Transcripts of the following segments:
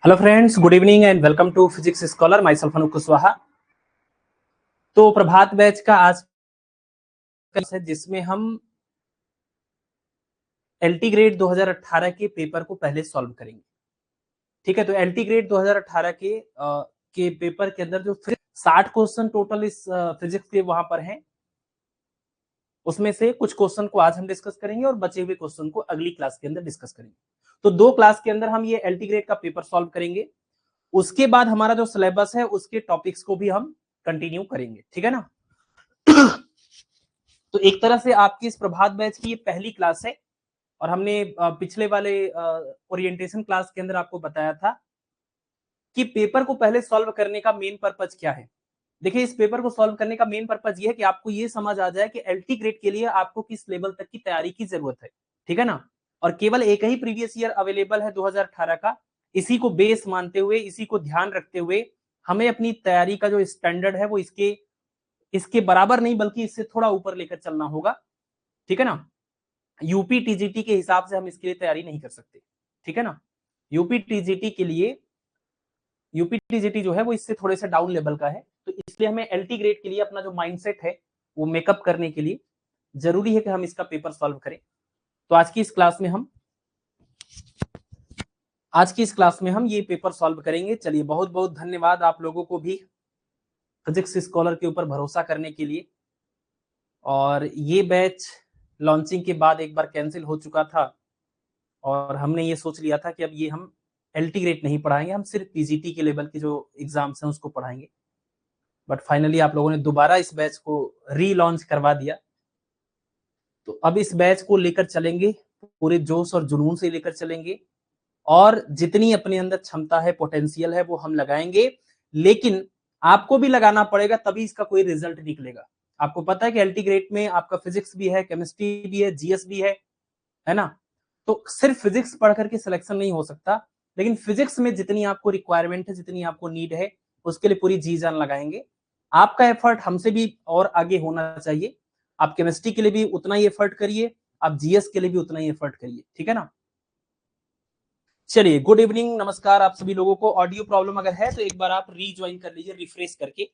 Hello friends, good evening and welcome to physics scholar. Myself Anoop Kushwaha. तो Prabhat batch का आज है जिसमें हम एलटी ग्रेड 2018 के पेपर को पहले सॉल्व करेंगे। ठीक है, तो एलटी ग्रेड 2018 के पेपर के अंदर जो 60 क्वेश्चन टोटल इस फिजिक्स के वहां पर हैं, उसमें से कुछ क्वेश्चन को आज हम डिस्कस करेंगे और बचे हुए क्वेश्चन को अगली क्लास के अंदर डिस्कस करेंगे। तो 2 क्लास के अंदर हम ये एलटी ग्रेड का पेपर सॉल्व करेंगे। उसके बाद हमारा जो सिलेबस है उसके टॉपिक्स को भी हम कंटिन्यू करेंगे। ठीक है ना। तो एक तरह से आपकी इस प्रभात बैच की ये पहली क्लास है और हमने पिछले वाले ओरिएंटेशन क्लास के अंदर आपको बताया था कि पेपर को पहले सॉल्व करने का मेन पर्पज क्या है। देखिए, इस पेपर को सॉल्व करने का मेन पर्पज ये है कि आपको ये समझ आ जाए कि एलटी ग्रेड के लिए आपको किस लेवल तक की तैयारी की जरूरत है। ठीक है ना। और केवल एक ही प्रीवियस ईयर अवेलेबल है 2018 का। इसी को बेस मानते हुए, इसी को ध्यान रखते हुए हमें अपनी तैयारी का जो स्टैंडर्ड है वो इसके बराबर नहीं बल्कि इससे थोड़ा ऊपर लेकर चलना होगा। ठीक है ना। यूपी टीजीटी के हिसाब से हम इसके लिए तैयारी नहीं कर सकते। ठीक है ना। यूपी टीजीटी के लिए यूपी टीजीटी जो है वो इससे थोड़े से डाउन लेवल का है, तो इसलिए हमें एलटी ग्रेड के लिए अपना जो माइंडसेट है वो मेकअप करने के लिए जरूरी है कि हम इसका पेपर सॉल्व करें। तो आज की इस क्लास में हम ये पेपर सॉल्व करेंगे। चलिए, बहुत बहुत धन्यवाद आप लोगों को भी फिजिक्स स्कॉलर के ऊपर भरोसा करने के लिए। और ये बैच लॉन्चिंग के बाद एक बार कैंसिल हो चुका था और हमने ये सोच लिया था कि अब ये हम एलटी ग्रेड नहीं पढ़ाएंगे, हम सिर्फ पीजीटी के लेवल के जो एग्जाम्स हैं उसको पढ़ाएंगे। बट फाइनली आप लोगों ने दोबारा इस बैच को री-लॉन्च करवा दिया, तो अब इस बैच को लेकर चलेंगे, पूरे जोश और जुनून से लेकर चलेंगे और जितनी अपने अंदर क्षमता है, पोटेंशियल है, वो हम लगाएंगे। लेकिन आपको भी लगाना पड़ेगा, तभी इसका कोई रिजल्ट निकलेगा। आपको पता है कि एलटी ग्रेड में आपका फिजिक्स भी है, केमिस्ट्री भी है, जीएस भी है ना। तो सिर्फ फिजिक्स पढ़ करके सिलेक्शन नहीं हो सकता, लेकिन फिजिक्स में जितनी आपको रिक्वायरमेंट है, जितनी आपको नीड है, उसके लिए पूरी जी जान लगाएंगे। आपका एफर्ट हमसे भी और आगे होना चाहिए। आप केमिस्ट्री के लिए भी उतना ही एफर्ट करिए, आप जीएस के लिए भी उतना ही एफर्ट करिए। ठीक है ना। चलिए, गुड इवनिंग, नमस्कार आप सभी लोगों को। ऑडियो प्रॉब्लम अगर है तो एक बार आप रीज्वाइन कर लीजिए, रिफ्रेश करके,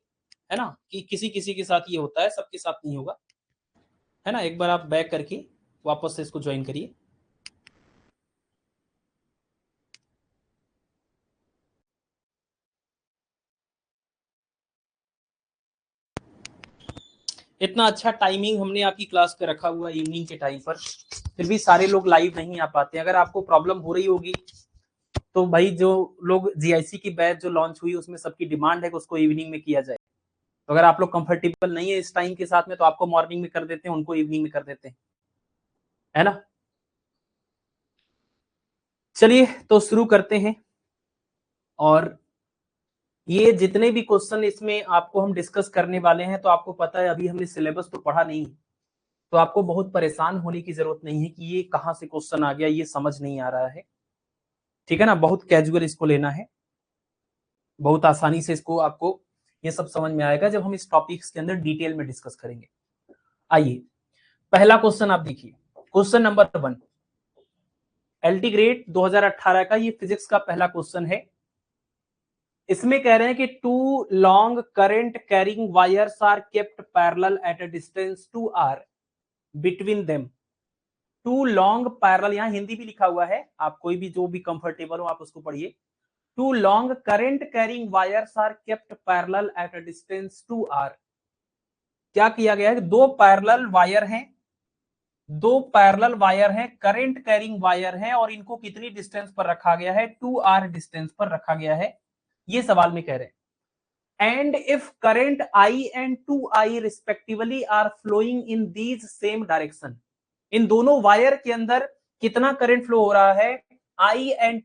है ना, कि किसी किसी के साथ ये होता है, सबके साथ नहीं होगा, है ना। एक बार आप बैक करके वापस से इसको ज्वाइन करिए। इतना अच्छा टाइमिंग हमने आपकी क्लास पे रखा हुआ इवनिंग के टाइम पर, फिर भी सारे लोग लाइव नहीं आ पाते। अगर आपको प्रॉब्लम हो रही होगी तो भाई, जो लोग जीआईसी की बैच जो लॉन्च हुई उसमें सबकी डिमांड है कि उसको इवनिंग में किया जाए। तो अगर आप लोग कंफर्टेबल नहीं है इस टाइम के साथ में तो आपको मॉर्निंग में कर देते हैं, उनको इवनिंग में कर देते हैं, है ना। चलिए, तो शुरू करते हैं। और ये जितने भी क्वेश्चन इसमें आपको हम डिस्कस करने वाले हैं, तो आपको पता है अभी हमने सिलेबस तो पढ़ा नहीं, तो आपको बहुत परेशान होने की जरूरत नहीं है कि ये कहाँ से क्वेश्चन आ गया, ये समझ नहीं आ रहा है। ठीक है ना। बहुत कैजुअल इसको लेना है, बहुत आसानी से इसको आपको ये सब समझ में आएगा जब हम इस टॉपिक्स के अंदर डिटेल में डिस्कस करेंगे। आइए, पहला क्वेश्चन आप देखिए, क्वेश्चन नंबर 1, एलटी ग्रेड 2018 का ये फिजिक्स का पहला क्वेश्चन है। इसमें कह रहे हैं कि 2 long current carrying wires are kept parallel at a distance 2r between them. 2 long parallel, यहां हिंदी भी लिखा हुआ है, आप कोई भी जो भी कंफर्टेबल हो आप उसको पढ़िए। 2 long current carrying wires are kept parallel at a distance 2r। क्या किया गया है, दो पैरेलल वायर हैं, करंट कैरिंग वायर हैं, और इनको कितनी डिस्टेंस पर रखा गया है, 2r डिस्टेंस पर रखा गया है। ये सवाल में कह रहे हैं। And if current I and 2I respectively are flowing in these same direction, इन दोनों वायर के अंदर कितना करंट फ्लो हो रहा है, I and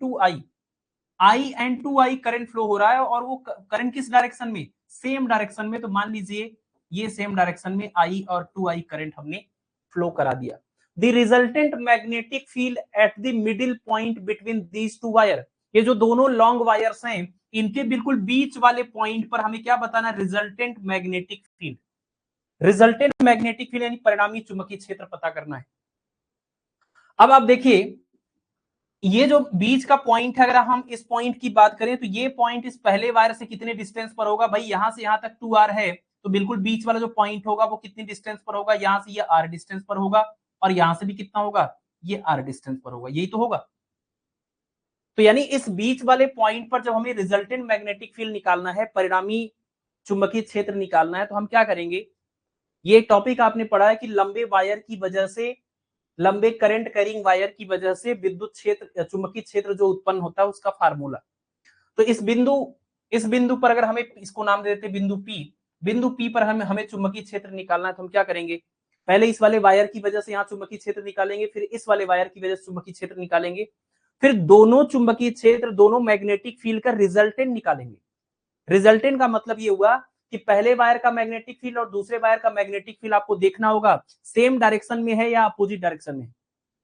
2I current flow हो रहा है, और वो करंट किस डायरेक्शन में, सेम डायरेक्शन में। तो मान लीजिए ये सेम डायरेक्शन में I और 2I करंट हमने फ्लो करा दिया। The resultant magnetic field at the middle point between these two wire, ये जो दोनों लॉन्ग वायर्स हैं इनके बिल्कुल बीच वाले पॉइंट पर हमें क्या बताना, resultant magnetic field. Resultant magnetic field यानी परिणामी चुंबकीय क्षेत्र पता करना है। अब आप देखिए, ये जो बीच का पॉइंट है, अगर हम इस पॉइंट की बात करें तो ये पॉइंट इस पहले वायर से कितने डिस्टेंस पर होगा भाई, यहां से यहां तक 2r है, तो बिल्कुल बीच वाला जो पॉइंट होगा वो कितनी डिस्टेंस पर होगा, यहां से ये r डिस्टेंस पर होगा, और यहां से भी कितना होगा, ये r डिस्टेंस पर होगा, यही तो होगा। तो यानी इस बीच वाले पॉइंट पर जब हमें रिजल्टेंट मैग्नेटिक फील्ड निकालना है, परिणामी चुंबकीय क्षेत्र निकालना है, तो हम क्या करेंगे, ये टॉपिक आपने पढ़ा है कि लंबे वायर की वजह से, लंबे करंट कैरिंग वायर की वजह से विद्युत क्षेत्र, चुंबकीय क्षेत्र जो उत्पन्न होता है उसका फार्मूला। तो इस बिंदु पर अगर हमें इसको नाम दे देते बिंदु पी, बिंदु पी पर हमें चुंबकीय क्षेत्र निकालना है, तो हम क्या करेंगे, पहले इस वाले वायर की वजह से यहाँ चुंबकीय क्षेत्र निकालेंगे, फिर इस वाले वायर की वजह से चुंबकीय क्षेत्र निकालेंगे, फिर दोनों चुंबकीय क्षेत्र, दोनों मैग्नेटिक फील्ड का रिजल्टेंट निकालेंगे। रिजल्टेंट का मतलब ये हुआ कि पहले वायर का मैग्नेटिक फील्ड और दूसरे वायर का मैग्नेटिक फील्ड आपको देखना होगा सेम डायरेक्शन में है या अपोजिट डायरेक्शन में है।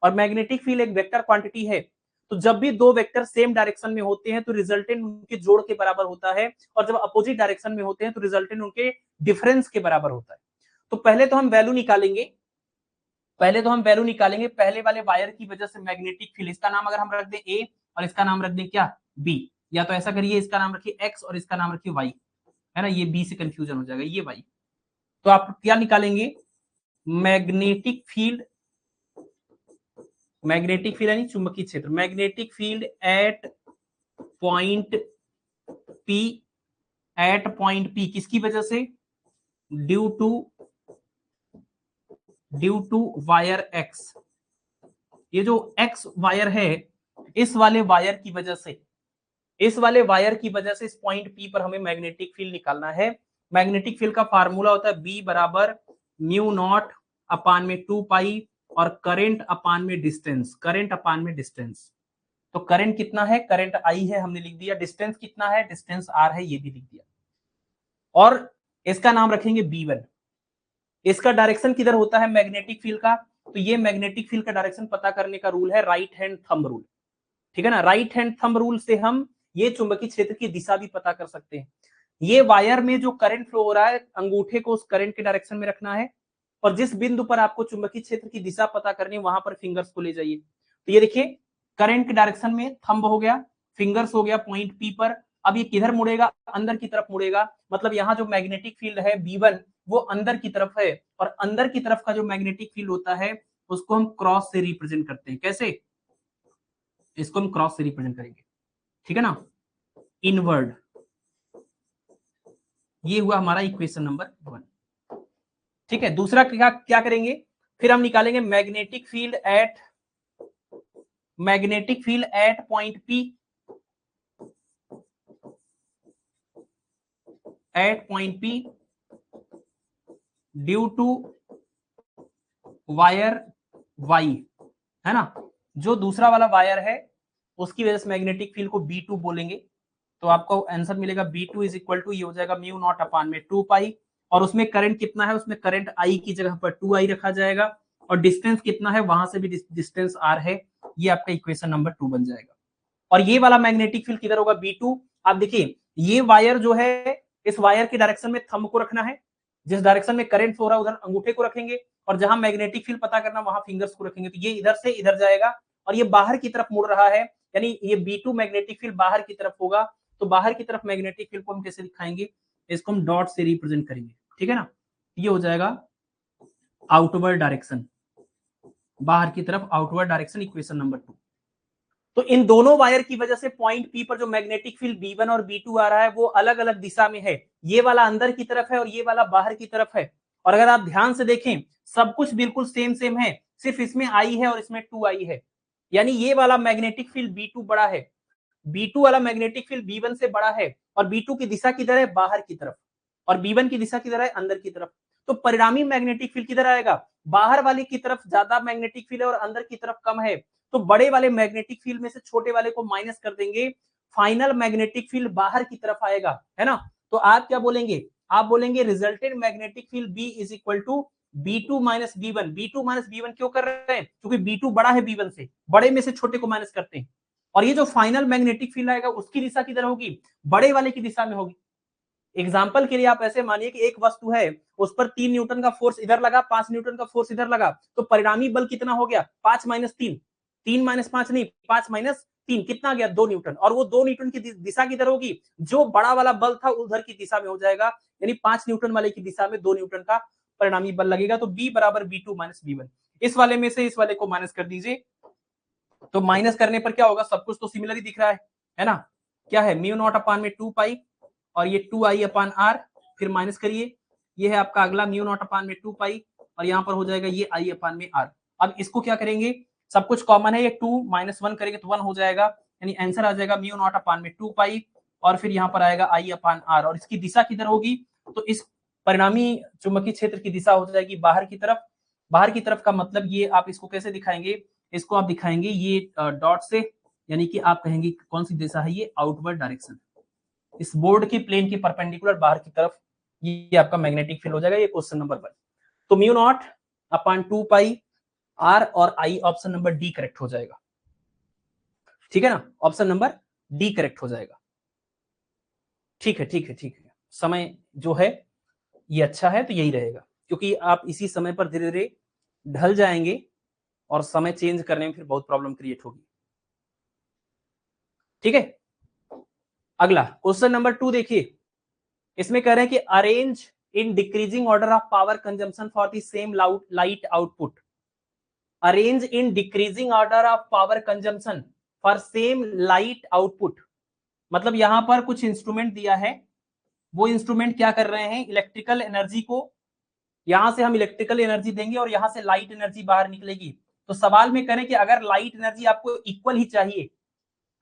और मैग्नेटिक फील्ड एक वेक्टर क्वांटिटी है, तो जब भी दो वेक्टर सेम डायरेक्शन में होते हैं तो रिजल्टेंट उनके जोड़ के बराबर होता है, और जब अपोजिट डायरेक्शन में होते हैं तो रिजल्टेंट उनके डिफरेंस के बराबर होता है। तो पहले तो हम वैल्यू निकालेंगे, पहले वाले वायर की वजह से मैग्नेटिक फील्ड, इसका नाम अगर हम रख दें ए और इसका नाम रख दें क्या, बी, या तो ऐसा करिए इसका नाम रखिए एक्स और इसका नाम रखिए वाई, है ना, ये बी से कंफ्यूजन हो जाएगा, ये वाई। तो आप क्या निकालेंगे, मैग्नेटिक फील्ड, मैग्नेटिक फील्ड यानी चुंबकीय क्षेत्र, magnetic field at point P, at point P किसकी वजह से, ड्यू टू वायर एक्स, ये जो एक्स वायर है, इस वाले वायर की वजह से, इस वाले वायर की वजह से इस पॉइंट पी पर हमें मैग्नेटिक फील्ड निकालना है। मैग्नेटिक फील्ड का फार्मूला होता है बी बराबर म्यू नॉट अपान में 2 पाई और करंट अपान में डिस्टेंस, करंट अपान में डिस्टेंस। तो करंट कितना है, करंट आई है हमने लिख दिया, डिस्टेंस कितना है, डिस्टेंस आर है, ये भी लिख दिया, और इसका नाम रखेंगे बी1। इसका डायरेक्शन किधर होता है मैग्नेटिक फील्ड का, तो ये मैग्नेटिक फील्ड का डायरेक्शन पता करने का रूल है राइट हैंड थंब रूल, ठीक है ना, राइट हैंड थंब रूल से हम ये चुंबकीय क्षेत्र की दिशा भी पता कर सकते हैं। ये वायर में जो करंट फ्लो हो रहा है, अंगूठे को उस करंट के डायरेक्शन में रखना है, और जिस बिंदु पर आपको चुंबकीय क्षेत्र की दिशा पता करनी है वहां पर फिंगर्स को ले जाइए। तो ये देखिए करंट के डायरेक्शन में थंब हो गया, फिंगर्स हो गया पॉइंट पी पर, अब ये किधर मुड़ेगा, अंदर की तरफ मुड़ेगा, मतलब यहाँ जो मैग्नेटिक फील्ड है B1 वो अंदर की तरफ है, और अंदर की तरफ का जो मैग्नेटिक फील्ड होता है उसको हम क्रॉस से रिप्रेजेंट करते हैं, कैसे, इसको हम क्रॉस से रिप्रेजेंट करेंगे, ठीक है ना, इनवर्ड। ये हुआ हमारा इक्वेशन नंबर 1, ठीक है। दूसरा क्या क्या करेंगे, फिर हम निकालेंगे magnetic field at point P, at point P due to wire Y, है ना, जो दूसरा वाला वायर है उसकी वजह से मैग्नेटिक फील्ड को B2 बोलेंगे। तो आपको आंसर मिलेगा B2 इज इक्वल टू, ये हो जाएगा म्यू नॉट अपान में 2 पाई, और उसमें करंट कितना है, उसमें करंट आई की जगह पर 2i रखा जाएगा, और डिस्टेंस कितना है, वहां से भी डिस्टेंस r है, ये आपका इक्वेशन नंबर 2 बन जाएगा। और ये वाला मैग्नेटिक फील्ड किधर होगा, B2, आप देखिए ये वायर जो है, इस वायर के डायरेक्शन में थंब को रखना है, जिस डायरेक्शन में करंट फ्लो हो रहा है उधर अंगूठे को रखेंगे, और जहां मैग्नेटिक फील्ड पता करना वहां फिंगर्स को रखेंगे, तो ये इधर से इधर जाएगा, और ये बाहर की तरफ मुड़ रहा है, यानी ये B2 मैग्नेटिक फील्ड बाहर की तरफ होगा, तो बाहर की तरफ मैग्नेटिक फील्ड को हम कैसे दिखाएंगे, इसको हम डॉट से रिप्रेजेंट करेंगे, ठीक है ना, ये हो जाएगा आउटवर्ड डायरेक्शन, बाहर की तरफ आउटवर्ड डायरेक्शन, इक्वेशन नंबर 2। तो इन दोनों वायर की वजह से पॉइंट पी पर जो मैग्नेटिक फील्ड B1 और B2 आ रहा है वो अलग अलग दिशा में है, ये वाला अंदर की तरफ है और ये वाला बाहर की तरफ है, और अगर आप ध्यान से देखें सब कुछ बिल्कुल सेम सेम है, सिर्फ इसमें आई है और इसमें 2i है, यानी ये वाला मैग्नेटिक फील्ड B2 बड़ा है, B2 वाला मैग्नेटिक फील्ड B1 से बड़ा है, और B2 की दिशा किधर है, बाहर की तरफ, और B1 की दिशा किधर है, अंदर की तरफ। तो परिणामी मैग्नेटिक फील्ड किधर आएगा, बाहर वाले की तरफ ज्यादा मैग्नेटिक फील्ड है और अंदर की तरफ कम है, तो बड़े वाले मैग्नेटिक फील्ड में से छोटे वाले को माइनस कर देंगे, फाइनल मैग्नेटिक फील्ड बाहर की तरफ आएगा, है ना। तो आप क्या बोलेंगे, आप बोलेंगे resultant magnetic field B is equal to B2 minus B1। B2 minus B1 क्यों कर रहे हैं, क्योंकि B2 बड़ा है B1 से, बड़े में से छोटे को माइनस करते हैं, और ये जो फाइनल मैग्नेटिक फील्ड आएगा उसकी दिशा किधर होगी, बड़े वाले की दिशा में होगी। एग्जाम्पल के लिए आप ऐसे मानिए कि एक वस्तु है, उस पर 3 न्यूटन का फोर्स इधर लगा, 5 न्यूटन का फोर्स इधर लगा, तो परिणामी बल कितना हो गया, 5 माइनस 3, 3 माइनस 5 नहीं, 5 माइनस 3 कितना गया 2 न्यूटन, और वो 2 न्यूटन की दिशा किधर होगी, जो बड़ा वाला बल था उधर की दिशा में हो जाएगा, यानी 5 न्यूटन वाले की दिशा में 2 न्यूटन का परिणामी बल लगेगा। तो B बराबर B2 माइनस B1। इस वाले में से इस वाले को माइनस कर दीजिए, तो माइनस करने पर क्या होगा, सब कुछ तो सिमिलर ही दिख रहा है ना, क्या है म्यू नॉट अपान में 2 पाई और ये 2i अपान r, फिर माइनस करिए, ये है आपका अगला म्यू नॉट अपान में 2 पाई और यहाँ पर हो जाएगा ये i अपान में r। अब इसको क्या करेंगे, सब कुछ कॉमन है, ये 2 माइनस 1 करेंगे तो 1 हो जाएगा, यानी आंसर आ जाएगा म्यू नॉट अपान में 2 पाई और फिर यहाँ पर आएगा i अपान r, और इसकी दिशा किधर होगी, तो इस परिणामी चुंबकीय क्षेत्र की दिशा हो जाएगी बाहर की तरफ। बाहर की तरफ का मतलब ये आप इसको कैसे दिखाएंगे, इसको आप दिखाएंगे ये डॉट से, यानी कि आप कहेंगे कौन सी दिशा है, ये आउटवर्ड डायरेक्शन, इस बोर्ड की प्लेन की परपेंडिकुलर बाहर की तरफ, ये आपका मैग्नेटिक फील्ड हो जाएगा। ये क्वेश्चन नंबर 1। तो म्यू नॉट अपान 2 पाई r और i, option number D correct हो जाएगा, ठीक है ना, ऑप्शन नंबर डी करेक्ट हो जाएगा। ठीक है, ठीक है, ठीक है, समय जो है ये अच्छा है तो यही रहेगा, क्योंकि आप इसी समय पर धीरे धीरे ढल जाएंगे और समय चेंज करने में फिर बहुत प्रॉब्लम क्रिएट होगी। ठीक है, अगला क्वेश्चन नंबर 2 देखिए, इसमें कह रहे हैं कि arrange in decreasing order of power consumption for the same light output. Arrange in decreasing order of power consumption for same light output, मतलब यहां पर कुछ इंस्ट्रूमेंट दिया है, वो इंस्ट्रूमेंट क्या कर रहे हैं, इलेक्ट्रिकल एनर्जी को, यहां से हम इलेक्ट्रिकल एनर्जी देंगे और यहां से लाइट एनर्जी बाहर निकलेगी। तो सवाल में करें कि अगर लाइट एनर्जी आपको इक्वल ही चाहिए,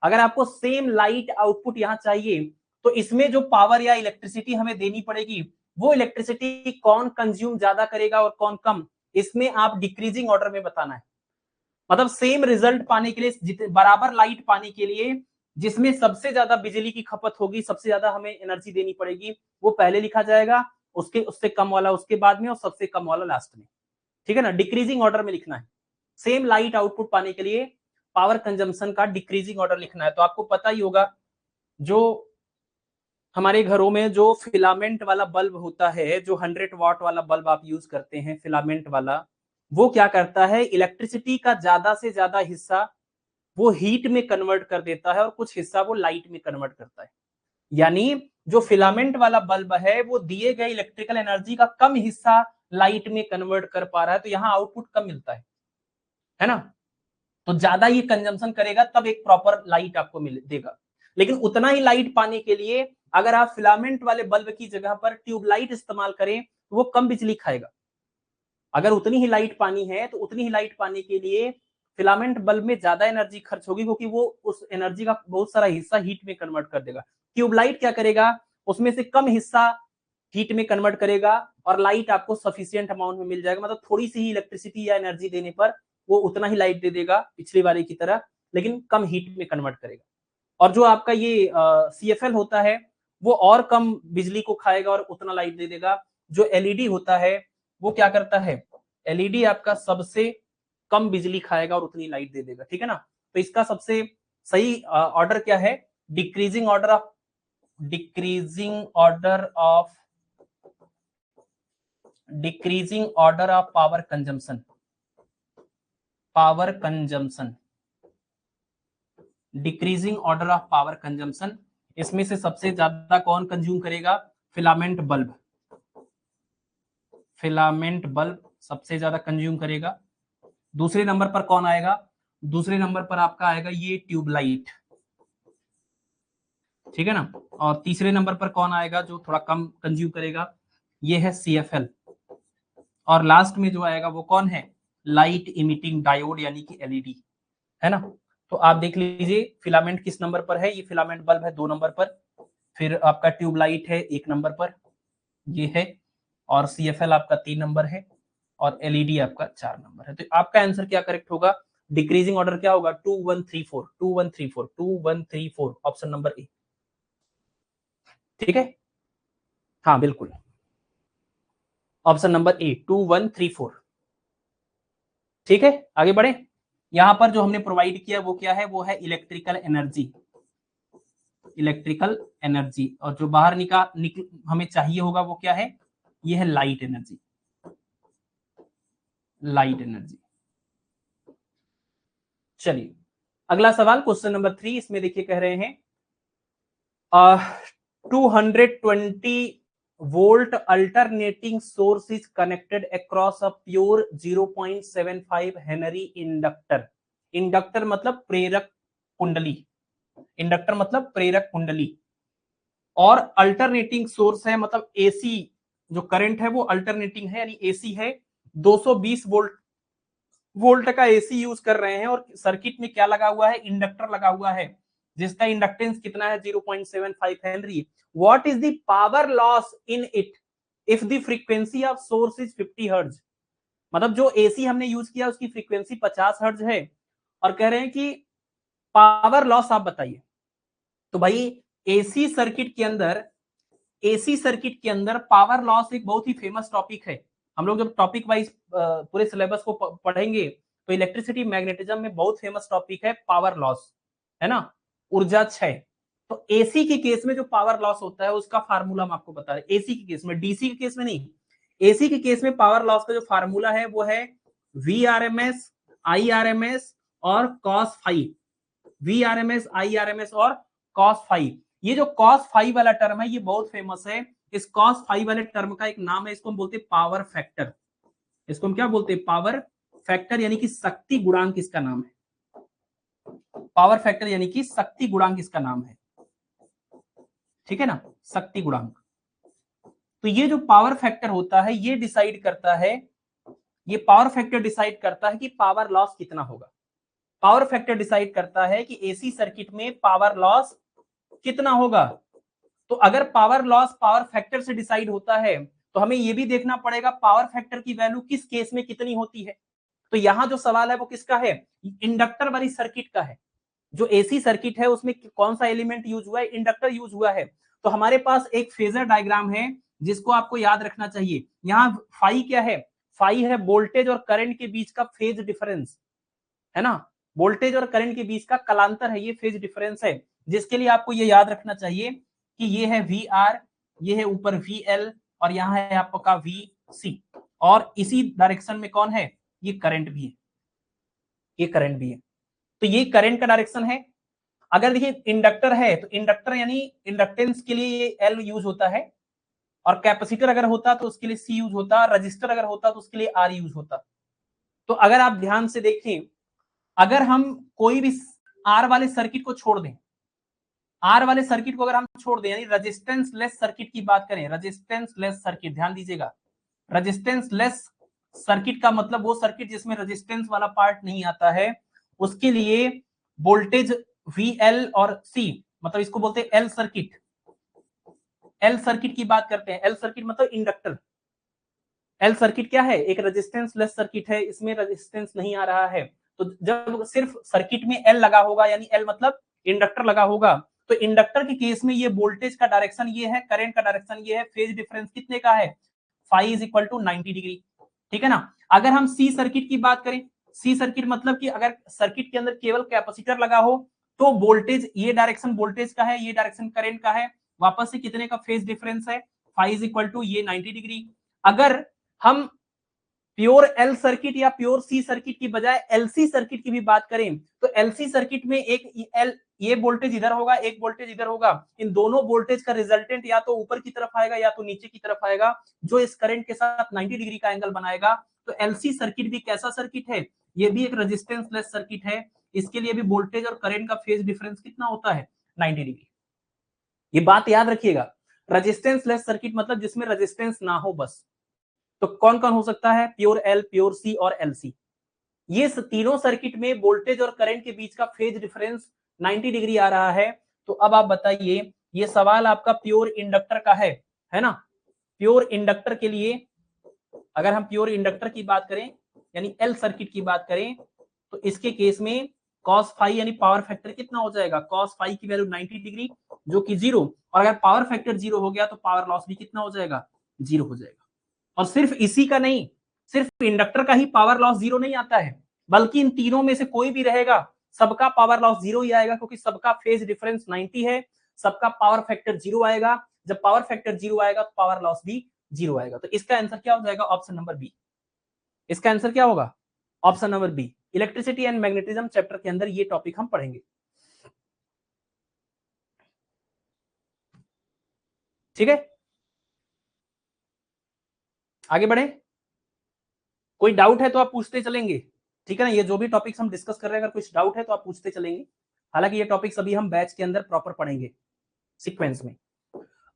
अगर आपको सेम लाइट आउटपुट यहां चाहिए, तो इसमें जो पावर या इलेक्ट्रिसिटी हमें देनी पड़ेगी, वो इलेक्ट्रिसिटी कौन कंज्यूम ज्यादा करेगा और कौन कम, इसमें आप डिक्रीजिंग ऑर्डर में बताना है। मतलब सेम रिजल्ट पाने के लिए, बराबर लाइट पाने के लिए, जिसमें सबसे ज्यादा बिजली की खपत होगी, सबसे ज्यादा हमें एनर्जी देनी पड़ेगी, वो पहले लिखा जाएगा, उसके उससे कम वाला उसके बाद में और सबसे कम वाला लास्ट में। ठीक है ना, डिक्रीजिंग ऑर्डर में लिखना है। सेम लाइट आउटपुट पाने के लिए पावर कंजम्पशन का डिक्रीजिंग ऑर्डर लिखना है। तो आपको पता ही होगा, जो हमारे घरों में जो फिलामेंट वाला बल्ब होता है, जो 100 वाट वाला बल्ब आप यूज करते हैं फिलामेंट वाला, वो क्या करता है, इलेक्ट्रिसिटी का ज्यादा से ज्यादा हिस्सा वो हीट में कन्वर्ट कर देता है और कुछ हिस्सा वो लाइट में कन्वर्ट करता है। यानी जो फिलामेंट वाला बल्ब है वो दिए गए इलेक्ट्रिकल एनर्जी का कम हिस्सा लाइट में कन्वर्ट कर पा रहा है, तो यहाँ आउटपुट कम मिलता है ना, तो ज्यादा ये कंजम्पशन करेगा तब एक प्रॉपर लाइट आपको मिल देगा। लेकिन उतना ही लाइट पाने के लिए अगर आप फिलामेंट वाले बल्ब की जगह पर ट्यूबलाइट इस्तेमाल करें तो वो कम बिजली खाएगा। अगर उतनी ही लाइट पानी है तो उतनी ही लाइट पाने के लिए फिलामेंट बल्ब में ज्यादा एनर्जी खर्च होगी, क्योंकि वो उस एनर्जी का बहुत सारा हिस्सा हीट में कन्वर्ट कर देगा। ट्यूबलाइट क्या करेगा, उसमें से कम हिस्सा हीट में कन्वर्ट करेगा और लाइट आपको सफिशिएंट अमाउंट में मिल जाएगा। मतलब थोड़ी सी ही इलेक्ट्रिसिटी या एनर्जी देने पर वो उतना ही लाइट दे देगा पिछली वाले की तरह, लेकिन कम हीट में कन्वर्ट करेगा। और जो आपका ये CFL होता है वो और कम बिजली को खाएगा और उतना लाइट दे देगा। जो LED होता है वो क्या करता है, LED आपका सबसे कम बिजली खाएगा और उतनी लाइट दे देगा। ठीक है ना, तो इसका सबसे सही ऑर्डर क्या है, decreasing order of power consumption, decreasing order of power consumption. इसमें से सबसे ज्यादा कौन कंज्यूम करेगा, फिलामेंट बल्ब सबसे ज्यादा कंज्यूम करेगा। दूसरे नंबर पर कौन आएगा, दूसरे नंबर पर आपका आएगा ये ट्यूबलाइट, ठीक है ना। और तीसरे नंबर पर कौन आएगा जो थोड़ा कम कंज्यूम करेगा, ये है CFL। और लास्ट में जो आएगा वो कौन है, लाइट इमिटिंग डायोड यानी कि LED, है ना। तो आप देख लीजिए फिलामेंट किस नंबर पर है, ये फिलामेंट बल्ब है 2 नंबर पर, फिर आपका ट्यूबलाइट है 1 नंबर पर ये है, और CFL आपका 3 नंबर है, और LED आपका 4 नंबर है। तो आपका आंसर क्या करेक्ट होगा, डिक्रीजिंग ऑर्डर क्या होगा, 2134, ऑप्शन नंबर ए। ठीक है, हाँ बिल्कुल, ऑप्शन नंबर ए 2134। ठीक है, आगे बढ़े। यहां पर जो हमने प्रोवाइड किया वो क्या है, वो है इलेक्ट्रिकल एनर्जी, और जो बाहर हमें चाहिए होगा वो क्या है, ये है लाइट एनर्जी। चलिए अगला सवाल क्वेश्चन नंबर 3, इसमें देखिए कह रहे हैं 220 volt alternating source is connected across a pure 0.75 Henry inductor. Inductor मतलब प्रेरक कुंडली, इंडक्टर मतलब प्रेरक कुंडली, और अल्टरनेटिंग सोर्स है मतलब एसी जो करंट है वो अल्टरनेटिंग है यानी एसी है, 220 वोल्ट का एसी यूज कर रहे हैं और सर्किट में क्या लगा हुआ है, इंडक्टर लगा हुआ है जिसका इंडक्टेंस कितना है 0.75 Henry. What is the power loss in it if the frequency of source is 50 hertz. मतलब जो एसी हमने यूज किया उसकी फ्रीक्वेंसी 50 हर्ट्ज है और कह रहे हैं कि पावर लॉस आप बताइए। तो भाई एसी सर्किट के अंदर, एसी सर्किट के अंदर पावर लॉस एक बहुत ही फेमस टॉपिक है। हम लोग जब टॉपिक वाइज पूरे सिलेबस को पढ़ेंगे तो इलेक्ट्रिसिटी मैग्नेटिज्म में बहुत फेमस टॉपिक है पावर लॉस, है ना, ऊर्जा क्षय। तो एसी के केस में जो पावर लॉस होता है उसका फार्मूला हम आपको बता रहे हैं, एसी के केस में, डीसी के केस में नहीं। एसी के केस में पावर लॉस का जो फार्मूला है वो है V R M S, I R M S और cos phi, V R M S, I R M S और कॉस फाइव। ये जो कॉस फाइव वाला टर्म है ये बहुत फेमस है। इस कॉस फाइव वाले टर्म का एक नाम है, इसको हम बोलते हैं पावर फैक्टर। इसको हम क्या बोलते हैं, पावर फैक्टर, यानी कि शक्ति गुणांक इसका नाम है। पावर फैक्टर यानी कि शक्ति गुणांक इसका नाम है, ठीक है ना, शक्ति गुणांक। तो ये जो पावर फैक्टर होता है ये डिसाइड करता है, ये पावर फैक्टर डिसाइड करता है कि पावर लॉस कितना होगा। पावर फैक्टर डिसाइड करता है कि एसी सर्किट में पावर लॉस कितना होगा। तो अगर पावर लॉस पावर फैक्टर से डिसाइड होता है तो हमें यह भी देखना पड़ेगा पावर फैक्टर की वैल्यू किस केस में कितनी होती है। तो यहां जो सवाल है वो किसका है, इंडक्टर वाली सर्किट का है। जो एसी सर्किट है उसमें कौन सा एलिमेंट यूज हुआ है, इंडक्टर यूज हुआ है। तो हमारे पास एक फेजर डायग्राम है जिसको आपको याद रखना चाहिए। यहाँ फाई क्या है, फाई है वोल्टेज और करंट के बीच का फेज डिफरेंस, है ना, वोल्टेज और करंट के बीच का कलांतर है, ये फेज डिफरेंस है, जिसके लिए आपको ये याद रखना चाहिए कि ये है वी आर, ये है ऊपर वी एल और यहाँ है आपका वी सी, और इसी डायरेक्शन में कौन है, ये करंट भी है, ये करंट भी है। तो ये करंट का डायरेक्शन है। अगर देखिए इंडक्टर है तो इंडक्टर यानी इंडक्टेंस के लिए ये एल यूज होता है, और कैपेसिटर अगर होता तो उसके लिए सी यूज होता, रजिस्टर अगर होता तो उसके लिए आर यूज होता। तो अगर आप ध्यान से देखें, अगर हम कोई भी आर वाले सर्किट को छोड़ दें, आर वाले सर्किट को अगर हम छोड़ दें यानी रेजिस्टेंस लेस सर्किट की बात करें, रेजिस्टेंस लेस सर्किट, ध्यान दीजिएगा, रेजिस्टेंस लेस सर्किट का मतलब वो सर्किट जिसमें रेजिस्टेंस वाला पार्ट नहीं आता है, उसके लिए वोल्टेज वी एल और सी, मतलब इसको बोलते हैं एल सर्किट। एल सर्किट की बात करते हैं, एल सर्किट मतलब इंडक्टर। एल सर्किट क्या है, एक रेजिस्टेंस लेस सर्किट है, इसमें रेजिस्टेंस नहीं आ रहा है। तो जब सिर्फ सर्किट में एल लगा होगा यानी एल मतलब इंडक्टर लगा होगा, तो इंडक्टर के केस में ये वोल्टेज का डायरेक्शन ये है, करंट का डायरेक्शन ये है, फेज डिफरेंस कितने का है, phi is equal to 90 degree, ठीक है ना। अगर हम सी सर्किट की बात करें, सी सर्किट मतलब कि अगर सर्किट के अंदर केवल कैपेसिटर लगा हो तो वोल्टेज, ये डायरेक्शन वोल्टेज का है, ये डायरेक्शन करंट का है, वापस से कितने का फेज डिफरेंस है, फाई इज इक्वल टू ये 90 डिग्री। अगर हम प्योर एल सर्किट या प्योर सी सर्किट की बजाय एलसी सर्किट की भी बात करें तो एलसी सर्किट में एक एल, ये वोल्टेज इधर होगा, एक वोल्टेज इधर होगा, इन दोनों वोल्टेज का रिजल्टेंट या तो ऊपर की तरफ आएगा या तो नीचे की तरफ आएगा, जो इस करंट के साथ 90 डिग्री का एंगल बनाएगा। तो एलसी सर्किट भी कैसा सर्किट है, ये भी एक रेजिस्टेंस लेस सर्किट है, इसके लिए भी वोल्टेज और करंट का फेज डिफरेंस कितना होता है, 90 डिग्री। ये बात याद रखिएगा, रेजिस्टेंस लेस सर्किट मतलब जिसमें रेजिस्टेंस ना हो बस। तो कौन कौन हो सकता है, प्योर एल, प्योर सी और एलसी। ये तीनों सर्किट में वोल्टेज और करंट के बीच का फेज डिफरेंस 90 डिग्री आ रहा है। तो अब आप बताइए, ये सवाल आपका प्योर इंडक्टर का है ना। प्योर इंडक्टर के लिए अगर हम प्योर इंडक्टर की बात करें यानी एल सर्किट की बात करें तो इसके केस में cos फाई यानी पावर फैक्टर कितना हो जाएगा, cos फाई की वैल्यू 90 डिग्री जो कि 0, और अगर पावर फैक्टर 0 हो गया तो पावर लॉस भी कितना हो जाएगा, 0 हो जाएगा। और सिर्फ इसी का नहीं, सिर्फ इंडक्टर का ही पावर लॉस 0 नहीं आता है, बल्कि इन तीनों में से कोई भी रहेगा सबका पावर लॉस 0 ही आएगा, क्योंकि सबका फेज डिफरेंस 90 है, सबका पावर फैक्टर 0 आएगा। जब पावर फैक्टर 0 आएगा तो पावर लॉस भी 0 आएगा। तो इसका आंसर क्या हो जाएगा, ऑप्शन नंबर बी। इसका आंसर क्या होगा, option number B. Electricity and magnetism chapter के अंदर ये टॉपिक हम पढ़ेंगे। ठीक है, आगे बढ़े। कोई डाउट है तो आप पूछते चलेंगे, ठीक है ना। ये जो भी टॉपिक्स हम डिस्कस कर रहे हैं, अगर कुछ डाउट है तो आप पूछते चलेंगे। हालांकि ये टॉपिक्स अभी हम बैच के अंदर प्रॉपर पढ़ेंगे सीक्वेंस में।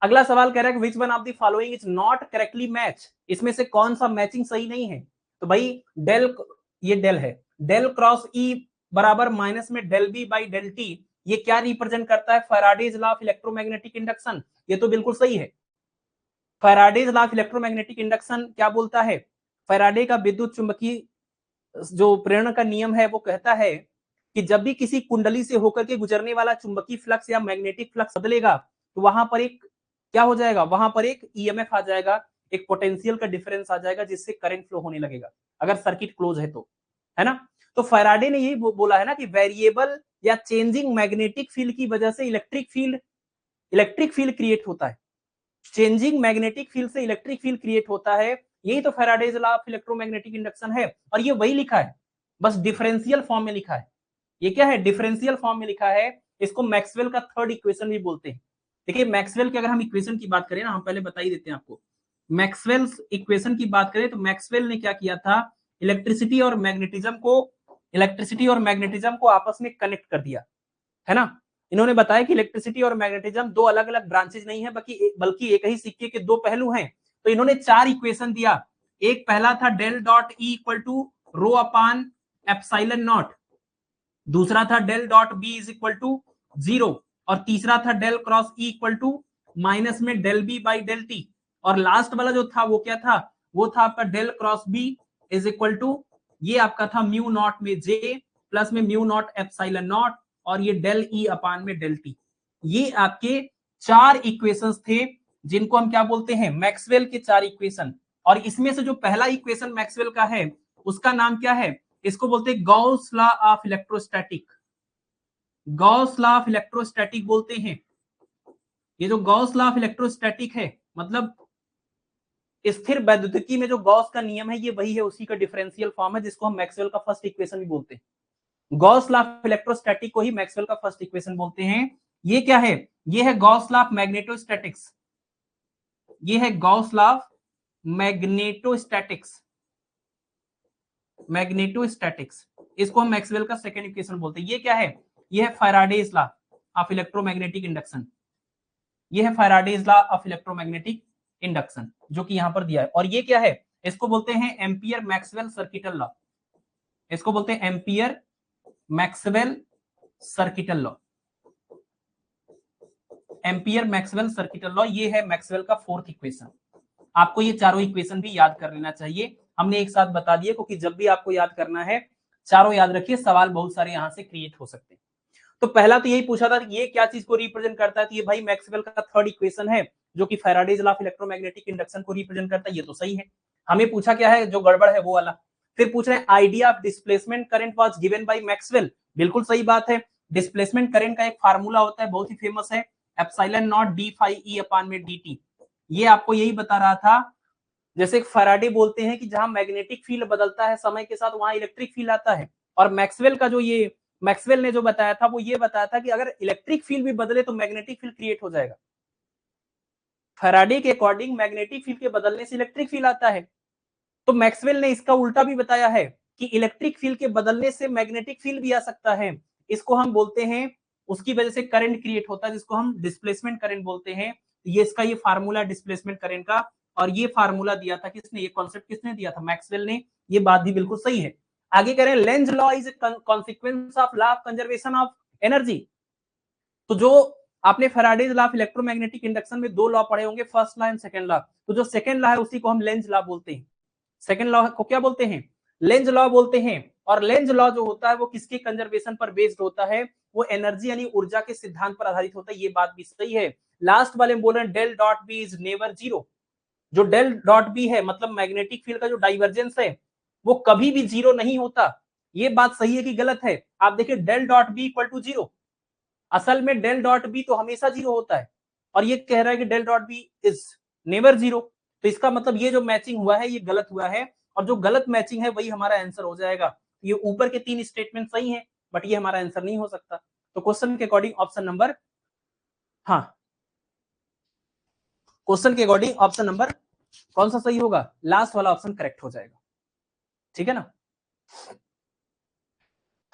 अगला सवाल कह रहा है कि which one of the following is not correctly match, इसमें से कौन सा मैचिंग सही नहीं है। तो भाई डेल, ये डेल है, डेल क्रॉस ई बराबर माइनस में del B by del T, ये क्या रिप्रेजेंट करता है, Faraday's law of electromagnetic induction. ये तो बिल्कुल सही है। Faraday's law of electromagnetic induction क्या बोलता है, फैराडे का विद्युत चुंबकीय जो प्रेरण का नियम है वो कहता है कि जब भी किसी कुंडली से होकर के गुजरने वाला चुंबकीय फ्लक्स या मैग्नेटिक फ्लक्स बदलेगा तो वहां पर एक क्या हो जाएगा, वहां पर एक ईएमएफ आ जाएगा, एक पोटेंशियल का डिफरेंस आ जाएगा, जिससे करंट फ्लो होने लगेगा अगर सर्किट क्लोज है तो, है ना। तो फैराडे ने यही बोला है ना कि वेरिएबल या चेंजिंग मैग्नेटिक फील्ड की वजह से इलेक्ट्रिक फील्ड क्रिएट होता है। चेंजिंग मैग्नेटिक फील्ड से इलेक्ट्रिक फील्ड क्रिएट होता है, यही तो Faraday's law of electromagnetic induction है। और ये वही लिखा है, बस डिफरेंशियल फॉर्म में लिखा है। ये क्या है, डिफरेंशियल फॉर्म में लिखा है। इसको मैक्सवेल का थर्ड इक्वेशन भी बोलते हैं। देखिए मैक्सवेल की अगर हम इक्वेशन की बात करें ना, हम पहले बता ही देते हैं आपको। मैक्सवेल इक्वेशन की बात करें तो मैक्सवेल ने क्या किया था, इलेक्ट्रिसिटी और मैग्नेटिज्म को आपस में कनेक्ट कर दिया, है ना। इन्होंने बताया कि इलेक्ट्रिसिटी और मैग्नेटिज्म दो अलग अलग ब्रांचेज नहीं है, बल्कि एक ही सिक्के के दो पहलू हैं। तो इन्होंने चार इक्वेशन दिया। एक पहला था del dot E equal to rho upon epsilon not, दूसरा था del dot B is equal to 0, और तीसरा था del cross E equal to minus में del B by del T, और लास्ट वाला जो था वो क्या था, वो था आपका del cross B is equal to, ये आपका था म्यू नॉट में जे प्लस में म्यू नॉट एप्सिलॉन नॉट, और ये डेल ई अपान में डेल टी। ये आपके चार इक्वेशंस थे जिनको हम क्या बोलते हैं, मैक्सवेल के चार इक्वेशन। और इसमें से जो पहला इक्वेशन मैक्सवेल का है उसका नाम क्या है, इसको बोलते हैं Gauss law of electrostatic, Gauss law of electrostatic बोलते हैं। ये जो गॉस लॉ ऑफ इलेक्ट्रोस्टैटिक है मतलब स्थिर वैद्युतिकी में जो गॉस का नियम है, ये वही है, उसी का डिफरेंशियल फॉर्म है, जिसको हम मैक्सवेल का फर्स्ट इक्वेशन भी बोलते हैं। गॉस लॉ ऑफ इलेक्ट्रोस्टैटिक को ही मैक्सवेल का फर्स्ट इक्वेशन बोलते हैं। ये क्या है, ये है गॉस लॉ ऑफ मैग्नेटोस्टैटिक्स, ये है गॉस लॉ ऑफ मैग्नेटोस्टैटिक्स, इसको हम मैक्सवेल का सेकंड इक्वेशन बोलते हैं। ये क्या है, ये है Faraday's law of electromagnetic induction, ये है Faraday's law of electromagnetic induction जो कि यहां पर दिया है। और ये क्या है, इसको बोलते हैं एम्पियर मैक्सवेल सर्किटल लॉ, इसको बोलते हैं ampere Maxwell circuital law, ampere Maxwell circuital law, ये है मैक्सवेल का फोर्थ इक्वेशन। आपको ये चारों इक्वेशन भी याद कर लेना चाहिए, हमने एक साथ बता दिए, क्योंकि जब भी आपको याद करना है चारों याद रखिए, सवाल बहुत सारे यहां से क्रिएट हो सकते हैं। तो पहला तो यही पूछा था ये क्या चीज को रिप्रेजेंट करता है, तो ये भाई मैक्सवेल का थर्ड इक्वेशन है जो कि Faraday's law of electromagnetic induction को रिप्रेजेंट करता है। ये तो सही है। हमें पूछा क्या है, जो गड़बड़ है वो वाला। फिर पूछ रहे हैं idea of displacement current was given by Maxwell, बिल्कुल सही बात है। डिस्प्लेसमेंट करंट का एक फार्मूला होता है, बहुत ही फेमस है, epsilon not D phi E upon में dt। ये आपको यही बता रहा था, जैसे फैराडे बोलते हैं कि जहां मैग्नेटिक फील्ड बदलता है समय के साथ वहां इलेक्ट्रिक फील्ड आता है। और मैक्सवेल का जो ये मैक्सवेल ने जो बताया था वो ये बताया था कि अगर इलेक्ट्रिक फील्ड भी बदले तो मैग्नेटिक फील्ड क्रिएट हो जाएगा। फैराडे के अकॉर्डिंग मैग्नेटिक फील्ड के बदलने से इलेक्ट्रिक फील्ड आता है, तो मैक्सवेल ने इसका उल्टा भी बताया है कि इलेक्ट्रिक फील्ड के बदलने से मैग्नेटिक फील्ड भी आ सकता है। इसको हम बोलते हैं, उसकी वजह से करंट क्रिएट होता है, जिसको हम डिस्प्लेसमेंट करंट बोलते हैं। ये इसका ये फार्मूला डिस्प्लेसमेंट करंट का, और ये फार्मूला दिया था किसने, ये कॉन्सेप्ट किसने दिया था, मैक्सवेल ने। ये बात भी बिल्कुल सही है। आगे कह रहे हैं Lenz law is consequence of law of conservation of energy. तो जो आपने Faraday's law of electromagnetic induction में दो लॉ पढ़े होंगे, first law and second law, तो जो सेकंड लॉ है उसी को हम लेंज लॉ बोलते हैं। सेकंड लॉ को क्या बोलते हैं, लेंज लॉ बोलते हैं। और लेंज लॉ जो होता है वो किसके कंजर्वेशन पर बेस्ड होता है, वो एनर्जी यानी ऊर्जा के सिद्धांत पर आधारित होता है। ये बात भी सही है। लास्ट वाले में बोल रहे हैं del dot B is never zero. जो डेल डॉट बी है मतलब मैग्नेटिक फील्ड का जो डाइवर्जेंस है वो कभी भी जीरो नहीं होता। ये बात सही है कि गलत है, आप देखिए del dot B equal to zero, असल में डेल डॉट बी तो हमेशा जीरो होता है, और ये कह रहा है कि del dot B is never zero. तो इसका मतलब ये जो मैचिंग हुआ है ये गलत हुआ है, और जो गलत मैचिंग है वही हमारा आंसर हो जाएगा। ये ऊपर के 3 स्टेटमेंट सही हैं, बट ये हमारा आंसर नहीं हो सकता। तो क्वेश्चन के अकॉर्डिंग ऑप्शन नंबर, हाँ, क्वेश्चन के अकॉर्डिंग ऑप्शन नंबर कौन सा सही होगा? लास्ट वाला ऑप्शन करेक्ट हो जाएगा। ठीक है ना?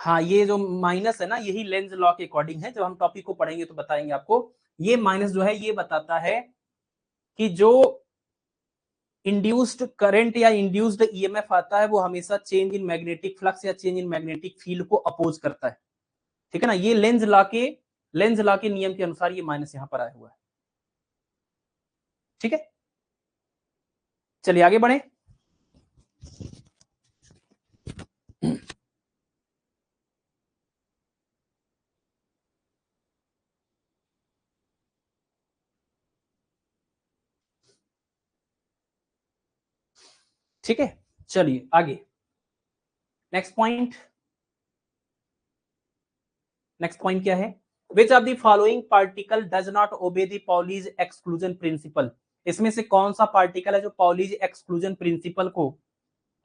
हाँ, ये जो माइनस है ना, यही लेंज लॉ के अकॉर्डिंग है। जब हम टॉपिक को पढ़ेंगे तो बताएंगे आपको। ये माइनस जो है ये बताता है कि जो इंड्यूस्ड करंट या इंड्यूस्ड ईएमएफ आता है वो हमेशा चेंज इन मैग्नेटिक फ्लक्स या चेंज इन मैग्नेटिक फील्ड को अपोज करता है। ठीक है ना? ये लेंज लॉ के नियम के अनुसार ये माइनस यहां पर आया हुआ है। ठीक है, चलिए आगे बढ़े। ठीक है, चलिए आगे। नेक्स्ट पॉइंट क्या है? विच of the following particle does not obey the Pauli's exclusion principle? इसमें से कौन सा पार्टिकल है जो पाउलीज एक्सक्लूजन प्रिंसिपल को,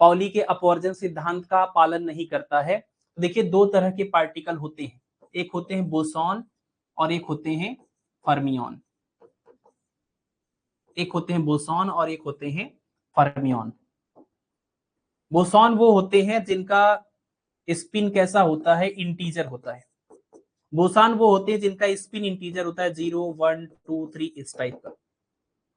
पाउली के अपवर्जन सिद्धांत का पालन नहीं करता है? देखिए, दो तरह के पार्टिकल होते हैं, एक होते हैं बोसॉन और एक होते हैं फर्मियन। एक होते हैं बोसॉन और एक होते हैं फर्मियन। बोसॉन वो होते हैं जिनका स्पिन कैसा होता है? इंटीजर होता है। बोसॉन वो होते हैं जिनका स्पिन इंटीजर होता है 0 1 2 3 इस टाइप का।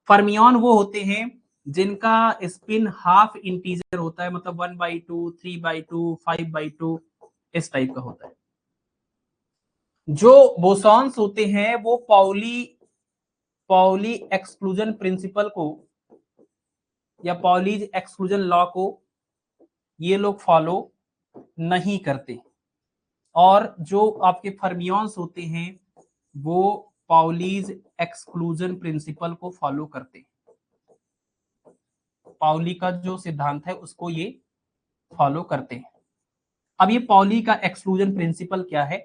फर्मियन वो होते हैं जिनका स्पिन हाफ इंटीजर होता है, मतलब 1/2 3/2 5/2 इस टाइप का होता है। जो बोसॉन्स होते हैं वो पाउली एक्सक्लूजन प्रिंसिपल को या पाउलीज एक्सक्लूजन लॉ को ये लोग फॉलो नहीं करते, और जो आपके फर्मियंस होते हैं वो पाउलीज एक्सक्लूजन प्रिंसिपल को फॉलो करते हैं। पाउली का जो सिद्धांत है उसको ये फॉलो करते हैं। अब ये पाउली का एक्सक्लूजन प्रिंसिपल क्या है?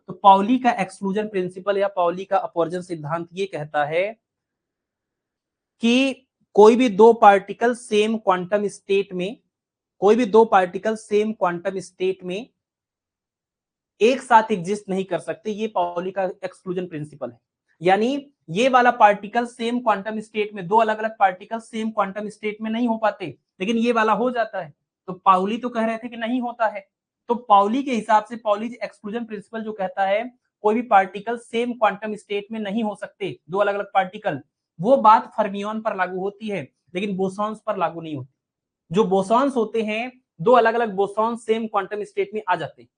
तो पाउली का एक्सक्लूजन प्रिंसिपल या पाउली का अपवर्जन सिद्धांत ये कहता है कि कोई भी दो पार्टिकल सेम क्वांटम स्टेट में, कोई भी दो पार्टिकल सेम क्वांटम स्टेट में एक साथ एग्जिस्ट नहीं कर सकते। ये पाउली का एक्सक्लूजन प्रिंसिपल है। यानी ये वाला पार्टिकल सेम क्वांटम स्टेट में, दो अलग अलग पार्टिकल सेम क्वांटम स्टेट में नहीं हो पाते, लेकिन ये वाला हो जाता है। तो पाउली तो कह रहे थे कि नहीं होता है। तो पाउली के हिसाब से पाउली एक्सक्लूजन प्रिंसिपल जो कहता है कोई भी पार्टिकल सेम क्वांटम स्टेट में नहीं हो सकते, दो अलग अलग पार्टिकल, वो बात फर्मियन पर लागू होती है, लेकिन बोसॉन्स पर लागू नहीं होती। जो बोसॉन्स होते हैं, दो अलग अलग बोसॉन्स सेम क्वांटम स्टेट में आ जाते हैं,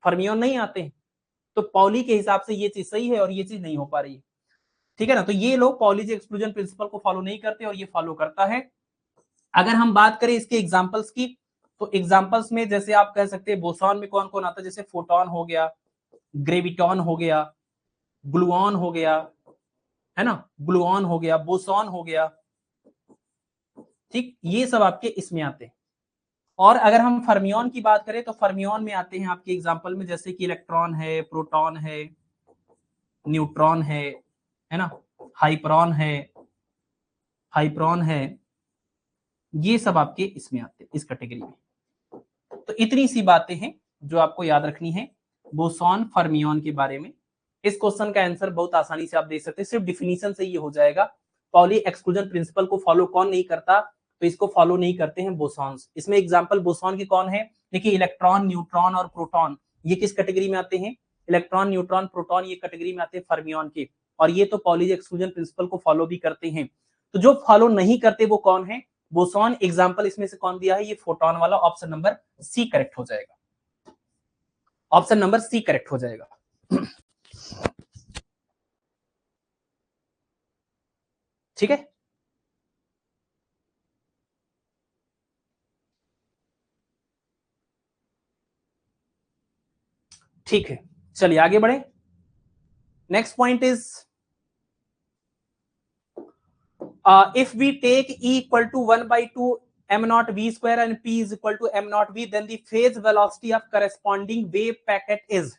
फर्मियन नहीं आते हैं। तो पाउली के हिसाब से ये चीज सही है और ये चीज नहीं हो पा रही है। ठीक है ना? तो ये लोग पाउली एक्सक्लूजन प्रिंसिपल को फॉलो नहीं करते और ये फॉलो करता है। अगर हम बात करें इसके एग्जांपल्स की, तो एग्जांपल्स में जैसे आप कह सकते हैं बोसॉन में कौन कौन आता है? जैसे फोटोन हो गया, ग्रेविटॉन हो गया, ग्लूऑन हो गया, है ना, ग्लूऑन हो गया, बोसॉन हो गया। ठीक, ये सब आपके इसमें आते हैं। और अगर हम फर्मियन की बात करें तो फर्मियन में आते हैं आपके एग्जांपल में जैसे कि इलेक्ट्रॉन है, प्रोटॉन है, न्यूट्रॉन है ना, हाइपरॉन है, ये सब आपके इसमें आते हैं, इस कैटेगरी में। तो इतनी सी बातें हैं जो आपको याद रखनी है बोसॉन फर्मियन के बारे में। इस क्वेश्चन का आंसर बहुत आसानी से आप दे सकते हैं, सिर्फ डिफिनीशन से ये हो जाएगा। पाउली एक्सक्लूजन प्रिंसिपल को फॉलो कौन नहीं करता? तो इसको फॉलो नहीं करते हैं बोसॉन्स। इसमें एग्जांपल बोसॉन के कौन है? देखिए, इलेक्ट्रॉन, न्यूट्रॉन और प्रोटॉन, ये किस कैटेगरी में आते हैं? इलेक्ट्रॉन, न्यूट्रॉन, प्रोटॉन ये कैटेगरी में आते हैं फर्मियन के, और ये तो पाउली एक्सक्लूजन प्रिंसिपल को फॉलो भी करते हैं। तो जो फॉलो नहीं करते वो कौन है? बोसॉन। एग्जांपल इसमें से कौन दिया है? ये फोटोन वाला, ऑप्शन नंबर सी करेक्ट हो जाएगा। ऑप्शन नंबर सी करेक्ट हो जाएगा। ठीक है, ठीक है, चलिए आगे बढ़े। Next point is if we take E equal to 1/2 m naught v square and p is equal to m naught v, then the phase velocity of corresponding wave packet is।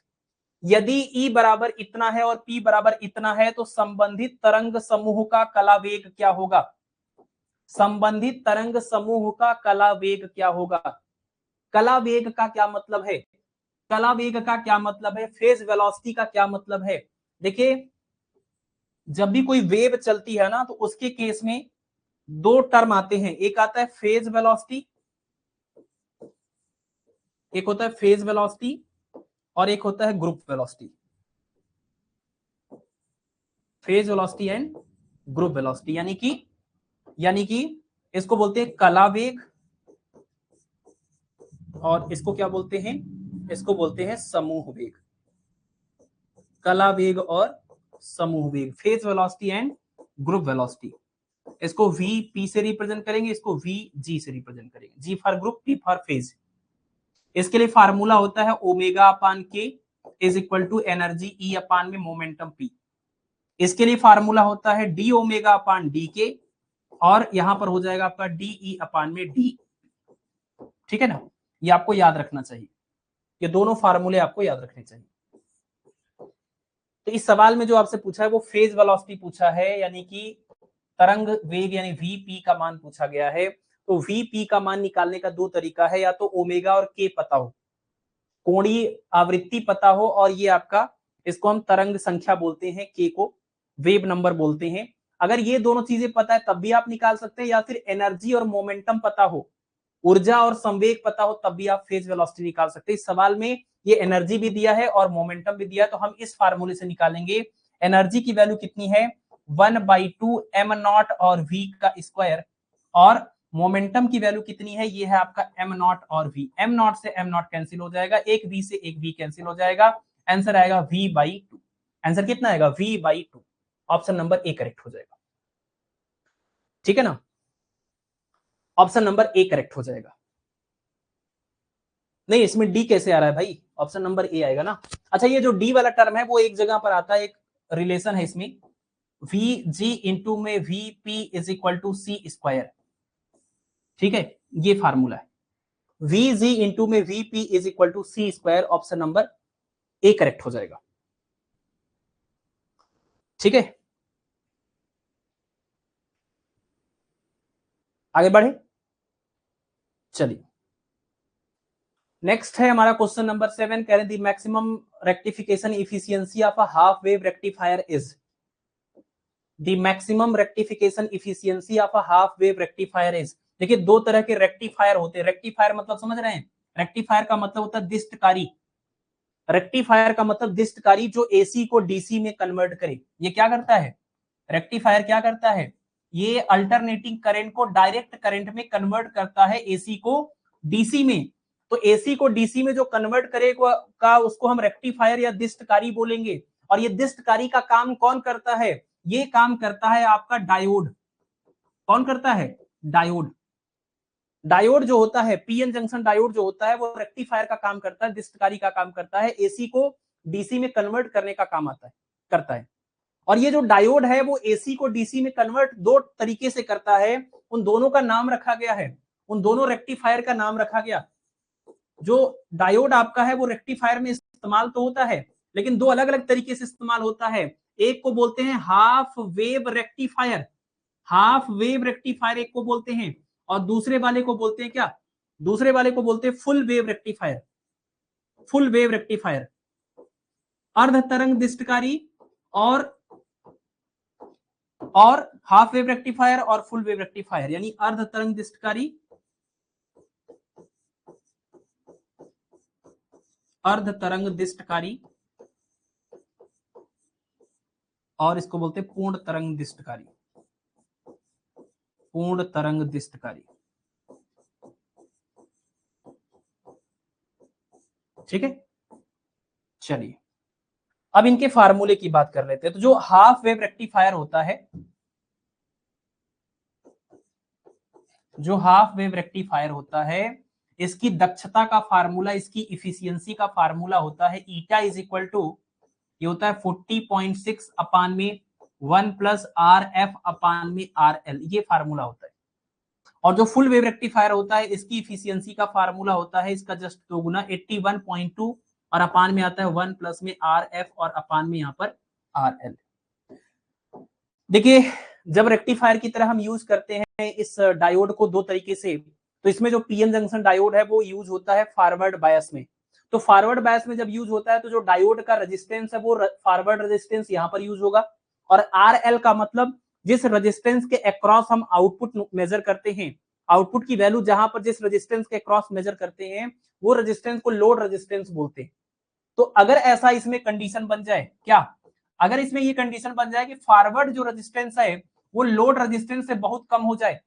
यदि E बराबर इतना है और P बराबर इतना है तो संबंधित तरंग समूह का कला वेग क्या होगा? संबंधित तरंग समूह का कला वेग क्या होगा? कला वेग का क्या मतलब है, कला वेग का क्या मतलब है, फेज वेलोसिटी का क्या मतलब है। देखिए जब भी कोई वेव चलती है ना तो उसके केस में दो टर्म आते हैं, एक आता है फेज वेलोसिटी, एक होता है फेज वेलोसिटी और एक होता है group velocity, phase velocity and group velocity. यानी कि इसको बोलते हैं कला वेग और इसको क्या बोलते हैं, इसको बोलते हैं समूह वेग, कला वेग और समूह वेग, phase velocity and group velocity. इसको वी पी से रिप्रेजेंट करेंगे, इसको वी जी से रिप्रेजेंट करेंगे, G for group, P for phase. इसके लिए फार्मूला होता है omega upon K is equal to energy E upon में मोमेंटम पी। इसके लिए फार्मूला होता है डी ओमेगा अपान डी के और यहां पर हो जाएगा आपका डी ई अपान में डी। ठीक है ना, ये आपको याद रखना चाहिए, ये दोनों फार्मूले आपको याद रखने चाहिए। तो इस सवाल में जो आपसे पूछा है वो फेज वेलोसिटी पूछा है, यानी कि तरंग वेग यानी वीपी का मान पूछा गया है। तो वीपी का मान निकालने का दो तरीका है, या तो ओमेगा और के पता हो, कोणीय आवृत्ति पता हो, और ये आपका इसको हम तरंग संख्या बोलते हैं, के को वेव नंबर बोलते हैं। अगर ये दोनों चीजें पता है तब भी आप निकाल सकते हैं, या फिर एनर्जी और मोमेंटम पता हो, ऊर्जा और संवेग पता हो, तब भी आप फेज वेलोसिटी निकाल सकते हैं। इस सवाल में ये एनर्जी भी दिया है और मोमेंटम भी दिया है, तो हम इस फार्मूले से निकालेंगे। एनर्जी की वैल्यू कितनी है 1/2 एम नॉट और वी का स्क्वायर, और मोमेंटम की वैल्यू कितनी है, ये है आपका एम नॉट और वी। एम नॉट से एम नॉट कैंसिल हो जाएगा, एक वी से एक वी कैंसिल हो जाएगा, आंसर आएगा v/2। आंसर कितना आएगा v/2, option number A correct हो जाएगा। ठीक है ना, ऑप्शन नंबर ए करेक्ट हो जाएगा। नहीं इसमें डी कैसे आ रहा है भाई, ऑप्शन नंबर ए आएगा ना। अच्छा ये जो डी वाला टर्म है वो एक जगह पर आता है, एक रिलेशन है इसमें, वी जी इंटू में V P is equal to C square. ठीक है, ये फार्मूला है, वी जी इंटू में V P is equal to C square, option number A correct हो जाएगा। ठीक है, आगे बढ़े, चलिए नेक्स्ट है हमारा क्वेश्चन नंबर 7। कह रहे the maximum rectification efficiency of a half wave rectifier is, the maximum rectification efficiency of a half wave rectifier is. देखिए दो तरह के रेक्टिफायर होते हैं, रेक्टिफायर मतलब समझ रहे हैं, रेक्टिफायर का मतलब होता है दिष्टकारी, रेक्टिफायर का मतलब दिष्टकारी जो एसी को डीसी में कन्वर्ट करे। ये क्या करता है, रेक्टिफायर क्या करता है, ये अल्टरनेटिंग करंट को डायरेक्ट करंट में कन्वर्ट करता है, एसी को डीसी में। तो एसी को डीसी में जो कन्वर्ट करेगा उसको हम रेक्टिफायर या दिष्टकारी बोलेंगे। और ये दिष्टकारी का काम कौन करता है, ये काम करता है आपका डायोड। कौन करता है, डायोड। डायोड जो होता है, पीएन जंक्शन डायोड जो होता है वो रेक्टिफायर का काम करता है, दिष्टकारी का काम करता है, एसी को डीसी में कन्वर्ट करने का काम आता है, करता है। और ये जो डायोड है वो एसी को डीसी में कन्वर्ट दो तरीके से करता है, उन दोनों का नाम रखा गया है, उन दोनों रेक्टिफायर का नाम रखा गया। जो डायोड आपका है वो रेक्टिफायर में इस्तेमाल तो होता है, लेकिन दो अलग अलग तरीके से इस्तेमाल होता है। एक को बोलते हैं half wave rectifier, half wave rectifier एक को बोलते हैं, और दूसरे वाले को बोलते हैं क्या, दूसरे वाले को बोलते हैं full wave rectifier, full wave rectifier. अर्ध तरंग दिष्टकारी और हाफ वेव रेक्टिफायर और फुल वेव रेक्टिफायर, यानी अर्ध तरंग दिष्टकारी, अर्ध तरंग दिष्टकारी, और इसको बोलते हैं पूर्ण तरंग दिष्टकारी, पूर्ण तरंग दिष्टकारी। ठीक है, चलिए अब इनके फार्मूले की बात कर लेते हैं। तो जो हाफ वेव रेक्टिफायर होता है, जो हाफ वेव रेक्टिफायर होता है, इसकी दक्षता का फार्मूला, इसकी इफिशियंसी का फार्मूला होता है ईटा इज इक्वल टू, ये होता है 40.6 अपान में 1 प्लस आर एफ अपान में आर एल, ये फार्मूला होता है। और जो फुल वेव रेक्टिफायर होता है इसकी इफिशियंसी का फार्मूला होता है इसका जस्ट दो गुना 81.2, और अपान में आता है 1 प्लस में आर एफ और अपान में यहाँ पर आर एल। देखिए जब रेक्टिफायर की तरह हम यूज करते हैं इस डायोड को दो तरीके से, तो इसमें जो पीएन जंक्शन डायोड है वो यूज होता है फॉरवर्ड बायस में। तो फॉरवर्ड बायस में जब यूज होता है तो जो डायोड का रेजिस्टेंस है वो फॉरवर्ड रेजिस्टेंस यहाँ पर यूज होगा, और आरएल का मतलब जिस रेजिस्टेंस के अक्रॉस हम आउटपुट मेजर करते हैं, आउटपुट की वैल्यू जहां पर जिस रेजिस्टेंस के अक्रॉस मेजर करते हैं वो रेजिस्टेंस को लोड रेजिस्टेंस बोलते हैं। तो अगर ऐसा इसमें कंडीशन बन जाए, क्या अगर इसमें ये कंडीशन बन जाए कि फॉरवर्ड जो रेजिस्टेंस है वो लोड रेजिस्टेंस से बहुत कम हो जाए,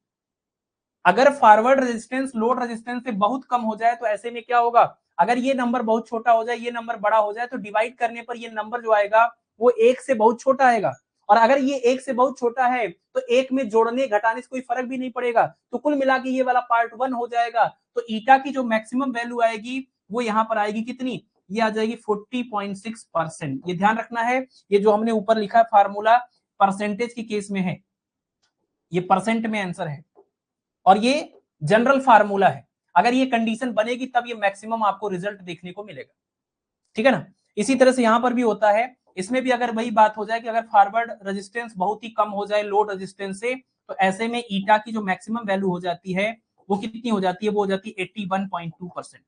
अगर फॉरवर्ड रेजिस्टेंस लोड रेजिस्टेंस से बहुत कम हो जाए तो ऐसे में क्या होगा, अगर ये नंबर बहुत छोटा हो जाए, ये नंबर बड़ा हो जाए, तो डिवाइड करने पर ये नंबर जो आएगा वो एक से बहुत छोटा आएगा, और अगर ये एक से बहुत छोटा है तो एक में जोड़ने घटाने से कोई फर्क भी नहीं पड़ेगा, तो कुल मिला के ये वाला पार्ट 1 हो जाएगा। तो ईटा की जो मैक्सिमम वैल्यू आएगी वो यहाँ पर आएगी कितनी, ये आ जाएगी 40.6%। ये ध्यान रखना है, ये जो हमने ऊपर लिखा है फार्मूला परसेंटेज के केस में है, ये परसेंट में आंसर है, और ये जनरल फार्मूला है। अगर ये कंडीशन बनेगी तब ये मैक्सिमम आपको रिजल्ट देखने को मिलेगा, ठीक है ना। इसी तरह से यहां पर भी होता है, इसमें भी अगर वही बात हो जाए कि अगर फॉरवर्ड रेजिस्टेंस बहुत ही कम हो जाए लोड रेजिस्टेंस से, तो ऐसे में ईटा की जो मैक्सिमम वैल्यू हो जाती है वो कितनी हो जाती है, वो हो जाती है 81.2%।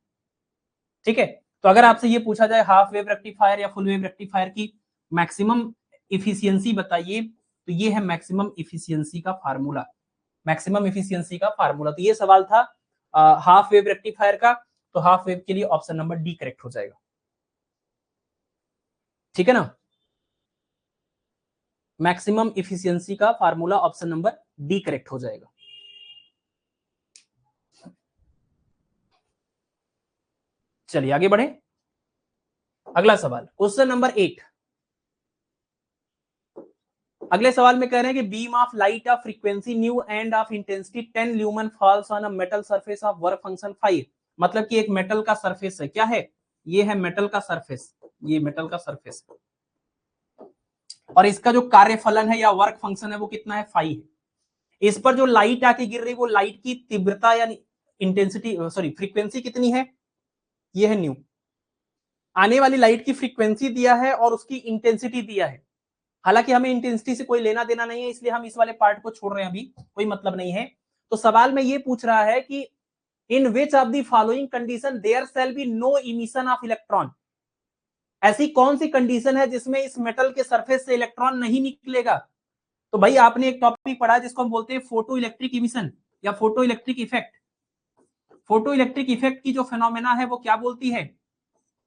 ठीक है, तो अगर आपसे ये पूछा जाए हाफ वेव रेक्टिफायर या फुल वेव रेक्टिफायर की मैक्सिमम इफिशियंसी बताइए, तो ये है मैक्सिमम इफिशियंसी का फार्मूला, मैक्सिमम इफिशियंसी का फार्मूला। तो ये सवाल था हाफ वेव रेक्टिफायर का, तो हाफ वेव के लिए ऑप्शन नंबर डी करेक्ट हो जाएगा, ठीक है ना। मैक्सिमम इफिशियंसी का formula option number D correct हो जाएगा। चलिए आगे बढ़े, अगला सवाल क्वेश्चन नंबर 8। अगले सवाल में कह रहे हैं कि beam of light of frequency new end of intensity 10 lumen falls on a metal surface of work function 5। मतलब कि एक मेटल का सरफेस है, क्या है, ये है मेटल का सरफेस, ये मेटल का सरफेस, और इसका जो कार्यफलन है या वर्क फंक्शन है वो कितना है, 5 है। इस पर जो लाइट आके गिर रही वो लाइट की तीव्रता यानी इंटेंसिटी सॉरी फ्रीक्वेंसी कितनी है, ये है न्यू। आने वाली लाइट की फ्रीक्वेंसी दिया है और उसकी इंटेंसिटी दिया है, हालांकि हमें इंटेंसिटी से कोई लेना देना नहीं है इसलिए हम इस वाले पार्ट को छोड़ रहे हैं, अभी कोई मतलब नहीं है। तो सवाल में ये पूछ रहा है कि in which of the following condition there shall be no emission of electron. ऐसी कौन सी कंडीशन है जिसमें इस मेटल के सरफेस से इलेक्ट्रॉन नहीं निकलेगा। तो भाई आपने एक टॉपिक पढ़ा जिसको हम बोलते हैं फोटो इलेक्ट्रिक इमिशन या photo electric effect. Photo electric effect की जो फिनोमेना है वो क्या बोलती है,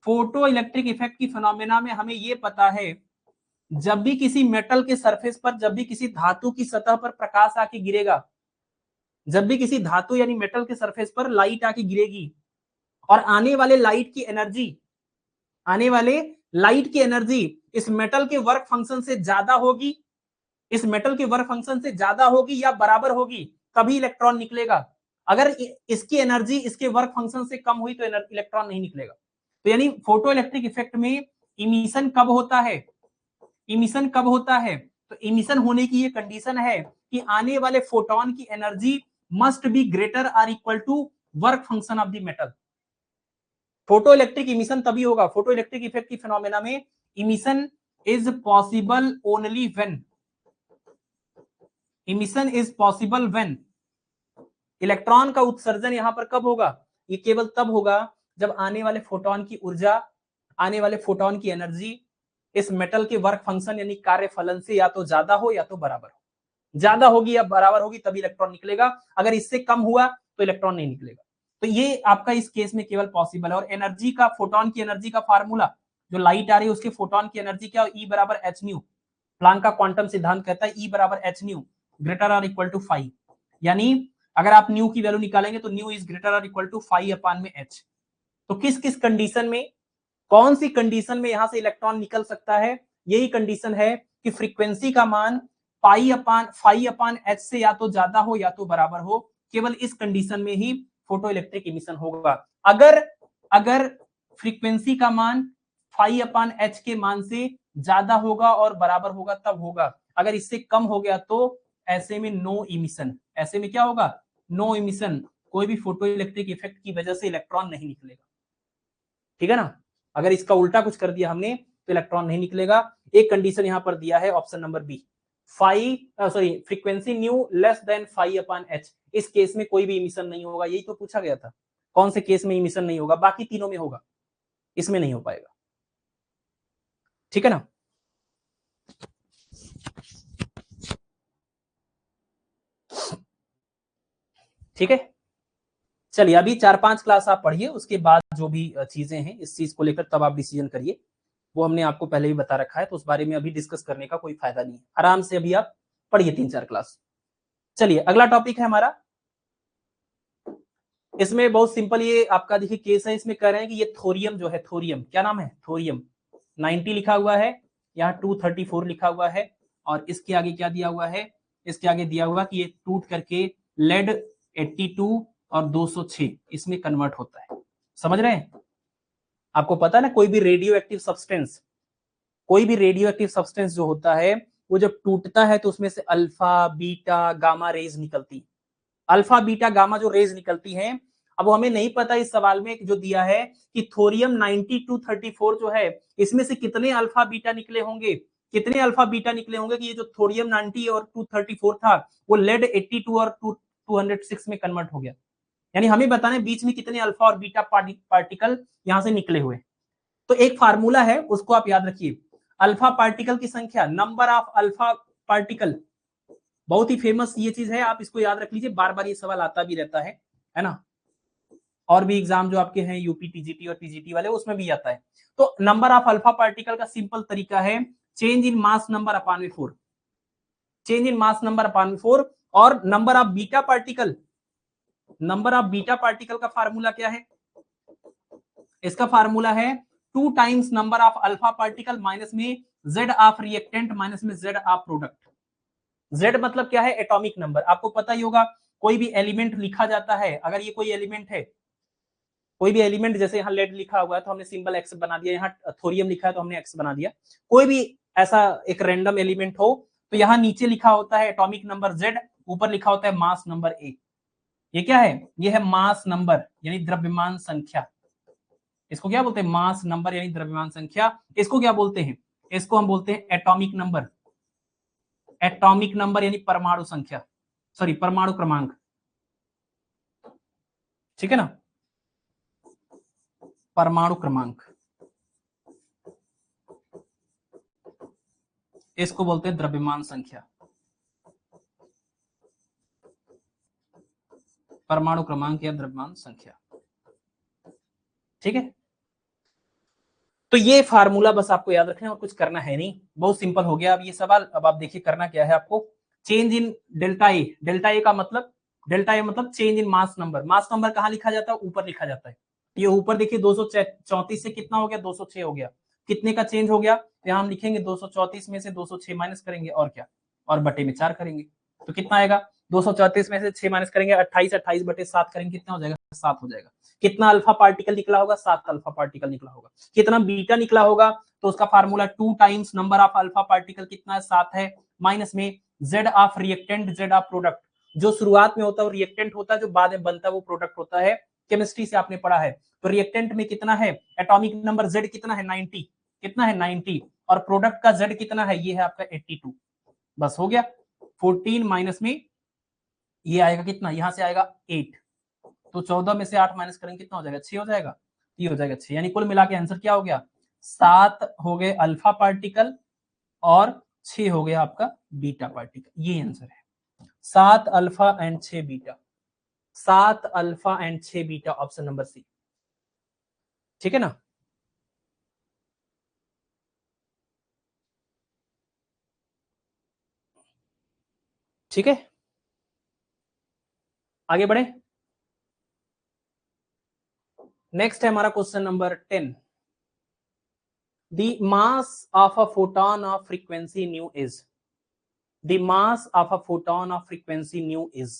फोटो इलेक्ट्रिक इफेक्ट की फिनोमेना में हमें ये पता है जब भी किसी मेटल के सरफेस पर, जब भी किसी धातु की सतह पर प्रकाश आके गिरेगा, जब भी किसी धातु यानी मेटल के सरफेस पर लाइट आके गिरेगी और आने वाले लाइट की एनर्जी, आने वाले लाइट की एनर्जी इस मेटल के वर्क फंक्शन से ज्यादा होगी, इस मेटल के वर्क फंक्शन से ज्यादा होगी या बराबर होगी, तभी इलेक्ट्रॉन निकलेगा। अगर इसकी एनर्जी इसके वर्क फंक्शन से कम हुई तो इलेक्ट्रॉन नहीं निकलेगा। तो यानी फोटो इलेक्ट्रिक इफेक्ट में इमिशन कब होता है, इमिशन कब होता है, तो इमिशन होने की ये कंडीशन है कि आने वाले फोटोन की energy must be greater or equal to work function of the metal. Photo electric emission तभी होगा, फोटो इलेक्ट्रिक इफेक्ट की फिनोमेना में emission is possible only when, emission is possible when, electron का उत्सर्जन यहां पर कब होगा, ये केवल तब होगा जब आने वाले फोटोन की ऊर्जा, आने वाले फोटोन की एनर्जी इस मेटल के वर्क फंक्शन यानी कार्यफलन से या तो ज्यादा हो या तो बराबर हो। ज्यादा होगी या बराबर होगी तभी इलेक्ट्रॉन निकलेगा, अगर इससे कम हुआ तो इलेक्ट्रॉन नहीं निकलेगा। तो ये आपका इस केस में केवल पॉसिबल है। और एनर्जी का, फोटोन की एनर्जी का फार्मूला, जो लाइट आ रही है उसके फोटोन की एनर्जी क्या, ई बराबर एच न्यू। प्लांक का क्वांटम सिद्धांत कहता है ई बराबर एच न्यू ग्रेटर और इक्वल टू 5, यानी अगर आप न्यू की वैल्यू निकालेंगे तो न्यू इज ग्रेटर और इक्वल टू 5 अपान में एच। तो किस किस कंडीशन में, कौन सी कंडीशन में यहां से इलेक्ट्रॉन निकल सकता है, यही कंडीशन है कि फ्रीक्वेंसी का मान पाई अपान 5 अपान एच से या तो ज्यादा हो या तो बराबर हो, केवल इस कंडीशन में ही फोटो इलेक्ट्रिक इमिशन होगा। अगर अगर फ्रीक्वेंसी का मान 5 अपान एच के मान से ज्यादा होगा और बराबर होगा तब होगा, अगर इससे कम हो गया तो ऐसे में नो इमिशन, ऐसे में क्या होगा, नो इमिशन, कोई भी फोटो इलेक्ट्रिक इफेक्ट की वजह से इलेक्ट्रॉन नहीं निकलेगा, ठीक है ना। अगर इसका उल्टा कुछ कर दिया हमने तो इलेक्ट्रॉन नहीं निकलेगा। एक कंडीशन यहां पर दिया है option number B, frequency nu less than phi upon H, इस केस में कोई भी इमिशन नहीं होगा। यही तो पूछा गया था, कौन से केस में इमिशन नहीं होगा, बाकी तीनों में होगा, इसमें नहीं हो पाएगा। ठीक है ना। ठीक है, चलिए अभी 4-5 क्लास आप पढ़िए, उसके बाद जो भी चीजें हैं इस चीज को लेकर तब आप डिसीजन करिए। वो हमने आपको पहले ही बता रखा है, तो उस बारे में अभी डिस्कस करने का कोई फायदा नहीं है। आराम से अभी आप पढ़िए 3-4 क्लास। चलिए अगला टॉपिक है हमारा, इसमें बहुत सिंपल ये आपका देखिए केस है। इसमें कह रहे हैं कि ये थोरियम जो है, थोरियम क्या नाम है, थोरियम 90 लिखा हुआ है, यहाँ 234 लिखा हुआ है, और इसके आगे क्या दिया हुआ है, इसके आगे दिया हुआ कि ये टूट करके लेड 82 और 206 इसमें कन्वर्ट होता है। समझ रहे हैं, आपको पता है ना, कोई भी रेडियो एक्टिव सब्सटेंस, कोई भी रेडियो एक्टिव सब्सटेंस जो होता है वो जब टूटता है तो उसमें से अल्फा बीटा गामा रेज निकलती, अल्फा बीटा गामा जो रेज निकलती हैं। अब वो हमें नहीं पता, इस सवाल में जो दिया है कि थोरियम 9234 जो है इसमें से कितने अल्फा बीटा निकले होंगे, कितने अल्फा बीटा निकले होंगे कि ये जो थोरियम 90 और 234 था वो लेड 82 और 206 में कन्वर्ट हो गया। यानी हमें बताना है बीच में कितने अल्फा और बीटा पार्टिकल यहां से निकले हुए। तो एक फार्मूला है, उसको आप याद रखिए, अल्फा पार्टिकल की संख्या, नंबर ऑफ अल्फा पार्टिकल, बहुत ही फेमस ये चीज है, आप इसको याद रख लीजिए, बार बार ये सवाल आता भी रहता है ना। और भी एग्जाम जो आपके हैं यूपी टीजीटी और टीजीटी वाले, उसमें भी आता है। तो नंबर ऑफ अल्फा पार्टिकल का सिंपल तरीका है change in mass number upon में 4, change in mass number upon में 4। और number of beta particle, number of beta particle का फार्मूला क्या है, इसका फार्मूला है 2 times number of alpha particle minus में जेड ऑफ रिएक्टेंट माइनस में जेड ऑफ प्रोडक्ट। जेड मतलब क्या है, एटॉमिक नंबर। आपको पता ही होगा, कोई भी एलिमेंट लिखा जाता है, अगर ये कोई एलिमेंट है, कोई भी एलिमेंट, जैसे यहाँ लेड लिखा हुआ है तो हमने सिंबल एक्स बना दिया, यहाँ थोरियम लिखा है तो हमने एक्स बना दिया। कोई भी ऐसा एक रैंडम एलिमेंट हो तो यहाँ नीचे लिखा होता है एटॉमिक नंबर जेड, ऊपर लिखा होता है मास नंबर ए। ये क्या है, ये है मास नंबर यानी द्रव्यमान संख्या। इसको क्या बोलते हैं, मास नंबर यानी द्रव्यमान संख्या। इसको क्या बोलते हैं, इसको हम बोलते हैं एटॉमिक नंबर, एटॉमिक नंबर यानी परमाणु संख्या, सॉरी परमाणु क्रमांक। ठीक है ना, परमाणु क्रमांक, इसको बोलते हैं द्रव्यमान संख्या, परमाणु क्रमांक या द्रव्यमान संख्या। ठीक है, तो ये फार्मूला बस आपको याद रखना है और कुछ करना है नहीं, बहुत सिंपल हो गया अब ये सवाल। अब आप देखिए करना क्या है आपको, change in delta A, delta A का मतलब, डेल्टा ए मतलब change in mass number. Mass number कहाँ लिखा जाता है, ऊपर लिखा जाता है। ये ऊपर देखिए 234 से कितना हो गया, 206 हो गया, कितने का चेंज हो गया, तो यहाँ हम लिखेंगे 234 में से 206 माइनस करेंगे और क्या, और बटे में 4 करेंगे, तो कितना आएगा, 234 में से 6 माइनस करेंगे 28, 28 बटे 7 करेंगे, कितना हो जाएगा, 7 हो जाएगा। कितना अल्फा पार्टिकल निकला होगा, 7 अल्फा पार्टिकल निकला होगा। कितना बीटा निकला होगा, तो उसका formula 2 times number of alpha particle कितना है, 7 है, माइनस में Z of reactant, Z of product. जो शुरुआत में होता है वो रिएक्टेंट होता है, जो बाद में बनता है वो प्रोडक्ट होता है, केमिस्ट्री से आपने पढ़ा है। तो रिएक्टेंट में कितना है, एटॉमिक नंबर जेड कितना है, 90, कितना है 90, और प्रोडक्ट का जेड कितना है, ये है आपका 82। बस हो गया, 14 माइनस में ये आएगा कितना, यहां से आएगा 8, तो 14 में से 8 माइनस करेंगे कितना हो जाएगा, 6 हो जाएगा, ये हो जाएगा 6। यानी कुल मिला के आंसर क्या हो गया, 7 हो गए अल्फा पार्टिकल और 6 हो गया आपका बीटा पार्टिकल। ये आंसर है, 7 alpha and 6 beta, 7 alpha and 6 beta, option number C. ठीक है ना, ठीक है, आगे बढ़े। नेक्स्ट है हमारा question number 10। The mass of a photon of frequency nu is, the mass of a photon of frequency nu is।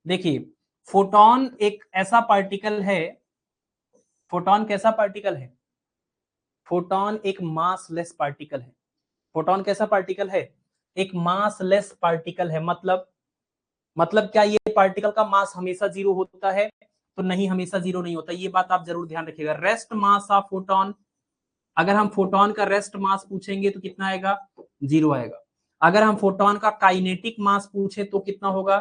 देखिए फोटोन एक ऐसा पार्टिकल है, फोटोन कैसा पार्टिकल है, फोटोन एक मासलेस पार्टिकल है। फोटोन कैसा पार्टिकल है, एक मासलेस पार्टिकल है। मतलब क्या, ये पार्टिकल का मास हमेशा 0 होता है, तो नहीं, हमेशा 0 नहीं होता, ये बात आप जरूर ध्यान रखिएगा। रेस्ट मास ऑफ फोटोन, अगर हम फोटोन का रेस्ट मास पूछेंगे तो कितना आएगा, 0 आएगा। अगर हम फोटोन का काइनेटिक मास पूछे तो कितना होगा,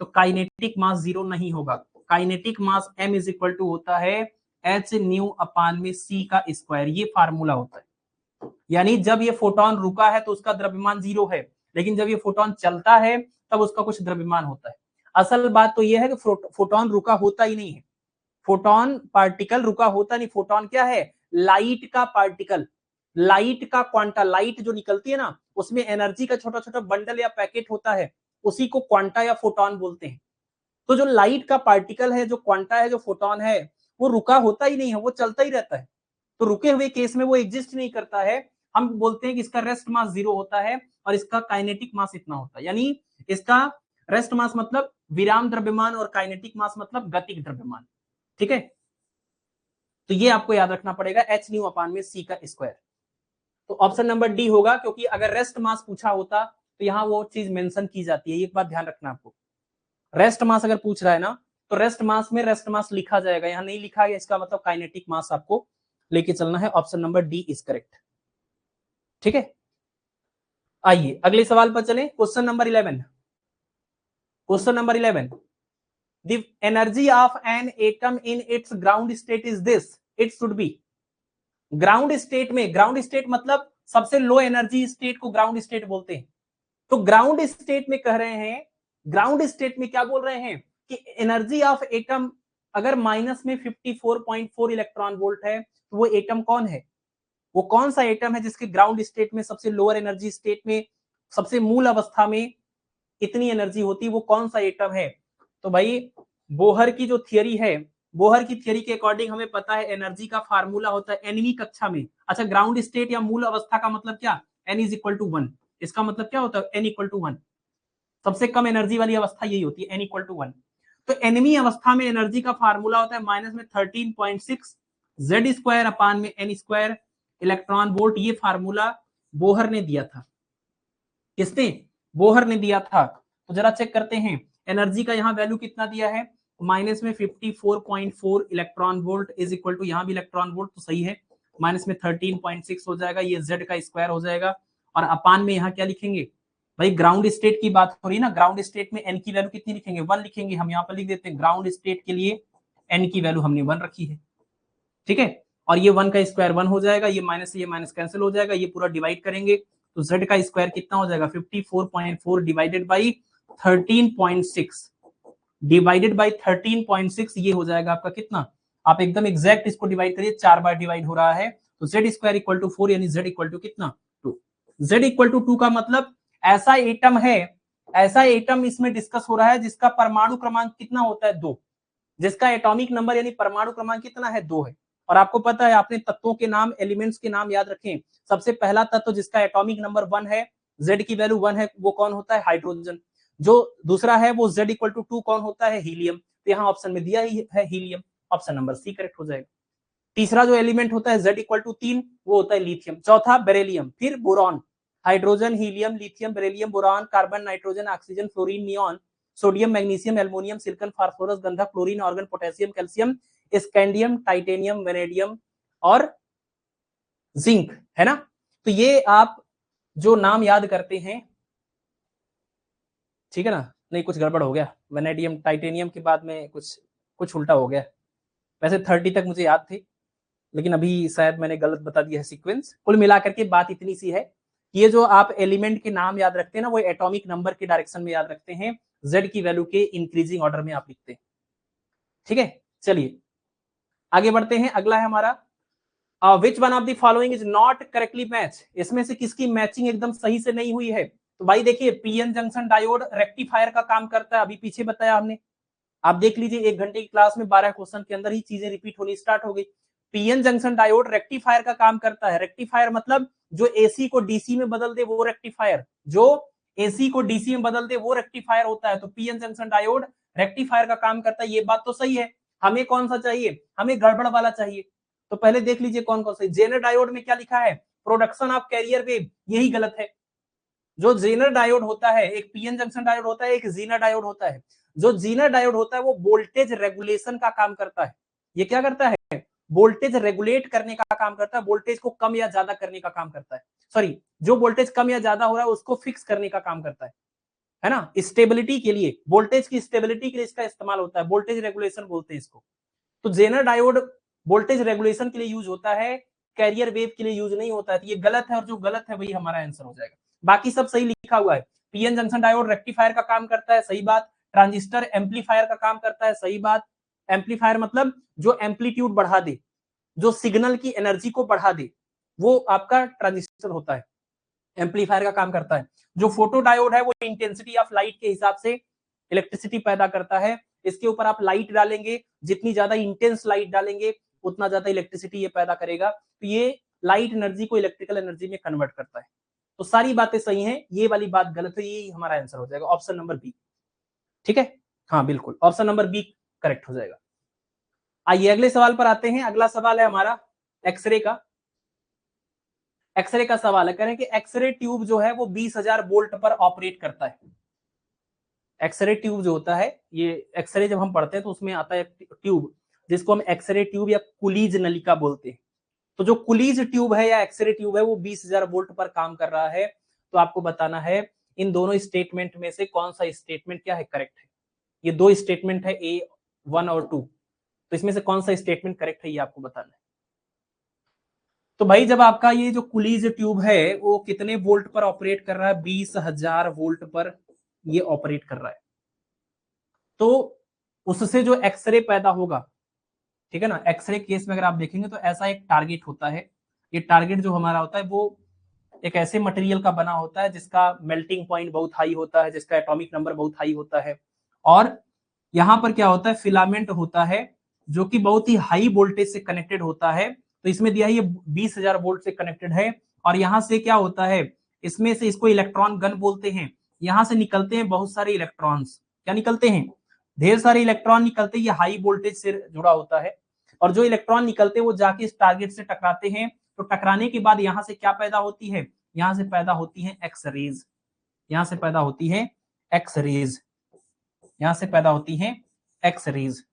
तो काइनेटिक मास 0 नहीं होगा। Kinetic mass m is equal to होता है h न्यू अपान में c का स्क्वायर, ये फार्मूला होता है। यानी जब ये फोटोन रुका है तो उसका द्रव्यमान 0 है, लेकिन जब ये फोटोन चलता है तब उसका कुछ द्रव्यमान होता है। असल बात तो ये है कि फोटोन रुका होता ही नहीं है, फोटोन पार्टिकल रुका होता नहीं। फोटोन क्या है, लाइट का पार्टिकल, लाइट का क्वांटा। लाइट जो निकलती है ना, उसमें एनर्जी का छोटा छोटा बंडल या पैकेट होता है, उसी को क्वांटा या फोटोन बोलते हैं। तो जो लाइट का पार्टिकल है, जो क्वांटा है, जो फोटोन है, वो रुका होता ही नहीं है, वो चलता ही रहता है। तो रुके हुए केस में वो एग्जिस्ट नहीं करता है। हम बोलते हैं कि इसका रेस्ट मास 0 होता है और इसका काइनेटिक मास इतना होता है। यानी इसका रेस्ट मास मतलब विराम द्रव्यमान और काइनेटिक मास मतलब गतिक द्रव्यमान। ठीक है, तो ये आपको याद रखना पड़ेगा, एच न्यू अपान में सी का स्क्वायर। तो ऑप्शन नंबर डी होगा, क्योंकि अगर रेस्ट मास पूछा होता तो यहाँ वो चीज मेंशन की जाती है। एक बात ध्यान रखना आपको, रेस्ट मास अगर पूछ रहा है ना, तो रेस्ट मास में रेस्ट मास लिखा जाएगा, यहाँ नहीं लिखा गया, इसका मतलब काइनेटिक मास आपको लेके चलना है। Option number D is correct. ठीक है, आइए अगले सवाल पर चलें। Question number 11। Question number 11, the energy of an atom in its ground state is this, it should be। Ground state में, ग्राउंड स्टेट मतलब सबसे लो एनर्जी स्टेट को ग्राउंड स्टेट बोलते हैं। तो ग्राउंड स्टेट में कह रहे हैं, ग्राउंड स्टेट में क्या बोल रहे हैं कि एनर्जी ऑफ एटम अगर माइनस में 54.4 इलेक्ट्रॉन वोल्ट है, तो वो एटम कौन है, वो कौन सा एटम है जिसके ग्राउंड स्टेट में, सबसे लोअर एनर्जी स्टेट में, सबसे मूल अवस्था में इतनी एनर्जी होती है, वो कौन सा एटम है। तो भाई बोहर की जो थियरी है, बोहर की थियरी के अकॉर्डिंग हमें पता है एनर्जी का फार्मूला होता है एनवी कक्षा में। अच्छा, ग्राउंड स्टेट या मूल अवस्था का मतलब क्या, n इज इक्वल टू 1। इसका मतलब क्या होता है, n इक्वल टू 1। सबसे कम एनर्जी वाली अवस्था यही होती है, n इक्वल टू 1। तो एनवी अवस्था में एनर्जी का फार्मूला होता है माइनस में 13.6 जेड स्क्वायर अपान में n स्क्वायर इलेक्ट्रॉन वोल्ट। ये फार्मूला बोहर ने दिया था। किसने, बोहर ने दिया था। तो जरा चेक करते हैं, एनर्जी का यहाँ वैल्यू कितना दिया है, माइनस में 54.4 electron volt is equal to, यहाँ भी इलेक्ट्रॉन वोल्ट तो सही है, माइनस में 13.6 हो जाएगा, ये जेड का स्क्वायर हो जाएगा। और अपान में यहाँ क्या लिखेंगे, भाई ग्राउंड स्टेट की बात हो रही है ना, ग्राउंड स्टेट में एन की वैल्यू कितनी लिखेंगे, 1 लिखेंगे। हम यहाँ पर लिख देते हैं ग्राउंड स्टेट के लिए एन की वैल्यू हमने 1 रखी है। ठीक है, और ये 1 का स्क्वायर 1 हो जाएगा, ये माइनस कैंसिल हो जाएगा, ये पूरा डिवाइड करेंगे तो z का स्क्वायर कितना हो जाएगा, 54.4 डिवाइडेड बाई 13.6 डिवाइडेड बाई 13.6, ये हो जाएगा आपका कितना, आप एकदम एग्जैक्ट इसको डिवाइड करिए, 4 बार डिवाइड हो रहा है, तो z स्क्वायर इक्वल टू 4, यानी z इक्वल टू कितना 2। z इक्वल टू 2 का मतलब ऐसा एटम है, ऐसा एटम इसमें डिस्कस हो रहा है जिसका परमाणु क्रमांक कितना होता है 2, जिसका एटॉमिक नंबर यानी परमाणु क्रमांक कितना है 2 है। और आपको पता है, आपने तत्वों के नाम, एलिमेंट्स के नाम याद रखें। सबसे पहला तत्व जिसका एटॉमिक नंबर 1 है, z की वैल्यू 1 है, वो कौन होता है, हाइड्रोजन। जो दूसरा है वो z इक्वल टू 2 कौन होता है, हीलियम। तो यहाँ ऑप्शन में दिया ही है helium, option number C correct हो जाएगा। तीसरा जो एलिमेंट होता है z इक्वल टू 3, वो होता है लिथियम। चौथा बेरिलियम, फिर boron, hydrogen, helium, lithium, beryllium, boron, carbon, nitrogen, oxygen, fluorine, neon, sodium, magnesium, aluminium, silicon, phosphorus, गंधक, chlorine, argon, potassium, calcium, scandium, titanium, vanadium और जिंक, है ना। तो ये आप जो नाम याद करते हैं, ठीक है ना, नहीं कुछ गड़बड़ हो गया, वेनेडियम टाइटेनियम के बाद में कुछ उल्टा हो गया। वैसे 30 तक मुझे याद थे, लेकिन अभी शायद मैंने गलत बता दिया है सीक्वेंस। कुल मिलाकर के बात इतनी सी है, ये जो आप एलिमेंट के नाम याद रखते हैं ना, वो एटॉमिक नंबर के डायरेक्शन में याद रखते हैं, जेड की वैल्यू के इंक्रीजिंग ऑर्डर में आप लिखते हैं। ठीक है, चलिए आगे बढ़ते हैं। अगला है हमारा, which one of the following is not correctly match, इसमें से किसकी मैचिंग एकदम सही से नहीं हुई है। तो भाई देखिए, पीएन जंक्शन डायोड रेक्टिफायर का काम करता है, अभी पीछे बताया हमने, आप देख लीजिए 1 घंटे की क्लास में 12 क्वेश्चन के अंदर ही चीजें रिपीट होनी स्टार्ट हो गई। पीएन जंक्शन डायोड रेक्टिफायर का काम करता है। रेक्टिफायर मतलब जो एसी को डीसी में बदल दे वो रेक्टिफायर, जो एसी को डीसी में बदल दे वो रेक्टिफायर होता है। तो पीएन जंक्शन डायोड रेक्टिफायर का काम करता है, ये बात तो सही है। हमें कौन सा चाहिए, हमें गड़बड़ वाला चाहिए। तो पहले देख लीजिए कौन कौन सा। जेनर डायोड में क्या लिखा है, प्रोडक्शन ऑफ कैरियर वेव, यही गलत है। जो जेनर डायोड होता है, एक पीएन जंक्शन डायोड होता है, एक जीनर डायोड होता है। जो जीनर डायोड होता है वो वोल्टेज रेगुलेशन का काम करता है। ये क्या करता है, वोल्टेज रेगुलेट करने का काम करता है, वोल्टेज को कम या ज्यादा करने का काम करता है, सॉरी, जो वोल्टेज कम या ज्यादा हो रहा है उसको फिक्स करने का काम करता है ना, स्टेबिलिटी के लिए, वोल्टेज की स्टेबिलिटी के लिए इसका इस्तेमाल होता है, वोल्टेज रेगुलेशन बोलते हैं इसको। तो जेनर डायोड वोल्टेज रेगुलेशन के लिए यूज होता है, कैरियर वेव के लिए यूज नहीं होता है। तो ये गलत है और जो गलत है वही हमारा आंसर हो जाएगा, बाकी सब सही लिखा हुआ है। पीएन जंक्शन डायोड रेक्टिफायर का काम करता है, सही बात। ट्रांजिस्टर एम्पलीफायर का काम करता है, सही बात। एम्पलीफायर मतलब जो एम्पलीट्यूड बढ़ा दे, जो सिग्नल की एनर्जी को बढ़ा दे, वो आपका ट्रांजिस्टर होता है, एम्पलीफायर का काम करता है। जो फोटो डायोड है वो इंटेंसिटी ऑफ लाइट के हिसाब से इलेक्ट्रिसिटी पैदा करता है, इसके ऊपर आप लाइट डालेंगे, जितनी ज्यादा इंटेंस लाइट डालेंगे उतना ज्यादा इलेक्ट्रिसिटी ये पैदा करेगा। तो ये लाइट एनर्जी को इलेक्ट्रिकल एनर्जी में कन्वर्ट करता है। तो सारी बातें सही हैं, ये वाली बात गलत है, ये हमारा आंसर हो जाएगा ऑप्शन नंबर बी। ठीक है, हाँ बिल्कुल ऑप्शन नंबर बी करेक्ट हो जाएगा। आइए अगले सवाल पर आते हैं। अगला सवाल है हमारा एक्सरे का। एक्सरे का सवाल है, कह रहे हैं कि एक्सरे ट्यूब जो है वो 20,000 वोल्ट पर ऑपरेट करता है। एक्सरे ट्यूब जो होता है, ये एक्सरे जब हम पढ़ते हैं तो उसमें आता है ट्यूब, जिसको हम एक्सरे ट्यूब या कुलीज नलिका बोलते हैं। तो जो कुलीज ट्यूब है या एक्सरे ट्यूब है वो 20,000 वोल्ट पर काम कर रहा है। तो आपको बताना है इन दोनों स्टेटमेंट में से कौन सा स्टेटमेंट क्या है, करेक्ट है। ये दो स्टेटमेंट है, ए 1 और 2, तो इसमें से कौन सा स्टेटमेंट करेक्ट है ये आपको बताना है। तो भाई जब आपका ये जो कुलीज ट्यूब है वो कितने वोल्ट पर ऑपरेट कर रहा है, 20,000 वोल्ट पर ये ऑपरेट कर रहा है, तो उससे जो एक्सरे पैदा होगा, ठीक है ना, एक्सरे केस में अगर आप देखेंगे तो ऐसा एक टारगेट होता है। ये टारगेट जो हमारा होता है वो एक ऐसे मटेरियल का बना होता है जिसका मेल्टिंग पॉइंट बहुत हाई होता है, जिसका एटॉमिक नंबर बहुत हाई होता है, और यहाँ पर क्या होता है, फिलामेंट होता है जो कि बहुत ही हाई वोल्टेज से कनेक्टेड होता है। तो इसमें दिया है ये 20,000 वोल्ट से कनेक्टेड है, और यहाँ से क्या होता है, इसमें से इसको इलेक्ट्रॉन गन बोलते हैं। यहाँ से निकलते हैं बहुत सारे इलेक्ट्रॉन्स, क्या निकलते हैं, ढेर सारे इलेक्ट्रॉन निकलते हैं, ये हाई वोल्टेज से जुड़ा होता है। और जो इलेक्ट्रॉन निकलते हैं वो जाके इस टारगेट से टकराते हैं, तो टकराने के बाद यहाँ से क्या पैदा होती है, यहाँ से पैदा होती है एक्स रेज, यहाँ से पैदा होती है एक्स रेज, यहाँ से पैदा होती है एक्स रेज।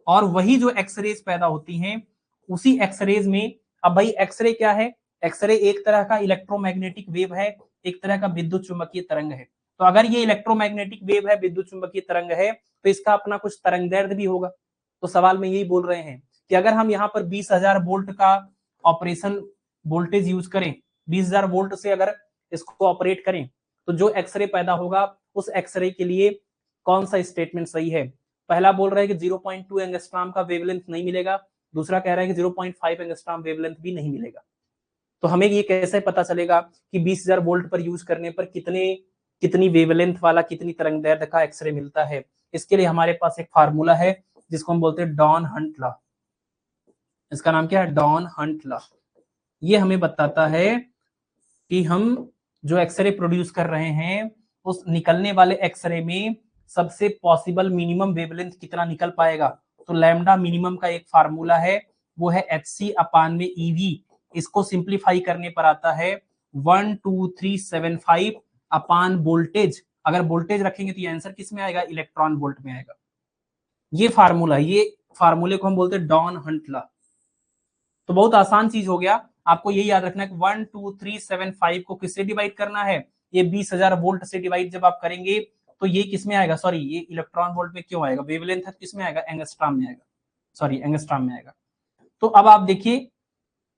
और वही जो एक्सरेज पैदा होती हैं उसी एक्सरेज में, अब भाई एक्सरे क्या है, एक्सरे एक तरह का इलेक्ट्रोमैग्नेटिक वेव है, एक तरह का विद्युत चुंबकीय तरंग है। तो अगर ये इलेक्ट्रोमैग्नेटिक वेव है, विद्युत चुंबकीय तरंग है, तो इसका अपना कुछ तरंगदैर्ध्य भी होगा। तो सवाल में यही बोल रहे हैं कि अगर हम यहाँ पर 20,000 वोल्ट का ऑपरेशन वोल्टेज यूज करें, 20,000 वोल्ट से अगर इसको ऑपरेट करें, तो जो एक्सरे पैदा होगा उस एक्सरे के लिए कौन सा स्टेटमेंट सही है। पहला बोल रहा है कि 0.2 एंगस्ट्रॉम का वेवलेंथ नहीं मिलेगा, दूसरा कह रहा है कि 0.5 एंगस्ट्रॉम वेवलेंथ भी नहीं मिलेगा। तो हमें ये कैसे पता चलेगा कि 20,000 वोल्ट पर यूज करने पर कितनी वेवलेंथ वाला, कितनी तरंगदैर्ध्य का एक्सरे मिलता है। इसके लिए हमारे पास एक फार्मूला है जिसको हम बोलते हैं डॉन हंट लॉ। इसका नाम क्या है, डॉन हंट लॉ। ये हमें बताता है कि हम जो एक्सरे प्रोड्यूस कर रहे हैं उस निकलने वाले एक्सरे में सबसे पॉसिबल मिनिमम वेवलेंथ कितना निकल पाएगा। तो लैम्डा मिनिमम का एक फार्मूला है, वो है HC अपान में EV। इसको सिंप्लीफाई करने पर आता है 12375 अपान वोल्टेज। अगर वोल्टेज रखेंगे तो ये आंसर किस में आएगा, इलेक्ट्रॉन वोल्ट में आएगा। ये फार्मूला, ये फार्मूले को हम बोलते हैं डॉन हंट लॉ। तो बहुत आसान चीज हो गया, आपको यही याद रखना है कि 12375 को किससे डिवाइड करना है, ये 20,000 वोल्ट से डिवाइड जब आप करेंगे तो ये किसमें आएगा, सॉरी ये इलेक्ट्रॉन वोल्ट में क्यों आएगा, वेवलेंथ किसमें आएगा, एंगस्ट्रॉम में आएगा, सॉरी एंगस्ट्रॉम में आएगा। तो अब आप देखिए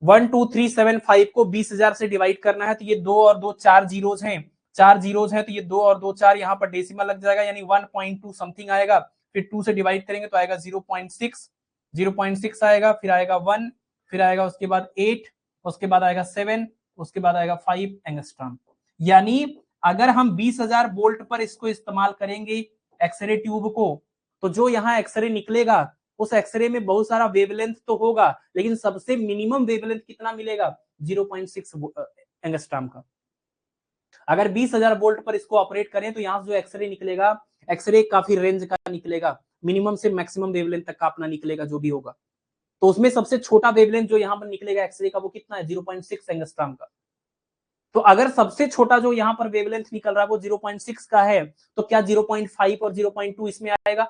12375 को 20,000 से डिवाइड करना है, तो ये 2 और 2 4 जीरोज हैं, 4 जीरोज हैं, तो ये 2 और 2 4, यहाँ पर डेसिमल लग जाएगा, यानी 1.2 समथिंग आएगा। फिर 2 से डिवाइड करेंगे तो आएगा 0.6 आएगा, फिर आएगा 1, फिर आएगा उसके बाद 8, उसके बाद आएगा 7, उसके बाद आएगा 5 एंगस्ट्रॉम। यानी अगर हम 20,000 वोल्ट पर इसको इस्तेमाल करेंगे एक्सरे ट्यूब को, तो जो यहाँ एक्सरे निकलेगा उस एक्सरे में बहुत सारा वेवलेंथ तो होगा, लेकिन सबसे मिनिमम वेवलेंथ कितना मिलेगा, 0.6 एंगस्ट्रॉम का। अगर 20,000 वोल्ट पर इसको ऑपरेट करें तो यहाँ से जो एक्सरे निकलेगा, एक्सरे काफी रेंज का निकलेगा, मिनिमम से मैक्सिमम वेवलेंथ तक का अपना निकलेगा जो भी होगा। तो उसमें सबसे छोटा वेवलेंथ जो यहाँ पर निकलेगा एक्सरे का वो कितना है, 0.6 एंगस्ट्रॉम का। तो अगर सबसे छोटा जो यहाँ पर वेवलेंथ निकल रहा है वो 0.6 का है, तो क्या 0.5 और 0.2 इसमें आएगा,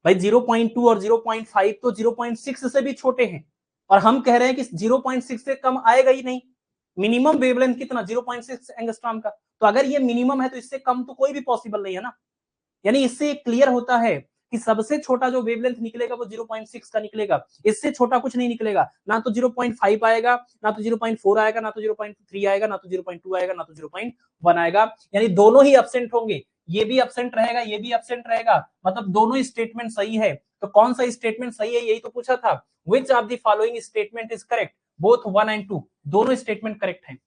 भाई 0.2 और 0.5 तो 0.6 से भी छोटे हैं, और हम कह रहे हैं कि 0.6 से कम आएगा ही नहीं। मिनिमम वेवलेंथ कितना 0.6 एंगस्ट्रॉम का, तो अगर ये मिनिमम है तो इससे कम तो कोई भी पॉसिबल नहीं है ना। यानी इससे क्लियर होता है कि सबसे छोटा जो वेवलेंथ निकलेगा वो 0.6 का निकलेगा, इससे छोटा कुछ नहीं निकलेगा, ना तो 0.5 आएगा, ना तो 0.4 आएगा, ना तो 0.3 आएगा, ना तो 0.2 आएगा, ना तो 0.1 आएगा। यानी दोनों ही एब्सेंट होंगे, ये भी एब्सेंट रहेगा, ये भी एब्सेंट रहेगा, मतलब दोनों स्टेटमेंट सही है। तो कौन सा स्टेटमेंट सही है यही तो पूछा था। विच of the following statement is correct, both 1 and 2, दोनों स्टेटमेंट करेक्ट हैं,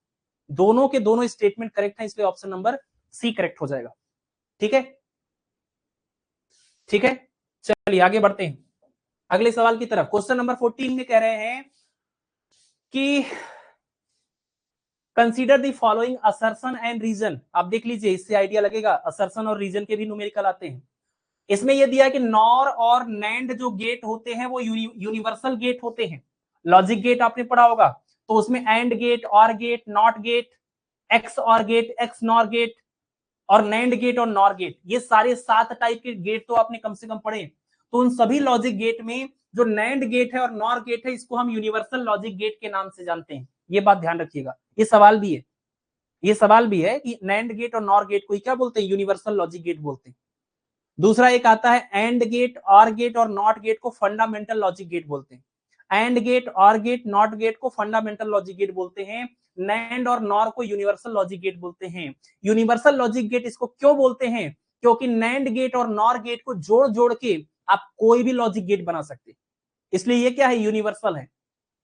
दोनों के दोनों स्टेटमेंट करेक्ट हैं, इसलिए ऑप्शन नंबर सी करेक्ट हो जाएगा। ठीक है, ठीक है, चलिए आगे बढ़ते हैं अगले सवाल की तरफ। क्वेश्चन नंबर 14 में कह रहे हैं कि consider the following assertion and reason. आप देख लीजिए, इससे आइडिया लगेगा, असर्शन और रीजन के भी न्यूमेरिकल आते हैं। इसमें यह दिया है कि नॉर और नैंड जो गेट होते हैं वो यूनिवर्सल गेट होते हैं। लॉजिक गेट आपने पढ़ा होगा, तो उसमें एंड गेट, और गेट, नॉट गेट, एक्स और गेट, एक्स नॉर गेट, और नैंड गेट और नॉर गेट, ये सारे 7 टाइप के गेट तो आपने कम से कम पढ़े। तो उन सभी लॉजिक गेट में जो नैंड गेट है और नॉर गेट है, इसको हम यूनिवर्सल लॉजिक गेट के नाम से जानते हैं। ये बात ध्यान रखिएगा, ये सवाल भी है, ये सवाल भी है कि नैंड गेट और नॉर गेट को क्या बोलते हैं, यूनिवर्सल लॉजिक गेट बोलते हैं। दूसरा एक आता है एंड गेट, और गेट और नॉट गेट को फंडामेंटल लॉजिक गेट बोलते हैं। एंड गेट, और गेट, नॉट गेट को फंडामेंटल लॉजिक गेट बोलते हैं। नैंड और नॉर को यूनिवर्सल लॉजिक गेट बोलते हैं। यूनिवर्सल लॉजिक गेट इसको क्यों बोलते हैं, क्योंकि नैंड गेट और नॉर गेट को जोड़ जोड़ के आप कोई भी लॉजिक गेट बना सकते हैं, इसलिए ये क्या है, यूनिवर्सल है।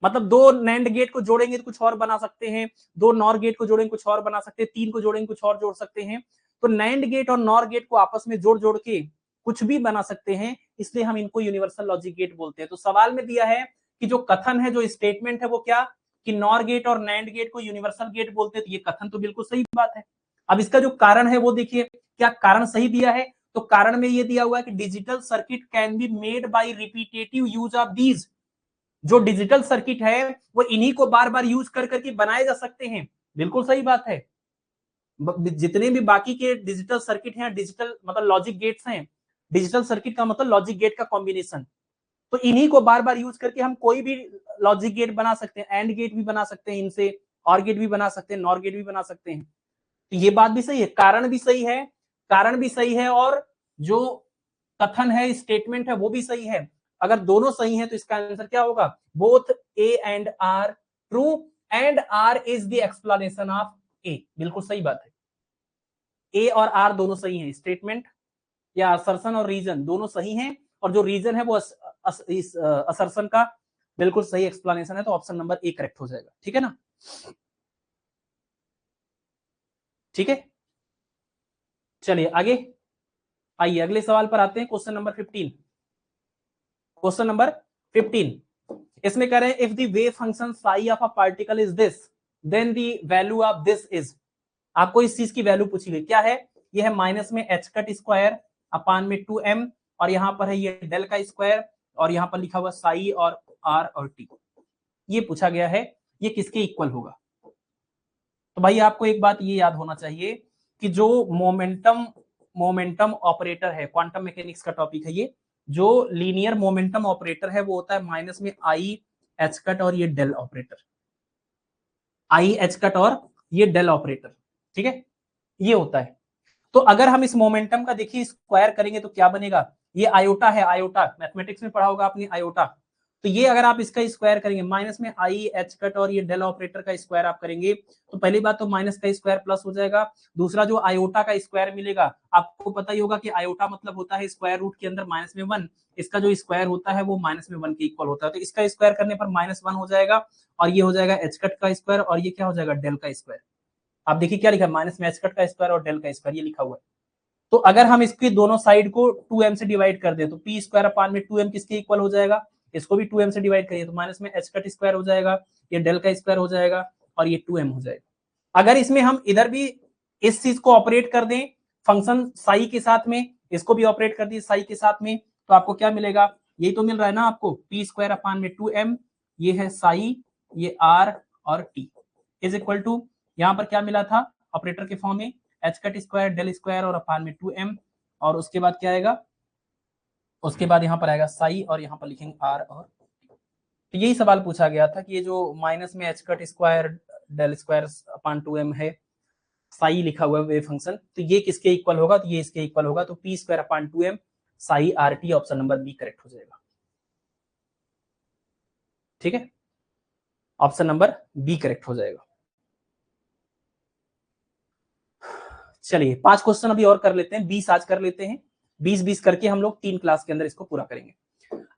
मतलब दो नैंड गेट को जोड़ेंगे तो कुछ और बना सकते हैं, दो नॉर गेट को जोड़ेंगे कुछ और बना सकते हैं, तीन को जोड़ेंगे कुछ और जोड़ सकते हैं। तो नैंड गेट और नॉर गेट को आपस में जोड़ जोड़ के कुछ भी बना सकते हैं, इसलिए हम इनको यूनिवर्सल लॉजिक गेट बोलते हैं। तो सवाल में दिया है कि जो कथन है, जो स्टेटमेंट है वो क्या, कि नॉर गेट और नैंड गेट को यूनिवर्सल गेट बोलते हैं, तो ये कथन तो बिल्कुल सही बात है। अब इसका जो कारण है वो देखिए, क्या कारण सही दिया है, तो कारण में ये दिया हुआ है कि digital circuit can be made by repetitive use of these. जो डिजिटल सर्किट है वो इन्हीं को बार बार यूज कर करके बनाए जा सकते हैं, बिल्कुल सही बात है। जितने भी बाकी के डिजिटल सर्किट हैं, डिजिटल मतलब लॉजिक गेट्स हैं, डिजिटल सर्किट का मतलब लॉजिक गेट का कॉम्बिनेशन, तो इन्हीं को बार बार यूज करके हम कोई भी लॉजिक गेट बना सकते हैं, एंड गेट भी बना सकते हैं इनसे, और गेट भी बना सकते हैं, नॉर गेट भी बना सकते हैं। तो ये बात भी सही है, कारण भी सही है, कारण भी सही है, और जो कथन है, स्टेटमेंट है, वो भी सही है। अगर दोनों सही है तो इसका आंसर क्या होगा, both A and R true, and R is the explanation of A. बिल्कुल सही बात है, ए और आर दोनों सही हैं, स्टेटमेंट या असर्शन और रीजन दोनों सही हैं, और जो रीजन है वो इस असर्शन का बिल्कुल सही एक्सप्लेनेशन है, तो ऑप्शन नंबर ए करेक्ट हो जाएगा। ठीक है ना, ठीक है, चलिए आगे आइए अगले सवाल पर आते हैं। क्वेश्चन नंबर 15, क्वेश्चन नंबर 15 इसमें कह रहे हैं if the wave function psi of a particle is this, then the value of this is. आपको इस चीज की वैल्यू पूछी गई, क्या है, ये है माइनस में एच कट स्क्वायर अपान में 2m, और यहां पर है ये डेल का स्क्वायर, और यहां पर लिखा हुआ साई और आर और टी, ये पूछा गया है, ये किसके इक्वल होगा। तो भाई आपको एक बात ये याद होना चाहिए कि जो मोमेंटम मोमेंटम ऑपरेटर है, क्वांटम मैकेनिक्स का टॉपिक है ये, जो लीनियर मोमेंटम ऑपरेटर है वो होता है माइनस में आई एच कट और ये del operator, I H cut और ये डेल ऑपरेटर, ठीक है, ये होता है। तो अगर हम इस मोमेंटम का देखिए स्क्वायर करेंगे तो क्या बनेगा, ये आयोटा है, आयोटा मैथमेटिक्स में पढ़ा होगा आपने आयोटा, तो ये अगर आप इसका स्क्वायर करेंगे माइनस में आई एच कट और ये डेल ऑपरेटर का स्क्वायर आप करेंगे, तो पहली बात तो माइनस का स्क्वायर प्लस हो जाएगा, दूसरा जो आयोटा का स्क्वायर मिलेगा, आपको पता ही होगा कि आयोटा मतलब होता है स्क्वायर रूट के अंदर माइनस में 1, इसका जो स्क्वायर होता है वो माइनस में 1 के इक्वल होता है, तो इसका स्क्वायर करने पर -1 हो जाएगा, और ये हो जाएगा एच कट का स्क्वायर, और ये क्या हो जाएगा, डेल का स्क्वायर। आप देखिए क्या लिखा है, माइनस में एच कट का स्क्वायर और डेल का स्क्वायर, ये लिखा हुआ है। तो अगर हम इसकी दोनों साइड को 2m से डिवाइड कर दें तो पी स्क्वायर अपान में 2m किसके इक्वल हो जाएगा, इसको भी 2m से डिवाइड करिए तो माइनस में एच कट स्क्वायर हो जाएगा, ये डेल का स्क्वायर हो जाएगा, और ये 2m हो जाएगा। अगर इसमें हम इधर भी इस चीज को ऑपरेट कर दें फंक्शन साई के साथ में, इसको भी ऑपरेट कर दिए साई के साथ में, तो आपको क्या मिलेगा, यही तो मिल रहा है ना आपको, पी स्क्वायर अपान में 2m, ये है साई, ये आर और टी इज इक्वल टू, यहां पर क्या मिला था ऑपरेटर के फॉर्म में, H cut square del square और अपान में 2m, और उसके बाद क्या आएगा, उसके बाद यहाँ पर आएगा साई और यहाँ पर लिखेंगे आर और, तो यही सवाल पूछा गया था कि ये जो माइनस में H cut square del square upon 2m है, साई लिखा हुआ है वेव फंक्शन, तो ये किसके इक्वल होगा, तो ये इसके इक्वल होगा, तो P square upon 2m psi R T, option number B correct हो जाएगा। ठीक है, ऑप्शन नंबर बी करेक्ट हो जाएगा। चलिए 5 क्वेश्चन अभी और कर लेते हैं, 20 आज कर लेते हैं, 20-20 करके हम लोग 3 क्लास के अंदर इसको पूरा करेंगे।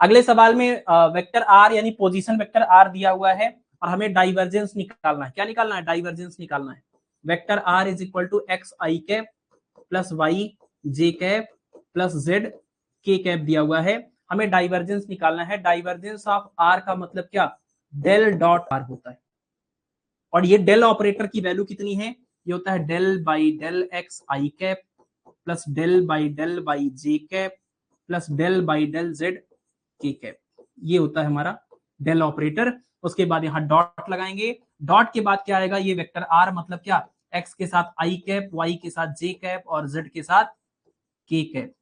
अगले सवाल में वेक्टर आर यानी पोजीशन वेक्टर आर दिया हुआ है और हमें डाइवर्जेंस निकालना है। क्या निकालना है? डाइवर्जेंस निकालना है। Vector R is equal to X I cap plus Y J cap plus Z K cap दिया हुआ है, हमें डाइवर्जेंस निकालना है। डाइवर्जेंस ऑफ आर का मतलब क्या? डेल डॉट आर होता है, और ये डेल ऑपरेटर की वैल्यू कितनी है? ये होता है del by del X I cap plus del by del Y J cap plus del by del Z K cap, ये होता है हमारा डेल ऑपरेटर। उसके बाद यहाँ डॉट लगाएंगे, डॉट के बाद क्या आएगा? ये वेक्टर आर मतलब क्या? एक्स के साथ आई कैप, वाई के साथ जे कैप और जेड के साथ के कैप।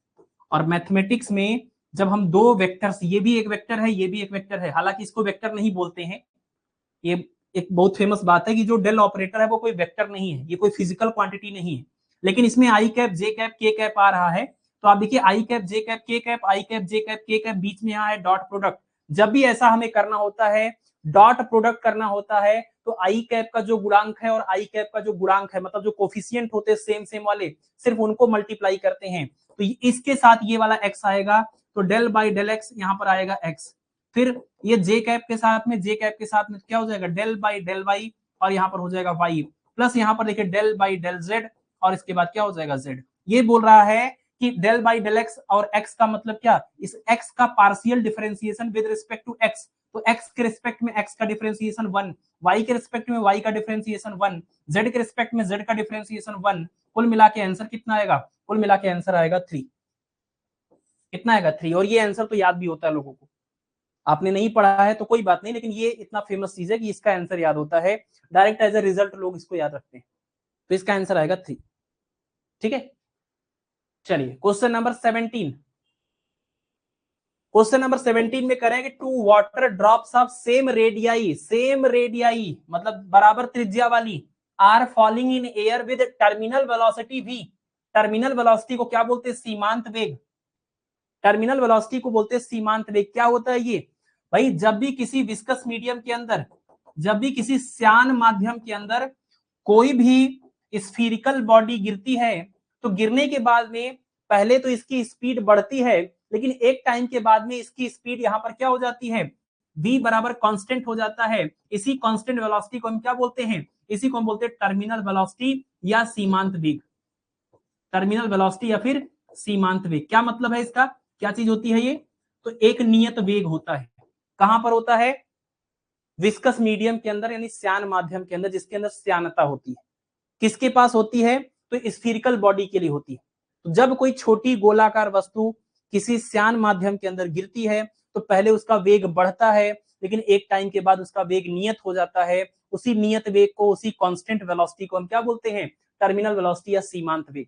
और मैथमेटिक्स में जब हम दो वेक्टर्स, ये भी एक वेक्टर है, ये भी एक वेक्टर है, हालांकि इसको वेक्टर नहीं बोलते हैं, ये एक बहुत फेमस बात है कि जो डेल ऑपरेटर है वो कोई वेक्टर नहीं है, ये कोई फिजिकल क्वांटिटी नहीं है, लेकिन इसमें आई कैप जे कैप के कैप आ रहा है, तो आप देखिए आई कैप जे कैप के कैप, आई कैप जे कैप के कैप, बीच में यहाँ है डॉट प्रोडक्ट। जब भी ऐसा हमें करना होता है, डॉट प्रोडक्ट करना होता है, तो आई कैप का जो गुणांक है और आई कैप का जो गुणांक है, मतलब जो कोफिशिएंट होते हैं सेम सेम वाले, सिर्फ उनको मल्टीप्लाई करते हैं, तो इसके साथ ये वाला एक्स आएगा, तो डेल बाई डेल एक्स यहाँ पर आएगा एक्स। फिर ये जे कैप के साथ में, जे कैप के साथ में क्या हो जाएगा? डेल बाई डेल वाई, और यहाँ पर हो जाएगा वाई, प्लस यहाँ पर देखिए डेल बाई डेल जेड, और इसके बाद क्या हो जाएगा? जेड। ये बोल रहा है कि डेल बाई डेल एक्स, और एक्स का मतलब क्या? इस एक्स का partial differentiation with respect to X, तो एक्स के रिस्पेक्ट में एक्स का डिफरेंशिएशन 1, वाई के रिस्पेक्ट में वाई का डिफरेंशिएशन 1, जेड के रिस्पेक्ट में जेड का डिफरेंशिएशन 1, कुल मिला के आंसर कितना आएगा? कुल मिला के आंसर आएगा 3। कितना आएगा? 3। और ये आंसर तो याद भी होता है लोगों को, आपने नहीं पढ़ा है तो कोई बात नहीं, लेकिन ये इतना फेमस चीज है कि इसका आंसर याद होता है, डायरेक्ट एज ए रिजल्ट लोग इसको याद रखते हैं, तो इसका आंसर आएगा 3। ठीक है, चलिए क्वेश्चन नंबर 17। क्वेश्चन नंबर 17 में करेंगे two water drops of same radii मतलब बराबर त्रिज्या वाली, are falling in air with terminal velocity V. Terminal velocity को क्या बोलते हैं? सीमांत वेग। टर्मिनल वेलोसिटी को बोलते हैं सीमांत वेग। क्या होता है ये? भाई जब भी किसी विस्कस मीडियम के अंदर, जब भी किसी श्यान माध्यम के अंदर कोई भी स्फीरिकल बॉडी गिरती है, तो गिरने के बाद में पहले तो इसकी स्पीड बढ़ती है, लेकिन एक टाइम के बाद में इसकी स्पीड यहाँ पर क्या हो जाती है? v बराबर कांस्टेंट हो जाता है। इसी कांस्टेंट वेलोसिटी को हम क्या बोलते हैं? इसी को हम बोलते हैं टर्मिनल वेलोसिटी या सीमांत वेग। टर्मिनल वेलोसिटी या फिर सीमांत वेग, क्या मतलब है इसका? क्या चीज होती है ये? तो एक नियत वेग होता है। कहां पर होता है? विस्कस मीडियम के अंदर, यानी श्यान माध्यम के अंदर, जिसके अंदर श्यानता होती है। किसके पास होती है? तो स्फीरिकल बॉडी के लिए होती है। तो जब कोई छोटी गोलाकार वस्तु किसी श्यान माध्यम के अंदर गिरती है, तो पहले उसका वेग बढ़ता है, लेकिन एक टाइम के बाद उसका वेग नियत हो जाता है। उसी नियत वेग को, उसी कांस्टेंट वेलोसिटी को हम क्या बोलते हैं? टर्मिनल वेलोसिटी या सीमांत वेग।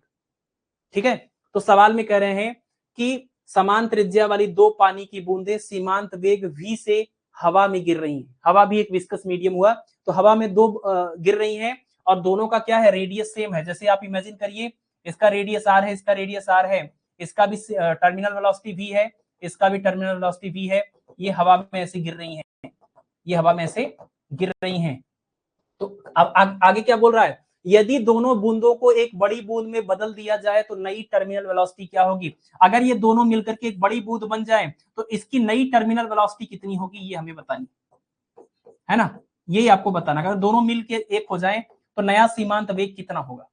ठीक है, तो सवाल में कह रहे हैं कि समान त्रिज्या वाली दो पानी की बूंदें सीमांत वेग v से हवा में गिर रही हैं। हवा भी एक विस्कस मीडियम हुआ, तो हवा में दो गिर रही हैं, और दोनों का क्या है? रेडियस सेम है। जैसे आप इमेजिन करिए, इसका रेडियस r है, इसका रेडियस r है, इसका भी टर्मिनल वेलोसिटी v है, इसका भी टर्मिनल वेलोसिटी v है। ये हवा में ऐसे गिर रही हैं, ये हवा में ऐसे गिर रही हैं। तो अब आगे क्या बोल रहा है? यदि दोनों बूंदों को एक बड़ी बूंद में बदल दिया जाए तो नई टर्मिनल वेलोसिटी क्या होगी? अगर ये दोनों मिलकर के एक बड़ी बूंद बन जाए तो इसकी नई टर्मिनल वेलोसिटी कितनी होगी, ये हमें बतानी है ना। यही आपको बताना, अगर दोनों मिलकर एक हो जाए तो नया सीमांत वेग कितना होगा।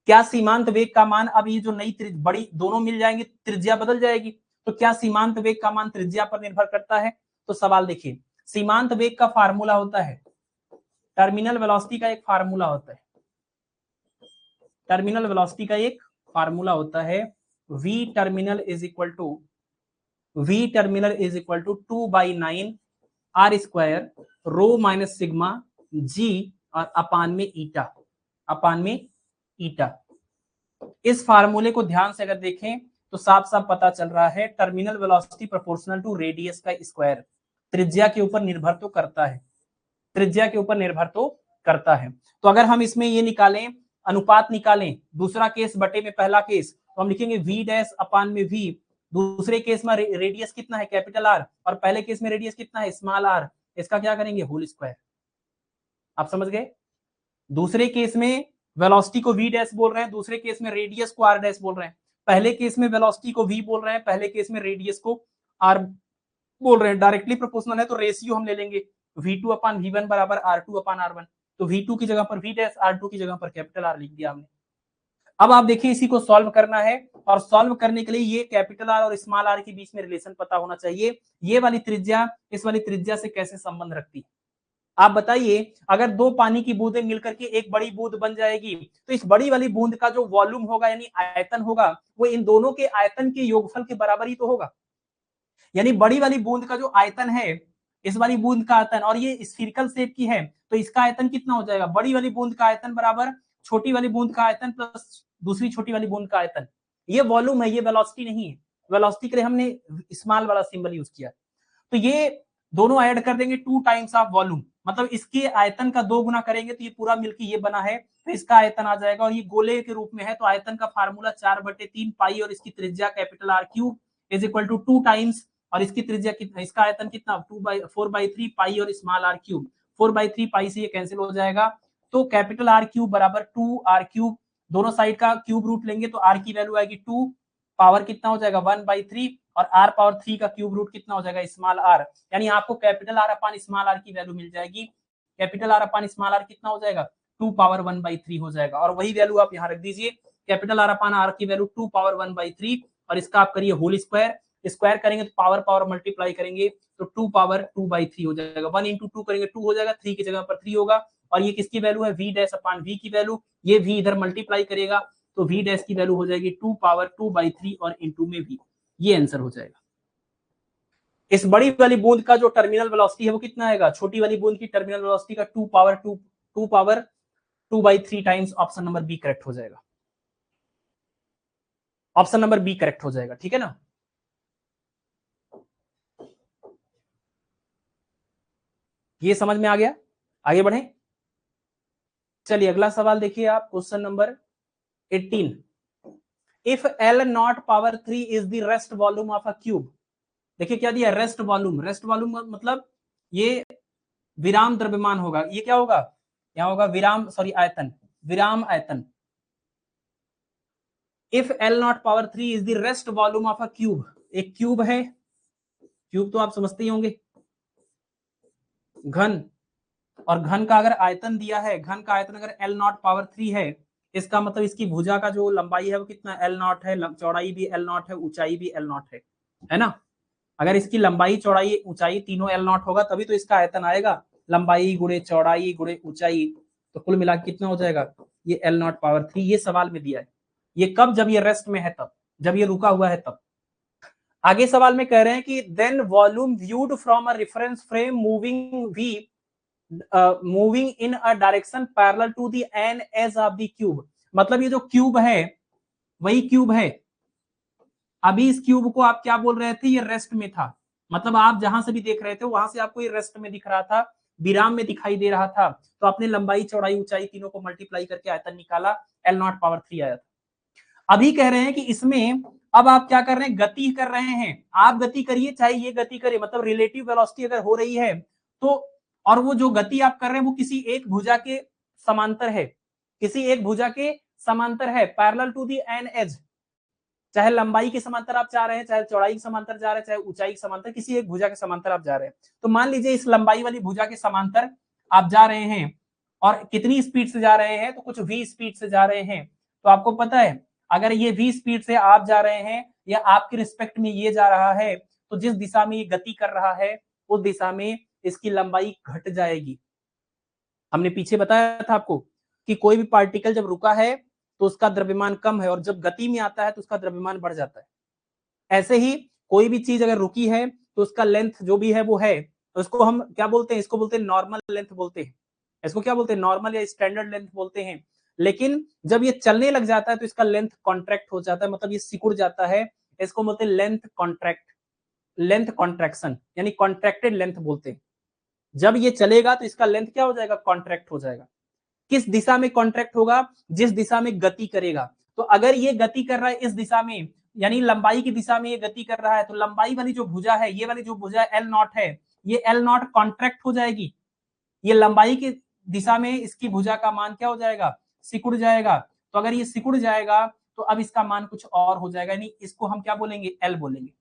क्या सीमांत वेग का मान, अब ये जो नई बड़ी दोनों मिल जाएंगे, त्रिज्या बदल जाएगी, तो क्या सीमांत वेग का मान त्रिज्या पर निर्भर करता है? तो सवाल देखिए, सीमांत वेग का फार्मूला होता है, टर्मिनल वेलोसिटी का एक फार्मूला होता है, टर्मिनल वेलोसिटी का एक फार्मूला होता है, v terminal is equal to 2/9 r square rho minus sigma g और अपान में ईटा। इस फार्मूले को ध्यान से अगर देखें तो साफ साफ पता चल रहा है, terminal velocity proportional to radius का स्क्वायर। त्रिज्या के ऊपर निर्भर तो करता है, त्रिज्या के ऊपर निर्भर तो करता है। तो अगर हम इसमें ये निकालें, अनुपात निकालें, दूसरा केस बटे में पहला केस, तो हम लिखेंगे v डैश अपान में v, दूसरे केस में रेडियस कितना है कैपिटल आर, और पहले केस में रेडियस कितना है स्मॉल आर, इसका क्या करेंगे होल स्क्वायर। आप समझ गए? दूसरे केस में वेलोसिटी को v डैश बोल रहे हैं, दूसरे केस में रेडियस को r डैश बोल रहे हैं। पहले केस में वेलोसिटी को v बोल रहे हैं, पहले केस में रेडियस को r बोल रहे हैं। डायरेक्टली प्रोपोर्शनल है तो रेशियो हम ले लेंगे v2 अपान v1 बराबर r2 अपान r1। तो v2 की जगह पर v डैश, r2 की जगह पर कैपिटल R लिख दिया हमने। अब आप देखिए इसी को सॉल्व करना है, और सॉल्व करने के लिए ये कैपिटल R और स्मॉल r के बीच में रिलेशन पता होना चाहिए। ये वाली त्रिज्या इस वाली त्रिज्या से कैसे संबंध रखती है आप बताइए। अगर दो पानी की बूंदें मिलकर के एक बड़ी बूंद बन जाएगी, तो इस बड़ी वाली बूंद का जो वॉल्यूम होगा यानी आयतन होगा, वो इन दोनों के आयतन के योगफल के बराबर ही तो होगा। यानी बड़ी वाली बूंद का जो आयतन है, इस वाली बूंद का आयतन, और ये स्फीरिकल शेप की है, तो इसका आयतन कितना हो जाएगा, बड़ी वाली बूंद का आयतन बराबर छोटी वाली बूंद का आयतन प्लस दूसरी छोटी वाली बूंद का आयतन। ये वॉल्यूम है, ये वेलोसिटी नहीं है। वेलोसिटी के लिए हमने स्मॉल वाला सिंबल यूज किया। तो ये दोनों ऐड कर देंगे 2 टाइम्स ऑफ वॉल्यूम, मतलब इसके आयतन का 2 गुना करेंगे तो ये पूरा मिलकर ये बना है, तो इसका आयतन आ जाएगा। और ये गोले के रूप में है, तो आयतन का फार्मूला 4/3 पाई, और इसकी त्रिज्या capital R cube is equal to 2 times, और इसकी त्रिज्या कितना, इसका आयतन कितना 4/3 पाई और स्मॉल r क्यूब। 4/3 पाई से ये कैंसिल हो जाएगा, तो कैपिटल R क्यूब बराबर 2r क्यूब, दोनों साइड का क्यूब रूट लेंगे तो r की वैल्यू आएगी 2, पावर कितना हो जाएगा 1/3, और r पावर 3 का क्यूब रूट कितना हो जाएगा स्मॉल r। यानी आपको कैपिटल R अपान स्मॉल r की वैल्यू मिल जाएगी। कैपिटल R अपान स्मॉल r कितना हो जाएगा 2 पावर 1/3 हो जाएगा, और वही वैल्यू आप यहाँ रख दीजिए। कैपिटल R अपान r की वैल्यू 2 पावर 1/3, और इसका आप करिए होल स्क्वायर, स्क्वायर करेंगे तो पावर पावर मल्टीप्लाई करेंगे तो 2 पावर 2/3 हो जाएगा। 1 इंटू 2 करेंगे 2 हो जाएगा, 3 की जगह पर 3 होगा, और ये किसकी वैल्यू है v डैश अपान v की वैल्यू। ये v इधर मल्टीप्लाई करेगा तो v डैश की वैल्यू हो जाएगी 2 पावर 2/3 और इंटू में v। ये आंसर हो जाएगा। इस बड़ी वाली बूंद का जो टर्मिनल वेलोसिटी है वो कितना आएगा, छोटी वाली बूंद की टर्मिनल वेलोसिटी का 2 power 2/3 times. Option number B correct हो जाएगा। ऑप्शन नंबर बी करेक्ट हो जाएगा, ठीक है ना। ये समझ में आ गया। आगे बढ़े, चलिए अगला सवाल देखिए आप, question number 18। If L not power 3 is the rest volume of a cube. देखिए क्या दिया, रेस्ट वॉल्यूम। रेस्ट वॉल्यूम मतलब ये विराम द्रव्यमान होगा। ये क्या होगा, यहाँ होगा विराम, सॉरी आयतन, विराम आयतन। If L not power 3 is the rest volume of a cube. एक क्यूब है, क्यूब तो आप समझते ही होंगे, घन, और घन का अगर आयतन दिया है, घन का आयतन अगर L नॉट पावर 3 है, इसका मतलब इसकी भुजा का जो लंबाई है वो कितना L नॉट है, चौड़ाई भी L नॉट है, ऊंचाई भी L नॉट है ना। अगर इसकी लंबाई चौड़ाई ऊंचाई तीनों L नॉट होगा तभी तो इसका आयतन आएगा। लंबाई गुणे चौड़ाई गुणे ऊंचाई, तो कुल मिला कितना हो जाएगा, ये L नॉट पावर 3। ये सवाल में दिया है। ये कब, जब ये रेस्ट में है तब, जब ये रुका हुआ है तब। आगे सवाल में कह रहे हैं कि then volume viewed from a reference frame moving in a direction parallel to the an edge of the cube. मतलब ये जो क्यूब है वही क्यूब है। अभी इस क्यूब को आप क्या बोल रहे थे, ये रेस्ट में था, मतलब आप जहां से भी देख रहे थे वहां से आपको ये रेस्ट में दिख रहा था, विराम में दिखाई दे रहा था। तो आपने लंबाई चौड़ाई ऊंचाई तीनों को मल्टीप्लाई करके आयतन निकाला, L नॉट पावर 3 आया था। अभी कह रहे हैं कि इसमें अब आप क्या कर रहे हैं, गति कर रहे हैं। आप गति करिए चाहे ये गति करे, मतलब रिलेटिव वेलोसिटी अगर हो रही है तो, और वो जो गति आप कर रहे हैं वो किसी एक भुजा के समांतर है, किसी एक भुजा के समांतर है, parallel to the an edge. चाहे लंबाई के समांतर आप जा रहे हैं, चाहे चौड़ाई के समांतर जा रहे हैं, चाहे ऊंचाई के समांतर, किसी एक भुजा के समांतर आप जा रहे हैं। तो मान लीजिए इस लंबाई वाली भुजा के समांतर आप जा रहे हैं, और कितनी स्पीड से जा रहे हैं, तो कुछ v स्पीड से जा रहे हैं। तो आपको पता है अगर ये v स्पीड से आप जा रहे हैं या आपके रिस्पेक्ट में ये जा रहा है, तो जिस दिशा में ये गति कर रहा है उस दिशा में इसकी लंबाई घट जाएगी। हमने पीछे बताया था आपको कि कोई भी पार्टिकल जब रुका है तो उसका द्रव्यमान कम है, और जब गति में आता है तो उसका द्रव्यमान बढ़ जाता है। ऐसे ही कोई भी चीज अगर रुकी है तो उसका लेंथ जो भी है वो है, तो उसको हम क्या बोलते हैं, इसको बोलते हैं नॉर्मल लेंथ बोलते हैं। इसको क्या बोलते हैं, नॉर्मल या स्टैंडर्ड लेंथ बोलते हैं। लेकिन जब ये चलने लग जाता है तो इसका लेंथ कॉन्ट्रैक्ट हो जाता है, मतलब ये सिकुड़ जाता है, इसको बोलते हैं लेंथ कॉन्ट्रैक्ट। लेंथ कॉन्ट्रैक्शन, यानी कॉन्ट्रैक्टेड लेंथ बोलते हैं। जब ये चलेगा तो इसका लेंथ क्या हो जाएगा, कॉन्ट्रैक्ट हो जाएगा। किस दिशा में कॉन्ट्रैक्ट होगा, जिस दिशा में गति करेगा। तो अगर ये गति कर रहा है इस दिशा में, यानी लंबाई की दिशा में ये गति कर रहा है, तो लंबाई वाली जो भुजा है, ये वाली जो भुजा एल नॉट है, ये एल नॉट कॉन्ट्रैक्ट हो जाएगी। ये लंबाई की दिशा में इसकी भुजा का मान क्या हो जाएगा, सिकुड़ जाएगा। तो अगर ये सिकुड़ जाएगा तो अब इसका मान कुछ और हो जाएगा, यानी इसको हम क्या बोलेंगे, एल बोलेंगे।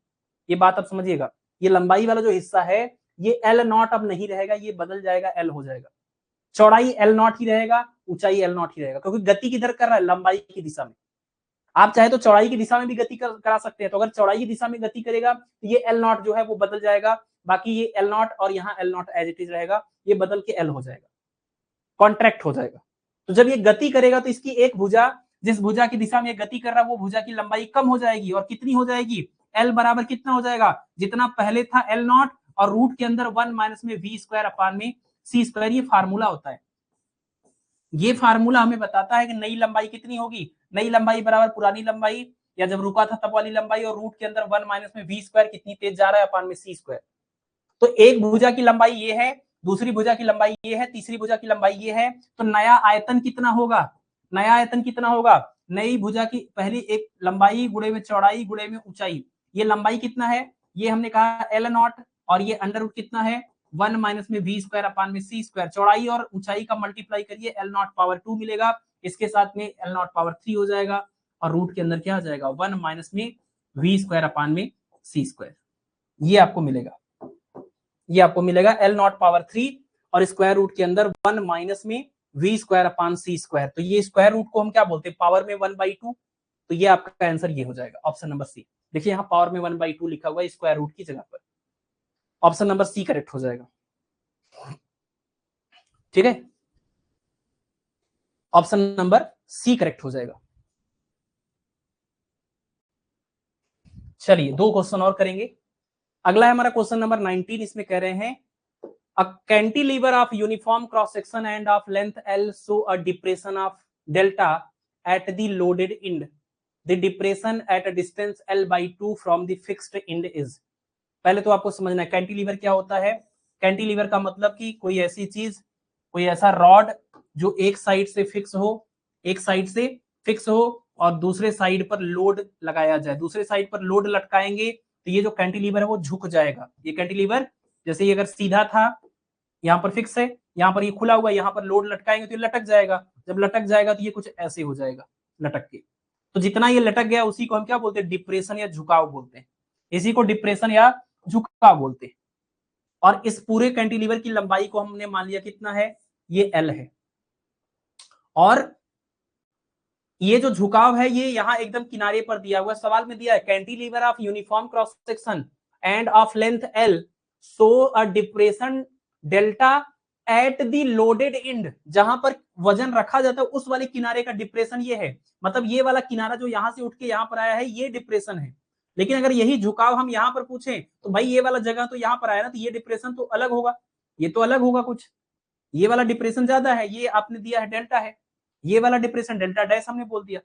ये बात आप समझिएगा, ये लंबाई वाला जो हिस्सा है ये एल नॉट अब नहीं रहेगा, ये बदल जाएगा, एल हो जाएगा। चौड़ाई एल नॉट ही रहेगा, ऊंचाई एल नॉट ही रहेगा, क्योंकि गति किधर कर रहा है, लंबाई की दिशा में। आप चाहे तो चौड़ाई की दिशा में भी गति करा सकते हैं। तो अगर चौड़ाई की दिशा में गति करेगा तो ये एल नॉट जो है वो बदल जाएगा, बाकी ये एल नॉट और यहाँ L nought as it is रहेगा, ये बदल के एल हो जाएगा, कॉन्ट्रैक्ट हो जाएगा। तो जब ये गति करेगा तो इसकी एक भुजा, जिस भुजा की दिशा में गति कर रहा है वो भुजा की लंबाई कम हो जाएगी, और कितनी हो जाएगी, एल बराबर कितना हो जाएगा, जितना पहले था एल नॉट और रूट के अंदर 1 माइनस में वी स्क्वायर अपान में सी स्क्वायर। ये फार्मूला होता है, ये फार्मूला हमें बताता है कि नई लंबाई कितनी होगी, नई लंबाई बराबर पुरानी लंबाई या जब रुका था तब वाली लंबाई, और रूट के अंदर 1 माइनस में वी स्क्वायर कितनी तेज जा रहा है अपान में सी स्क्वायर। तो एक भुजा की लंबाई ये है, दूसरी भुजा की लंबाई ये है, तीसरी भुजा की लंबाई ये है। तो नया आयतन कितना होगा, नया आयतन कितना होगा, नई भुजा की पहली एक लंबाई गुणे में चौड़ाई गुणे में ऊंचाई। ये लंबाई कितना है, ये हमने कहा एल नॉट, और ये अंडर रूट कितना है 1 माइनस में वी स्क्वायर अपान में सी स्क्वायर। चौड़ाई और ऊंचाई का मल्टीप्लाई करिए, एल नॉट पावर 2 मिलेगा, इसके साथ में एल नॉट पावर 3 हो जाएगा, और रूट के अंदर क्या आ जाएगा 1 माइनस में वी स्क्वायर अपान में सी स्क्वायर। ये आपको मिलेगा, ये आपको मिलेगा एल नॉट पावर 3 और स्क्वायर रूट के अंदर 1 माइनस में V square upon C square. तो ये स्क्वायर रूट को हम क्या बोलते हैं, पावर में 1/2। तो ये आपका आंसर ये हो जाएगा, ऑप्शन नंबर सी। देखिए यहाँ पावर में 1/2 लिखा हुआ है स्क्वायर रूट की जगह पर, ऑप्शन नंबर सी करेक्ट हो जाएगा। ठीक है, ऑप्शन नंबर सी करेक्ट हो जाएगा। चलिए 2 क्वेश्चन और करेंगे। अगला है हमारा क्वेश्चन नंबर 19। इसमें कह रहे हैं a cantilever of uniform cross section and of length L show a depression of delta at the loaded end. The depression at a distance L/2 from the fixed end is. पहले तो आपको समझना है cantilever क्या होता है। Cantilever का मतलब कि कोई ऐसी चीज, कोई ऐसा रॉड जो एक साइड से फिक्स हो, एक साइड से फिक्स हो और दूसरे साइड पर लोड लगाया जाए। दूसरे साइड पर लोड लटकाएंगे तो ये जो कैंटिलीवर है वो झुक जाएगा। ये कैंटिलीवर जैसे ये अगर सीधा था, यहाँ पर फिक्स है, यहाँ पर ये खुला हुआ है, यहाँ पर लोड लटकाएंगे तो ये लटक जाएगा। जब लटक जाएगा तो ये कुछ ऐसे हो जाएगा लटक के। तो जितना ये लटक गया उसी को हम क्या बोलते हैं, डिप्रेशन या झुकाव बोलते हैं। इसी को डिप्रेशन या झुकाव बोलते हैं। और इस पूरे कैंटिलीवर की लंबाई को हमने मान लिया कितना है, ये एल है। और ये जो झुकाव है ये यहाँ एकदम किनारे पर दिया हुआ, सवाल में दिया है cantilever of uniform cross section end of length L so a depression delta at the loaded and. जहां पर वजन रखा जाता है उस वाले किनारे का डिप्रेशन ये है। मतलब ये वाला किनारा जो यहां से उठ के यहां पर आया है ये डिप्रेशन है। लेकिन अगर यही झुकाव हम यहां पर पूछें तो भाई ये वाला जगह तो यहां पर आया ना, तो ये डिप्रेशन तो अलग होगा, ये तो अलग होगा कुछ। ये वाला डिप्रेशन ज्यादा है, ये आपने दिया है डेल्टा है, ये वाला डिप्रेशन डेल्टा डैश हमने बोल दिया।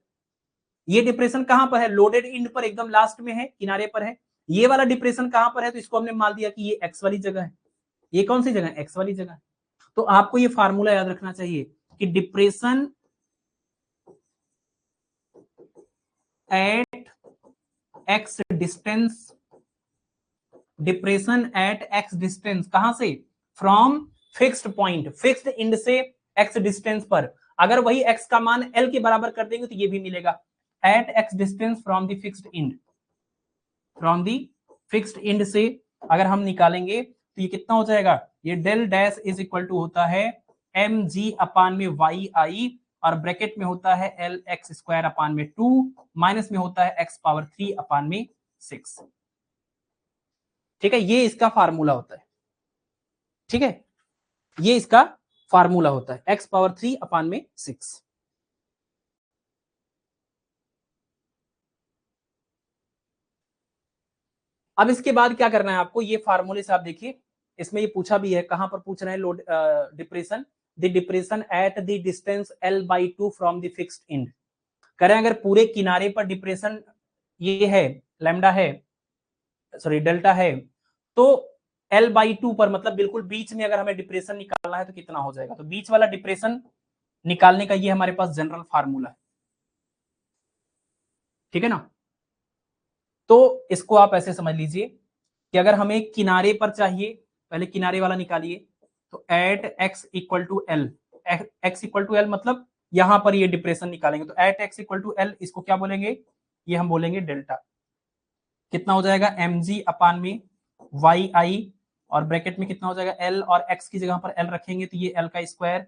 ये डिप्रेशन कहां पर है, लोडेड एंड पर एकदम लास्ट में है, किनारे पर है। ये वाला डिप्रेशन कहां पर है, तो इसको हमने मान दिया कि ये एक्स वाली जगह है। ये कौन सी जगह है, एक्स वाली जगह है। तो आपको ये फार्मूला याद रखना चाहिए कि depression at X distance, depression at X distance कहां से, from fixed point, fixed end से एक्स डिस्टेंस पर। अगर वही एक्स का मान एल के बराबर कर देंगे तो ये भी मिलेगा, at X distance from the fixed end, from the fixed end से अगर हम निकालेंगे तो ये कितना हो जाएगा, ये del dash is equal to होता है एम जी अपान में वाई आई, और ब्रैकेट में होता है एल एक्स स्क्वायर अपान में 2, माइनस में होता है एक्स पावर 3 अपान में 6। ठीक है, ये इसका फार्मूला होता है। ठीक है, ये इसका फार्मूला होता है एक्स पावर 3 अपान में 6। अब इसके बाद क्या करना है आपको, ये फार्मूले से आप देखिए, इसमें ये पूछा भी है, कहां पर पूछ रहे हैं, load depression, the depression at the distance L/2 from the fixed and. करें अगर पूरे किनारे पर डिप्रेशन ये है, लैम्डा है, सॉरी डेल्टा है, तो L/2 पर मतलब बिल्कुल बीच में अगर हमें डिप्रेशन निकालना है तो कितना हो जाएगा। तो बीच वाला डिप्रेशन निकालने का ये हमारे पास जनरल फार्मूला है, ठीक है ना। तो इसको आप ऐसे समझ लीजिए कि अगर हमें किनारे पर चाहिए, पहले किनारे वाला निकालिए, तो at X equal to L, X equal to L मतलब यहां पर ये डिप्रेशन निकालेंगे, तो at X equal to L इसको क्या बोलेंगे, ये हम बोलेंगे डेल्टा। कितना हो जाएगा एम जी अपान में वाई आई, और ब्रैकेट में कितना हो जाएगा एल, और एक्स की जगह पर एल रखेंगे तो ये एल का स्क्वायर,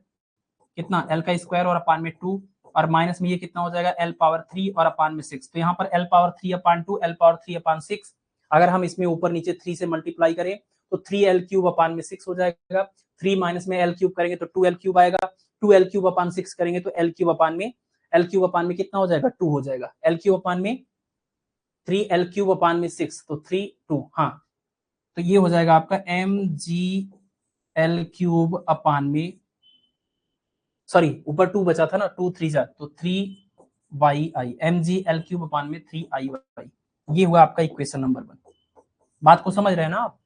कितना एल का स्क्वायर और अपान में 2, और माइनस में ये कितना हो जाएगा एल पावर 3 और अपान में 6। तो यहाँ पर एल पावर 3 अपान 2, एल पावर 3 अपान 6, अगर हम इसमें ऊपर नीचे 3 से मल्टीप्लाई करें तो 3l क्यूब अपान में 6 हो जाएगा। 3 माइनस में l क्यूब करेंगे तो 2l क्यूब आएगा, 2l क्यूब अपान 6 करेंगे तो l क्यूब अपान में कितना हो जाएगा 2 हो जाएगा। l क्यूब अपान में 3l क्यूब अपान में 6, तो 3 2, हाँ तो ये हो जाएगा आपका mgl क्यूब अपान में, सॉरी ऊपर 2 बचा था ना, 2 3 जा तो 3yi, mgl क्यूब अपान में 3i, ये हुआ आपका इक्वेशन नंबर 1। बात को समझ रहे हैं ना आप।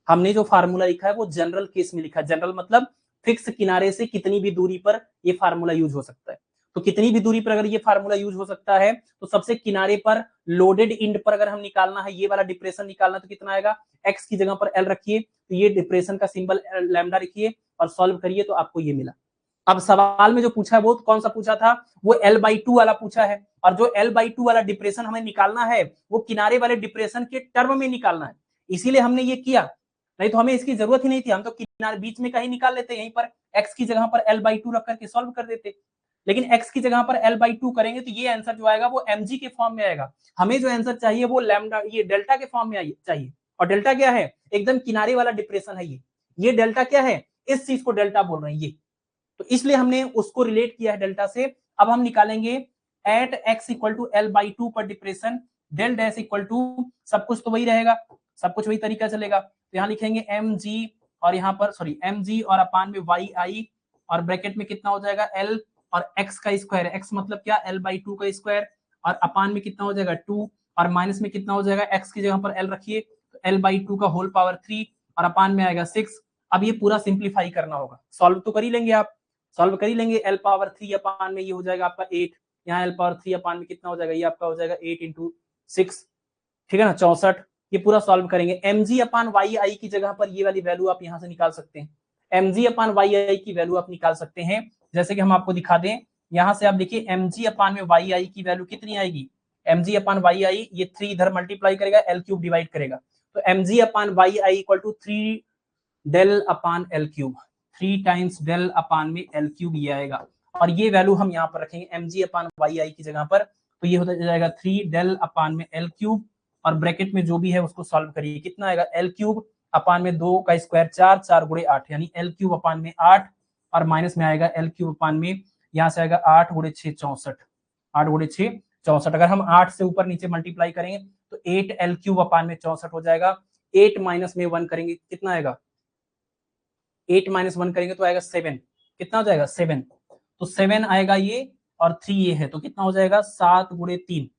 हमने जो फार्मूला लिखा है वो जनरल केस में लिखा है, जनरल मतलब फिक्स किनारे से कितनी भी दूरी पर ये फार्मूला यूज हो सकता है। तो कितनी भी दूरी पर अगर ये फार्मूला यूज हो सकता है, तो सबसे किनारे पर लोडेड इंड पर अगर हम निकालना है, ये वाला डिप्रेशन निकालना, तो कितना आएगा, एक्स की जगह पर एल रखिए, तो ये डिप्रेशन का सिंबल लैम्डा रखिए और सॉल्व करिए तो आपको ये मिला। अब सवाल में जो पूछा है वो कौन सा पूछा था, वो L/2 वाला पूछा है, और जो L/2 वाला डिप्रेशन हमें निकालना है वो किनारे वाले डिप्रेशन के टर्म में निकालना है, इसीलिए हमने ये किया, नहीं तो हमें इसकी जरूरत ही नहीं थी, हम तो किनारे बीच में कहीं निकाल लेते, यहीं पर x की जगह पर L/2 रख करके सॉल्व कर देते। लेकिन x की जगह पर L/2 करेंगे तो ये आंसर जो आएगा वो mg के फॉर्म में आएगा। हमें जो आंसर चाहिए वो लैम्डा, ये डेल्टा के फॉर्म में चाहिए, और डेल्टा क्या है, एकदम किनारे वाला डिप्रेशन है ये डेल्टा क्या है, इस चीज को डेल्टा बोल रहे हैं ये, तो इसलिए हमने उसको रिलेट किया है डेल्टा से। अब हम निकालेंगे eight X equal to L/2 पर depression, del dash equal to, सब कुछ तो वही रहेगा, सब कुछ वही तरीका चलेगा, तो यहाँ लिखेंगे एम जी, और यहाँ पर सॉरी एम जी और अपान में वाई आई, और ब्रैकेट में कितना हो जाएगा एल और एक्स का स्क्वायर, एक्स मतलब क्या L/2 का स्क्वायर, और अपान में कितना हो जाएगा 2, और माइनस में कितना हो जाएगा एक्स की जगह पर एल रखिए, तो L/2 का होल पावर 3 और अपान में आएगा 6। अब ये पूरा सिंप्लीफाई करना होगा, सॉल्व तो कर ही लेंगे आप, सॉल्व कर ही लेंगे, एल पावर 3 अपान में ये हो जाएगा आपका 8, यहाँ एल पावर 3 अपान में कितना हो जाएगा, ये आपका हो जाएगा 8 इंटू 6, ठीक है ना 64। ये पूरा सॉल्व करेंगे, mg अपान वाई आई की जगह पर ये वाली वैल्यू आप यहाँ से निकाल सकते हैं, mg अपान वाई आई की वैल्यू आप निकाल सकते हैं, जैसे कि हम आपको दिखा दें, यहाँ से आप देखिए mg अपान में वाई आई की वैल्यू कितनी आएगी, mg अपान वाई आई, ये 3 इधर मल्टीप्लाई करेगा, एल क्यूब डिवाइड करेगा, तो mg upon Y I equal to 3 del upon L cube, 3 times del upon में एल क्यूब ये आएगा, और ये वैल्यू हम यहाँ पर रखेंगे mg अपान वाई आई की जगह पर, तो ये होता जाएगा 3 डेल अपान में एल क्यूब, और ब्रैकेट में जो भी है उसको सॉल्व करिए, कितना आएगा एल क्यूब अपान में 2 का स्क्वायर 4, 4 गुणे 8, यानी एल क्यूब अपान में 8, और माइनस में आएगा एल क्यूब अपान में, यहाँ से आएगा 8 गुणे 6 64, 8 गुणे 6 64, अगर हम 8 से ऊपर नीचे मल्टीप्लाई करेंगे तो 8 एल क्यूब अपान में 64 हो जाएगा, 8 माइनस में 1 करेंगे कितना आएगा, 8 माइनस 1 करेंगे तो आएगा 7, कितना हो जाएगा 7, तो 7 आएगा ये, और 3 ये है, तो कितना हो जाएगा 7 गुणे 3,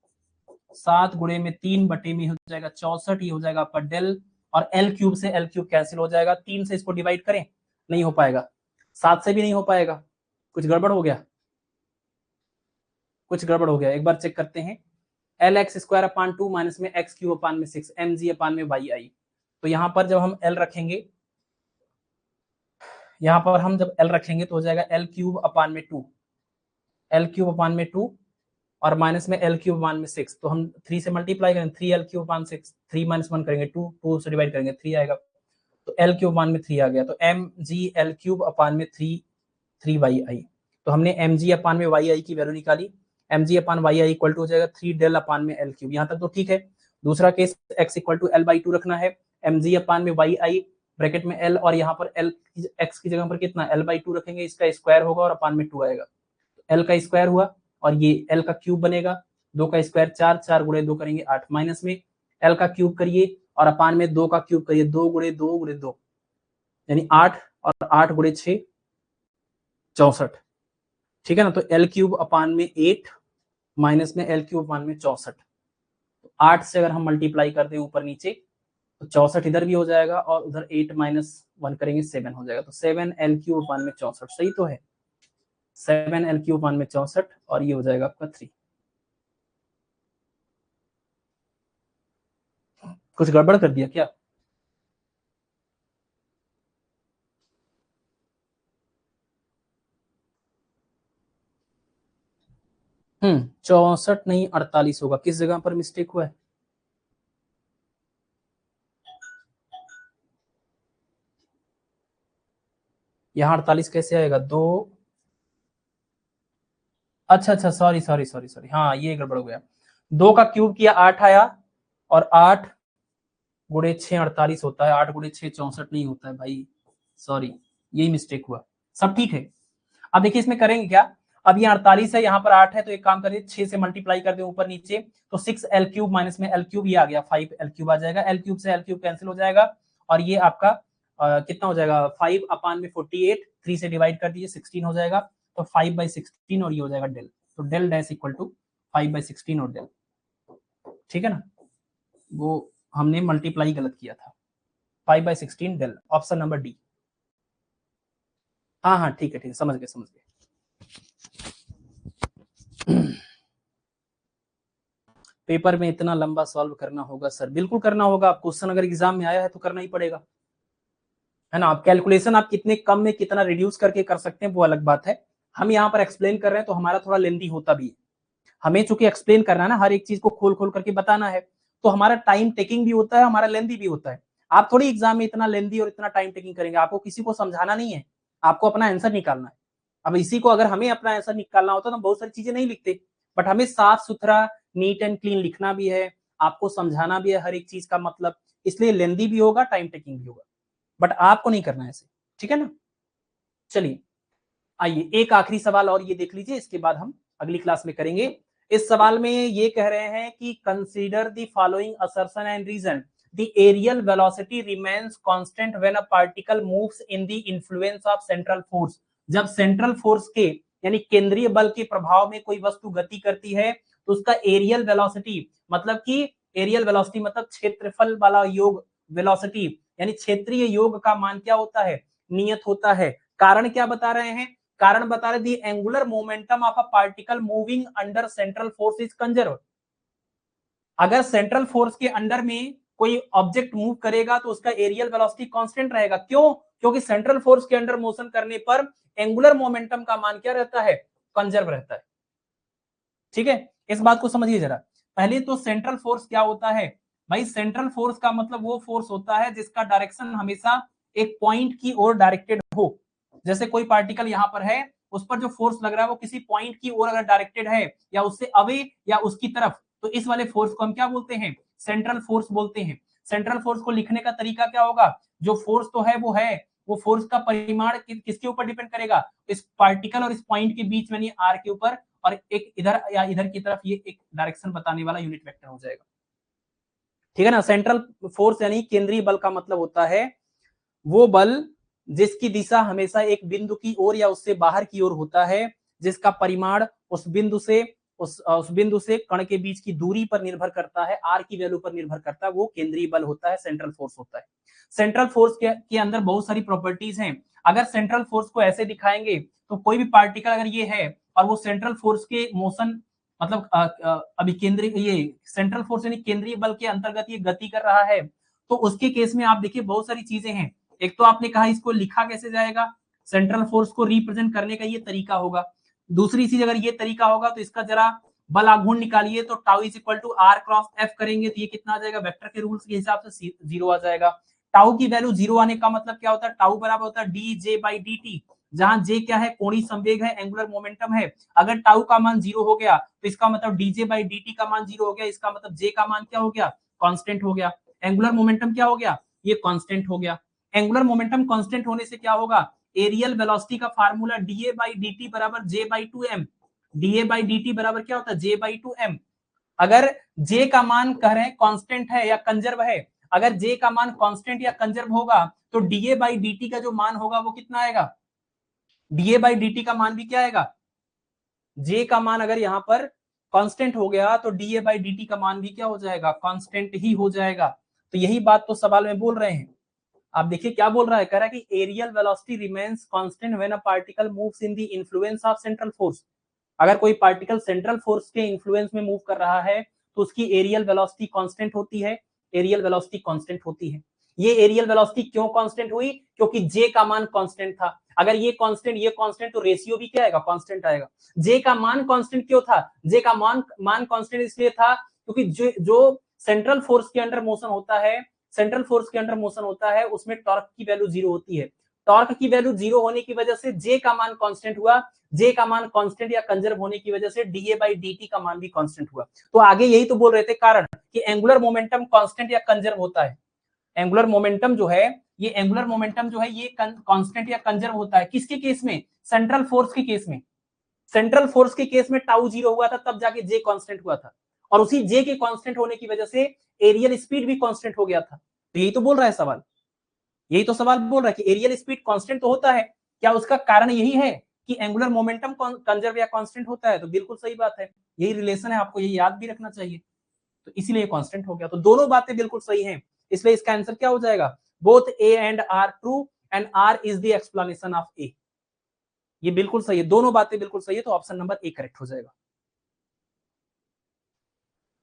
7 गुणे में 3 बटे में हो जाएगा 64, ये हो जाएगा आपका डेल, और एल क्यूब से एल क्यूब कैंसिल हो जाएगा, 3 से इसको डिवाइड करें नहीं हो पाएगा, 7 से भी नहीं हो पाएगा, कुछ गड़बड़ हो गया, कुछ गड़बड़ हो गया, एक बार चेक करते हैं, L x square upon 2 minus में एक्स क्यूब अपान में 6 एम जी अपान में वाई आई, तो यहाँ पर जब हम एल रखेंगे, यहाँ पर हम जब एल रखेंगे तो हो जाएगा एल क्यूब अपान में 2, एल क्यूब अपान में 2, और माइनस में एल क्यूब अपान में 6, तो हम 3 से मल्टीप्लाई करेंगे, 3 एल क्यूब अपान 6, 3 माइनस 1 करेंगे 2, 2 से डिवाइड करेंगे 3 आएगा, तो एल क्यूब अपान में 3 आ गया, तो M G L cube upon में 3 वाई आई, तो हमने एम जी अपान में वाई आई की वैल्यू निकाली, M G upon Y I equal to हो जाएगा 3 डेल अपान में एल क्यूब, यहाँ तक तो ठीक है। दूसरा case x equal to L/2 रखना है, एम जी अपान में वाई आई, ब्रैकेट में एल, और यहाँ पर एल एक्स की जगह पर कितना L/2 रखेंगे, इसका स्क्वायर होगा और अपान में 2 आएगा, एल का स्क्वायर हुआ, और ये एल का क्यूब बनेगा, 2 का स्क्वायर 4, 4 गुणे 2 करेंगे 8, माइनस में एल का क्यूब करिए और अपान में 2 का क्यूब करिए, 2 गुणे 2 गुणे 2 यानी 8, और 8 गुणे 6 64, ठीक है ना, तो एल क्यूब अपान में 8 माइनस में एल क्यूब अपान में 64, तो 8 से अगर हम मल्टीप्लाई कर दें ऊपर नीचे तो 64 इधर भी हो जाएगा और उधर 8 - 1 करेंगे 7 हो जाएगा। तो 7L³ में 64 सही तो है। 7L³ में 64 और ये हो जाएगा आपका 3। कुछ गड़बड़ कर दिया क्या? हम्म, 64 नहीं 48 होगा। किस जगह पर मिस्टेक हुआ है? यहाँ 48 कैसे आएगा? 2, अच्छा अच्छा, सॉरी सॉरी सॉरी सॉरी, हाँ ये गड़बड़ हो गया। 2 का क्यूब किया 8 आया, और 8 गुणे 6 48 होता है, 8 गुणे 6 64 नहीं होता है भाई, सॉरी, यही मिस्टेक हुआ। सब ठीक है। अब देखिए इसमें करेंगे क्या, अब ये 48 है, यहाँ पर 8 है, तो एक काम करिए 6 से मल्टीप्लाई कर दे ऊपर नीचे, तो 6L³ माइनस में L³ ये आ गया, 5L³ आ जाएगा, L³ से L³ कैंसिल हो जाएगा, और ये आपका कितना हो जाएगा, 5/48, 3 से डिवाइड कर दीजिए 16 हो जाएगा, तो 5/16 और ये हो जाएगा डेल, तो डेल डैश इक्वल टू 5/16 और डेल, ठीक है ना। वो हमने मल्टीप्लाई गलत किया था, 5/16 डेल, ऑप्शन नंबर डी। हाँ हाँ ठीक है ठीक है, समझ गए समझ गए। पेपर में इतना लंबा सॉल्व करना होगा सर? बिल्कुल करना होगा, आप क्वेश्चन अगर एग्जाम में आया है तो करना ही पड़ेगा, है ना। आप कैलकुलेशन आप कितने कम में कितना रिड्यूस करके कर सकते हैं वो अलग बात है। हम यहाँ पर एक्सप्लेन कर रहे हैं तो हमारा थोड़ा लेंदी होता भी है, हमें चूंकि एक्सप्लेन करना है ना, हर एक चीज को खोल खोल करके बताना है, तो हमारा टाइम टेकिंग भी होता है, हमारा लेंदी भी होता है। आप थोड़ी एग्जाम में इतना लेंदी और इतना टाइम टेकिंग करेंगे, आपको किसी को समझाना नहीं है, आपको अपना आंसर निकालना है। अब इसी को अगर हमें अपना आंसर निकालना होता तो बहुत सारी चीजें नहीं लिखते, बट हमें साफ सुथरा नीट एंड क्लीन लिखना भी है, आपको समझाना भी है हर एक चीज का मतलब, इसलिए लेंदी भी होगा, टाइम टेकिंग भी होगा, बट आपको नहीं करना है ऐसे, ठीक है ना। चलिए आइए एक आखिरी सवाल और ये देख लीजिए, इसके बाद हम अगली क्लास में करेंगे। इस सवाल में ये कह रहे हैं कि consider the following assertion and reason, the areal velocity remains constant when a particle moves in the influence of central force. जब सेंट्रल फोर्स के यानी केंद्रीय बल के प्रभाव में कोई वस्तु गति करती है तो उसका एरियल वेलोसिटी, मतलब कि एरियल वेलोसिटी मतलब क्षेत्रफल वाला योग, वेलोसिटी यानी क्षेत्रीय योग का मान क्या होता है, नियत होता है। कारण क्या बता रहे हैं, कारण बता रहे the angular momentum of a particle moving under central force is conserve. अगर सेंट्रल फोर्स के अंडर में कोई ऑब्जेक्ट मूव करेगा तो उसका एरियल वेलोसिटी कांस्टेंट रहेगा, क्यों, क्योंकि सेंट्रल फोर्स के अंडर मोशन करने पर एंगुलर मोमेंटम का मान क्या रहता है, कंजर्व रहता है, ठीक है। इस बात को समझिए जरा। पहले तो सेंट्रल फोर्स क्या होता है भाई, सेंट्रल फोर्स का मतलब वो फोर्स होता है जिसका डायरेक्शन हमेशा एक पॉइंट की ओर डायरेक्टेड हो। जैसे कोई पार्टिकल यहाँ पर है, उस पर जो फोर्स लग रहा है वो किसी पॉइंट की ओर अगर डायरेक्टेड है, या उससे अवे या उसकी तरफ, तो इस वाले फोर्स को हम क्या बोलते हैं, सेंट्रल फोर्स बोलते हैं। सेंट्रल फोर्स को लिखने का तरीका क्या होगा, जो फोर्स तो है वो फोर्स का परिमाण किसके ऊपर डिपेंड करेगा, इस पार्टिकल और इस पॉइंट के बीच में आर के ऊपर, और एक इधर या इधर की तरफ ये एक डायरेक्शन बताने वाला यूनिट वेक्टर हो जाएगा, ठीक है ना। सेंट्रल फोर्स यानी केंद्रीय बल का मतलब होता है वो बल जिसकी दिशा हमेशा एक बिंदु की ओर या उससे बाहर की ओर होता है, जिसका परिमाण उस बिंदु से उस बिंदु से कण के बीच की दूरी पर निर्भर करता है, आर की वैल्यू पर निर्भर करता है, वो केंद्रीय बल होता है, सेंट्रल फोर्स होता है। सेंट्रल फोर्स के अंदर बहुत सारी प्रॉपर्टीज हैं। अगर सेंट्रल फोर्स को ऐसे दिखाएंगे तो कोई भी पार्टिकल अगर ये है और वो सेंट्रल फोर्स के मोशन मतलब अभी केंद्रीय ये सेंट्रल फोर्स यानी केंद्रीय बल के अंतर्गत ये गति कर रहा है, तो उसके केस में आप देखिए बहुत सारी चीजें हैं। एक तो आपने कहा इसको लिखा कैसे जाएगा, सेंट्रल फोर्स को रिप्रेजेंट करने का ये तरीका होगा। दूसरी चीज अगर ये तरीका होगा तो इसका जरा बल आघूर्ण निकालिए, तो tau is equal to R cross F करेंगे तो ये कितना आ जाएगा, वेक्टर के रूल्स के हिसाब से 0 आ जाएगा। टाउ की वैल्यू 0 आने का मतलब क्या होता है, टाउ बराबर होता है D J by D T, जहां जे क्या है, कोणीय संवेग है, एंगुलर मोमेंटम है। अगर टाउ का मान 0 हो गया तो इसका मतलब डीजे बाई डी टी का मान 0 हो गया, इसका मतलब जे का मान क्या हो गया, कांस्टेंट हो गया। एंगुलर मोमेंटम क्या हो गया, ये कांस्टेंट हो गया। एंगुलर मोमेंटम कांस्टेंट होने से क्या होगा, एरियल वेलोसिटी का फार्मूला डीए बाई डी बराबर J by two M, D A by बराबर क्या होता है, जे बाई टू एम। अगर जे का मान कह रहे हैं कांस्टेंट है या कंजर्व है, अगर जे का मान कांस्टेंट या कंजर्व होगा तो डीए बाई डी का जो मान होगा वो कितना आएगा, डीए बाई डी का मान भी क्या आएगा, जे का मान अगर यहां पर कांस्टेंट हो गया तो डीए बाई डी का मान भी क्या हो जाएगा, कांस्टेंट ही हो जाएगा। तो यही बात तो सवाल में बोल रहे हैं। आप देखिए क्या बोल रहा है, कह रहा है कि aerial velocity remains constant when a particle moves in the influence of central force. अगर कोई पार्टिकल सेंट्रल फोर्स के इन्फ्लुएंस में मूव कर रहा है तो उसकी एरियल वेलोसिटी कांस्टेंट होती है, एरियल वेलोसिटी कांस्टेंट होती है। ये एरियल वेलोसिटी क्यों कांस्टेंट हुई, क्योंकि जे का मान कांस्टेंट था। अगर ये कांस्टेंट तो रेशियो भी क्या आएगा, कांस्टेंट आएगा। जे का मान कांस्टेंट क्यों था, जे का मान कांस्टेंट इसलिए था क्योंकि जो सेंट्रल फोर्स के अंडर मोशन होता है, सेंट्रल फोर्स के अंडर मोशन होता है, उसमें टॉर्क की वैल्यू 0 होती है। टॉर्क की वैल्यू 0 होने की वजह से जे का मान कांस्टेंट हुआ, जे का मान कांस्टेंट या कंजर्व होने की वजह से डीए बाई डी का मान भी कांस्टेंट हुआ। तो आगे यही तो बोल रहे थे कारण कि एंगुलर मोमेंटम कांस्टेंट या कंजर्व होता है। एंगुलर मोमेंटम जो है, ये एंगुलर मोमेंटम जो है ये कांस्टेंट या कंजर्व होता है किसके केस में, सेंट्रल फोर्स के केस में। सेंट्रल फोर्स के केस में टाउ 0 हुआ था, तब जाके जे कांस्टेंट हुआ था, और उसी जे के कांस्टेंट होने की वजह से एरियल स्पीड भी कांस्टेंट हो गया था। तो यही तो बोल रहा है सवाल, यही तो सवाल बोल रहा है कि एरियल स्पीड कांस्टेंट तो होता है, क्या उसका कारण यही है कि एंगुलर मोमेंटम कंजर्व या कांस्टेंट होता है। तो बिल्कुल सही बात है, यही रिलेशन है, आपको ये याद भी रखना चाहिए। तो इसीलिए कांस्टेंट हो गया। तो दोनों बातें बिल्कुल सही हैं, इसलिए इसका आंसर क्या हो जाएगा, both A and R true and R is the explanation of A. ये बिल्कुल सही है, दोनों बातें बिल्कुल सही है, तो ऑप्शन नंबर ए करेक्ट हो जाएगा।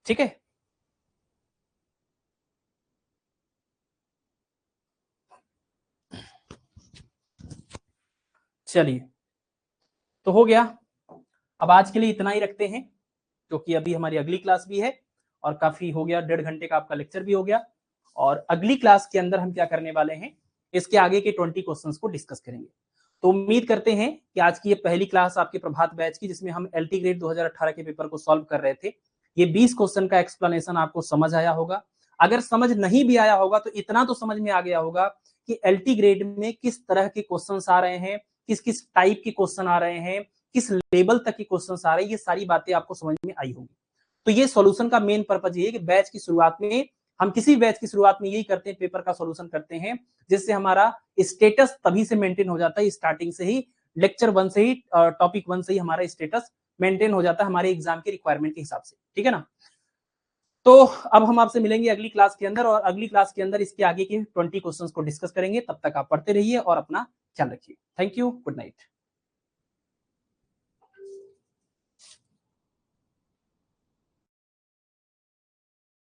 ठीक है, चलिए तो हो गया। अब आज के लिए इतना ही रखते हैं, क्योंकि अभी हमारी अगली क्लास भी है और काफी हो गया, 1.5 घंटे का आपका लेक्चर भी हो गया। और अगली क्लास के अंदर हम क्या करने वाले हैं, इसके आगे के 20 क्वेश्चंस को डिस्कस करेंगे। तो उम्मीद करते हैं कि आज की ये पहली क्लास आपके प्रभात बैच की, जिसमें हम एलटी ग्रेड 2018 के पेपर को सॉल्व कर रहे थे, ये 20 क्वेश्चन का एक्सप्लेनेशन आपको समझ आया होगा। अगर समझ नहीं भी आया होगा तो इतना तो समझ में आ गया होगा कि एलटी ग्रेड में किस तरह के क्वेश्चन आ रहे हैं, किस किस टाइप के क्वेश्चन आ रहे हैं, किस लेवल तक के क्वेश्चन आ रहे हैं, ये सारी बातें आपको समझ में आई होगी। तो ये सॉल्यूशन का मेन पर्पज ये है कि बैच की शुरुआत में, हम किसी बैच की शुरुआत में यही करते हैं, पेपर का सॉल्यूशन करते हैं, जिससे हमारा स्टेटस तभी से मेंटेन हो जाता है, स्टार्टिंग से ही, लेक्चर 1 से ही, टॉपिक 1 से ही हमारा स्टेटस मेंटेन हो जाता है हमारे एग्जाम के रिक्वायरमेंट के हिसाब से। ठीक है ना। तो अब हम आपसे मिलेंगे अगली क्लास के अंदर, और अगली क्लास के अंदर इसके आगे के 20 क्वेश्चंस को डिस्कस करेंगे। तब तक आप पढ़ते रहिए और अपना ख्याल रखिए। Thank you, good night.